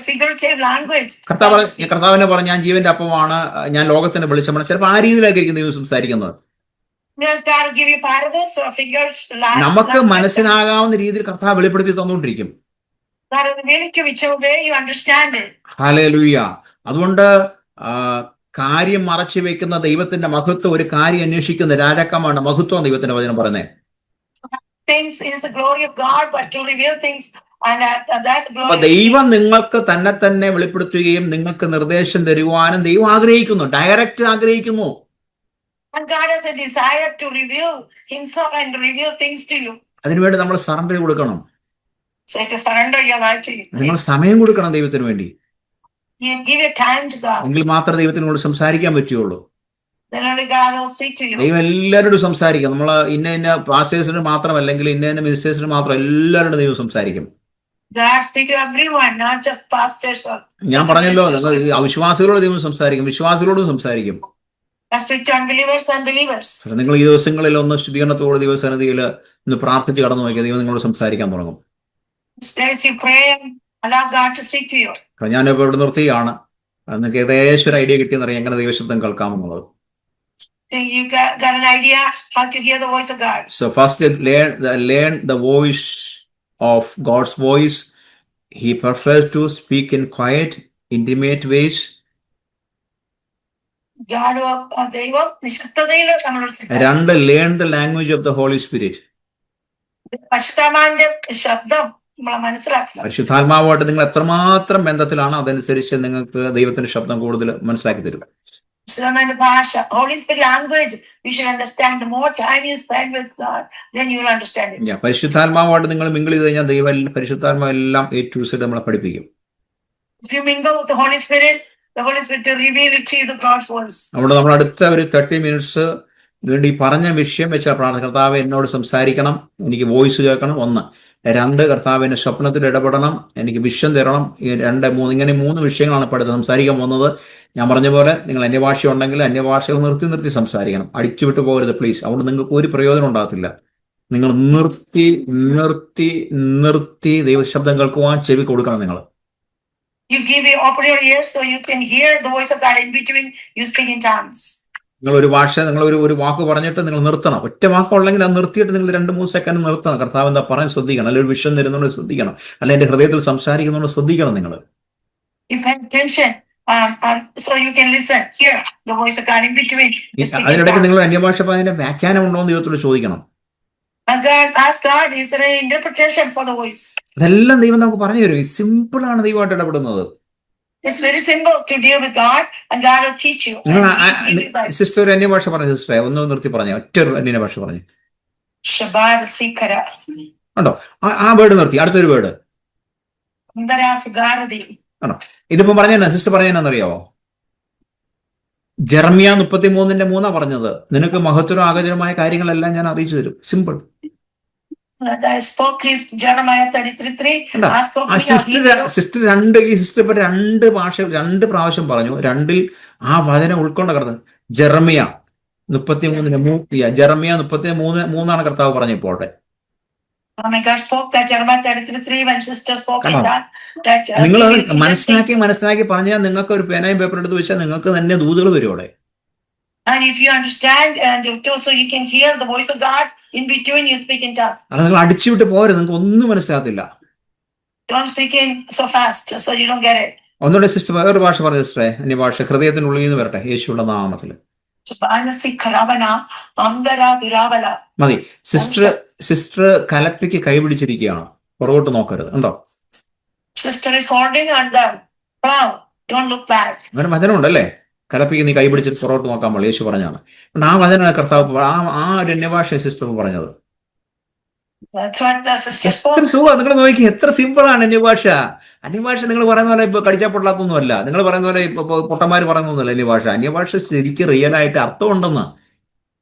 figurative language. കർത്താവിനെ പറഞ്ഞു ഞാൻ ജീവന്റെ അപ്പമാണ്, ഞാൻ ലോകത്തിന്റെ വെളിച്ചമാണ്. ചിലപ്പോൾ ആ രീതിയിലായിരിക്കും ദൈവം സംസാരിക്കുന്നത്. Yes, God will give you parables or figures. നമുക്ക് മനസ്സിലാകാവുന്ന രീതിയിൽ കർത്താവ് വെളിപ്പെടുത്തി തന്നുകൊണ്ടിരിക്കും. God will reveal it to you whichever way you understand it. Hallelujah. അതുകൊണ്ട് കാര്യം മറച്ചു വെക്കുന്ന ദൈവത്തിന്റെ മഹത്വം, ഒരു കാര്യം അന്വേഷിക്കുന്ന രാജാക്കന്മാരുടെ മഹത്വം ദൈവത്തിന്റെ വചനം പറയുന്നത്. Things is the glory of God, but to reveal things, and that's the glory. അപ്പൊ ദൈവം നിങ്ങൾക്ക് തന്നെ വെളിപ്പെടുത്തുകയും നിങ്ങൾക്ക് നിർദ്ദേശം തരുവാനും ദൈവം ആഗ്രഹിക്കുന്നു, ഡയറക്റ്റ് ആഗ്രഹിക്കുന്നു. And God has a desire to reveal himself and reveal things to you. അതിനുവേണ്ടി നമ്മൾ സറണ്ടർ കൊടുക്കണം. So to surrender your life to you. നിങ്ങൾ സമയം കൊടുക്കണം ദൈവത്തിന് വേണ്ടി. You give your time to God. എങ്കിൽ മാത്രമേ ദൈവത്തിനോട് സംസാരിക്കാൻ പറ്റുള്ളൂ. Then only God will speak to you. ദൈവം എല്ലാവരോടും സംസാരിക്കും. നമ്മൾ ഇന്ന പാസ്റ്റേഴ്സിന് മാത്രമല്ലെങ്കിൽ ഇന്ന മിനിസ്റ്റേഴ്സിന് മാത്രം എല്ലാവരോടും ദൈവം സംസാരിക്കും. God speak to everyone, not just pastors or. ഞാൻ പറഞ്ഞല്ലോ, അവിശ്വാസികളോട് ദൈവം സംസാരിക്കും, വിശ്വാസികളോടും സംസാരിക്കും. God speak to unbelievers and believers. നിങ്ങൾ ഈ ദിവസങ്ങളിൽ ഒന്ന് ശുദ്ധീകരണത്തോട് ദൈവസന്നിധിയിൽ ഒന്ന് പ്രാർത്ഥിച്ച് കടന്നു നോക്കിയാൽ ദൈവം നിങ്ങളോട് സംസാരിക്കാൻ തുടങ്ങും. You pray and allow God to speak to you. ഞാനിപ്പോൾ ഇവിടെ നിർത്തിയാണ്. നിങ്ങൾക്ക് ഏകദേശം ഒരു ഐഡിയ കിട്ടിയെന്നറിയാം എങ്ങനെ ദൈവശബ്ദം കേൾക്കാമെന്നുള്ളത്. You got an idea how to hear the voice of God. So first learn the voice of God's voice. He prefers to speak in quiet, intimate ways. God ദൈവം നിശബ്ദതയിൽ നമ്മളോട് സംസാരിക്കും. രണ്ട്, learn the language of the Holy Spirit. പരിശുദ്ധാത്മാവിന്റെ ശബ്ദം നമ്മളെ മനസ്സിലാക്കണം. പരിശുദ്ധാത്മാവുമായിട്ട് നിങ്ങൾ എത്രമാത്രം ബന്ധത്തിലാണ് അതനുസരിച്ച് നിങ്ങൾക്ക് ദൈവത്തിന്റെ ശബ്ദം കൂടുതൽ മനസ്സിലാക്കി തരും. ഭാഷ, Holy Spirit language, you should understand. The more time you spend with God, then you will understand it. പരിശുദ്ധാത്മാവുമായിട്ട് നിങ്ങൾ മിങ്കിൾ ചെയ്ത് കഴിഞ്ഞാൽ പരിശുദ്ധാത്മാവെല്ലാം A to Z നമ്മളെ പഠിപ്പിക്കും. If you mingle with the Holy Spirit will reveal it to you, the God's voice. നമ്മൾ അടുത്ത ഒരു 30 minutes വേണ്ടി പറഞ്ഞ വിഷയം വെച്ച പ്രാർത്ഥന. കർത്താവ് എന്നോട് സംസാരിക്കണം, എനിക്ക് വോയിസ് കേൾക്കണം. 1. 2, കർത്താവിന്റെ സ്വപ്നത്തിൽ ഇടപെടണം, എനിക്ക് വിഷൻ തരണം. 2, 3 ഇങ്ങനെ 3 വിഷയങ്ങളാണ് ഇപ്പോൾ അടുത്ത് സംസാരിക്കാൻ പോകുന്നത്. ഞാൻ പറഞ്ഞ പോലെ നിങ്ങൾ അന്യഭാഷ ഉണ്ടെങ്കിൽ അന്യഭാഷകൾ നിർത്തി സംസാരിക്കണം. അടിച്ചുവിട്ട് പോകരുത് പ്ലീസ്. അതുകൊണ്ട് നിങ്ങൾക്ക് ഒരു പ്രയോജനം ഉണ്ടാകത്തില്ല. നിങ്ങൾ നിർത്തി ദൈവശബ്ദം കേൾക്കുവാൻ ചെവി കൊടുക്കണം. You give your open your ears so you can hear the voice of God. In between you speak in tongues. നിങ്ങൾ ഒരു വാക്ക് പറഞ്ഞിട്ട് നിങ്ങൾ നിർത്തണം. ഒറ്റ വാക്കുള്ളെങ്കിൽ അത് നിർത്തിയിട്ട് നിങ്ങൾ 2-3 സെക്കൻഡ് നിർത്തണം. കർത്താവ് എന്താ പറയാൻ ശ്രദ്ധിക്കണം. അല്ലെങ്കിൽ ഒരു വിഷൻ തരുന്നോണ്ട് ശ്രദ്ധിക്കണം. അല്ല എന്റെ ഹൃദയത്തിൽ സംസാരിക്കുന്നോണ്ട് ശ്രദ്ധിക്കണം. നിങ്ങൾ You pay attention so you can listen, hear the voice of God. In between അതിനിടയ്ക്ക് നിങ്ങൾ അന്യഭാഷ അതിന്റെ വ്യാഖ്യാനം ഉണ്ടോ എന്ന് ദൈവത്തോട് ചോദിക്കണം. Ask God, is there an interpretation for the voice? ഇതെല്ലാം ദൈവം നമുക്ക് പറഞ്ഞു തരും. സിമ്പിൾ ആണ് ദൈവമായിട്ട് ഇടപെടുന്നത്. It's very simple to deal with God, and God will teach you. Sister ഒരു അന്യഭാഷ പറഞ്ഞു. സിസ്റ്ററെ ഒന്ന് നിർത്തി പറഞ്ഞു. ഒറ്റ അന്യഭാഷ പറഞ്ഞു. ഉണ്ടോ? ആ വേർഡ് നിർത്തി. അടുത്തൊരു വേർഡ് ആണോ? ഇതിപ്പോ പറഞ്ഞ സിസ്റ്റർ പറഞ്ഞെന്നറിയാവോ? ജെറമ്യ 33:3 പറഞ്ഞത്, നിനക്ക് മഹത്വം ആകജമായ കാര്യങ്ങളെല്ലാം ഞാൻ അറിയിച്ചു തരും. സിമ്പിൾ. സിസ്റ്റർ 2 പ്രാവശ്യം പറഞ്ഞു. 2 ആ വചനം ഉൾക്കൊണ്ട കർത്താവ്. ജെറമ്യ 33:3 കർത്താവ് പറഞ്ഞു. ഇപ്പോട്ടെ നിങ്ങൾ മനസ്സിലാക്കി പറഞ്ഞാൽ നിങ്ങൾക്ക് ഒരു പേനയും പേപ്പർ എടുത്ത് വെച്ചാൽ നിങ്ങൾക്ക് തന്നെ ദൂതുകൾ വരും. അവിടെ And if you understand and so you can hear the voice of God, in between you speak in tongue. അത് നിങ്ങൾ അടിച്ചുവിട്ട് പോരുത്, നിങ്ങൾക്ക് ഒന്നും മനസ്സിലാകത്തില്ല. Don't speak in so fast so you don't get it. ഒന്നുകൂടെ സിസ്റ്റർ വേറൊരു ഭാഷ പറഞ്ഞു സിസ്റ്ററെ, അന്യഭാഷ ഹൃദയത്തിനുള്ളിൽ നിന്ന് വരട്ടെ യേശുവിന്റെ നാമത്തിൽ. മതി. സിസ്റ്റർ കലപ്പയ്ക്ക് കൈപിടിച്ചിരിക്കുകയാണ്, പുറകോട്ട് നോക്കരുത്. ഉണ്ടോ? Sister is holding on the plow. Don't look back. അങ്ങനെ വചനമുണ്ടല്ലേ, കലപ്പയ്ക്ക് നീ കൈപിടിച്ചിട്ട് പുറകോട്ട് നോക്കാൻ പാടില്ല, യേശു പറഞ്ഞാണ്. ആ വചന കർത്താവ് ആ ഒരു അന്യഭാഷ സിസ്റ്റർ പറഞ്ഞത്. That's what the sister spoke. എത്ര സുഖം, നിങ്ങൾ നോക്കി എത്ര സിമ്പിളാണ് അന്യഭാഷ. അന്യഭാഷ നിങ്ങൾ പറയുന്ന പോലെ ഇപ്പൊ കടിച്ചാൽ പൊട്ടാത്തൊന്നുമല്ല, നിങ്ങൾ പറയുന്ന പോലെ ഇപ്പൊ പൊട്ടന്മാര് പറയുന്നൊന്നുമല്ല അന്യഭാഷ. അന്യഭാഷ ശരിക്കും റിയൽ ആയിട്ട് അർത്ഥമുണ്ടെന്ന്,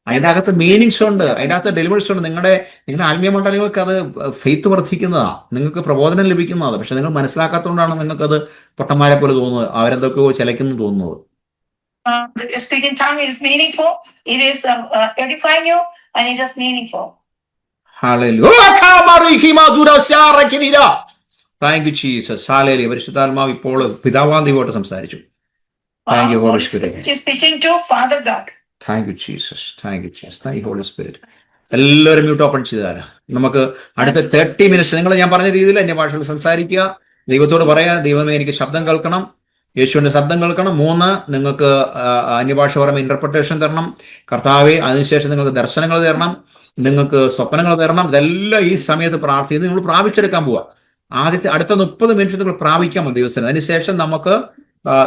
അതിൻ്റെ അകത്ത് മീനിങ്സ് ഉണ്ട്, അതിൻ്റെ അകത്ത് ഡെലിവേഴ്സ് ഉണ്ട്. നിങ്ങളുടെ ആത്മീയ മണ്ഡലങ്ങൾക്ക് അത് ഫെയ്ത്ത് വർദ്ധിക്കുന്നതാണ്, നിങ്ങൾക്ക് പ്രബോധനം ലഭിക്കുന്നതാണ്. പക്ഷെ നിങ്ങൾ മനസ്സിലാക്കാത്തതുകൊണ്ടാണ് നിങ്ങൾക്കത് പൊട്ടന്മാരെ പോലെ തോന്നുന്നത്, അവരെന്തൊക്കെയോ ചിലയ്ക്കുന്നു തോന്നുന്നത്. Speaking tongue, it is meaningful, it is edifying you, and it is meaningful. Thank you Jesus. Hallelujah. പരിശുദ്ധാത്മാവ് ഇപ്പോൾ പിതാവാന്തിയോട്ട് സംസാരിച്ചു. Thank you Holy Spirit. Speaking to Father God. Thank you Jesus, thank you Jesus, thank you Holy Spirit. എല്ലാവരും mute open ചെയ്താൽ നമുക്ക് അടുത്ത 30 minutes നിങ്ങൾ ഞാൻ പറഞ്ഞ രീതിയിൽ അന്യഭാഷകൾ സംസാരിക്കുക, ദൈവത്തോട് പറയാ, ദൈവമേ എനിക്ക് ശബ്ദം കേൾക്കണം, യേശുവിന്റെ ശബ്ദം കേൾക്കണം. 3, നിങ്ങൾക്ക് അന്യഭാഷ പറയുമ്പോൾ ഇന്റർപ്രിട്ടേഷൻ തരണം കർത്താവെ. അതിനുശേഷം നിങ്ങൾക്ക് ദർശനങ്ങൾ തരണം, നിങ്ങൾക്ക് സ്വപ്നങ്ങൾ തരണം. ഇതെല്ലാം ഈ സമയത്ത് പ്രാർത്ഥിച്ച് നിങ്ങൾ പ്രാപിച്ചെടുക്കാൻ പോവുക. അടുത്ത 30 മിനിറ്റ് നിങ്ങൾ പ്രാപിക്കാൻ മതി ദിവസം. അതിനുശേഷം നമുക്ക്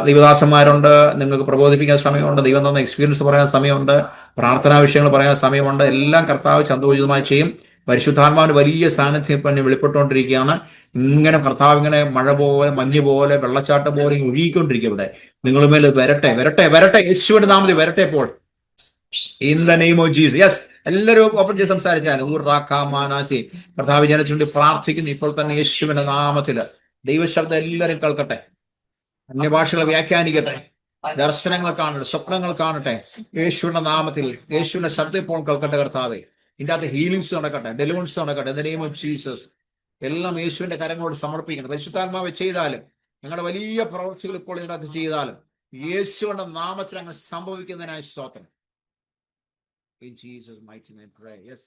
ദൈവദാസന്മാരുണ്ട്, നിങ്ങൾക്ക് പ്രബോധിപ്പിക്കാൻ സമയമുണ്ട്, ദൈവം തന്ന എക്സ്പീരിയൻസ് പറയാൻ സമയമുണ്ട്, പ്രാർത്ഥനാ വിഷയങ്ങൾ പറയാൻ സമയമുണ്ട്. എല്ലാം കർത്താവ് ചന്തോചിതമായി ചെയ്യും. പരിശുദ്ധാത്മാവിന്റെ വലിയ സാന്നിധ്യം ഇപ്പം വെളിപ്പെട്ടുകൊണ്ടിരിക്കുകയാണ്. ഇങ്ങനെ കർത്താവ് ഇങ്ങനെ മഴ പോലെ, മഞ്ഞ് പോലെ, വെള്ളച്ചാട്ടം പോലെ ഒഴുകിക്കൊണ്ടിരിക്കും. ഇവിടെ നിങ്ങളുമേൽ വരട്ടെ, വരട്ടെ, വരട്ടെ, യേശുവിന്റെ നാമത്തിൽ വരട്ടെ. ഇപ്പോൾ in the name of Jesus. Yes, എല്ലാവരും ഓപ്പൺ ചെയ്ത് സംസാരിച്ചാൽ കർത്താവ് ജനത്തിനുവേണ്ടി പ്രാർത്ഥിക്കുന്നു. ഇപ്പോൾ തന്നെ യേശുവിന്റെ നാമത്തിൽ ദൈവശബ്ദം എല്ലാവരും കേൾക്കട്ടെ, അന്യഭാഷകളെ വ്യാഖ്യാനിക്കട്ടെ, ദർശനങ്ങൾ കാണട്ടെ, സ്വപ്നങ്ങൾ കാണട്ടെ. യേശുവിന്റെ നാമത്തിൽ യേശുവിന്റെ ശബ്ദം ഇപ്പോൾ കേൾക്കട്ടെ കർത്താവെ. ഇതിൻ്റെ അകത്ത് ഹീലിംഗ്സ് നടക്കട്ടെ, ഡെലിവറൻസ് നടക്കട്ടെ. In the name of Jesus. എല്ലാം യേശുവിന്റെ കരങ്ങളോട് സമർപ്പിക്കണം. പരിശുദ്ധാത്മാവ് ചെയ്താലും ഞങ്ങളുടെ വലിയ പ്രവൃത്തികൾ ഇപ്പോൾ ഇതിനകത്ത് ചെയ്താലും യേശുവിന്റെ നാമത്തിൽ അങ്ങനെ സംഭവിക്കുന്നതിനായി സ്തോത്രം. In Jesus' mighty name, pray. Yes.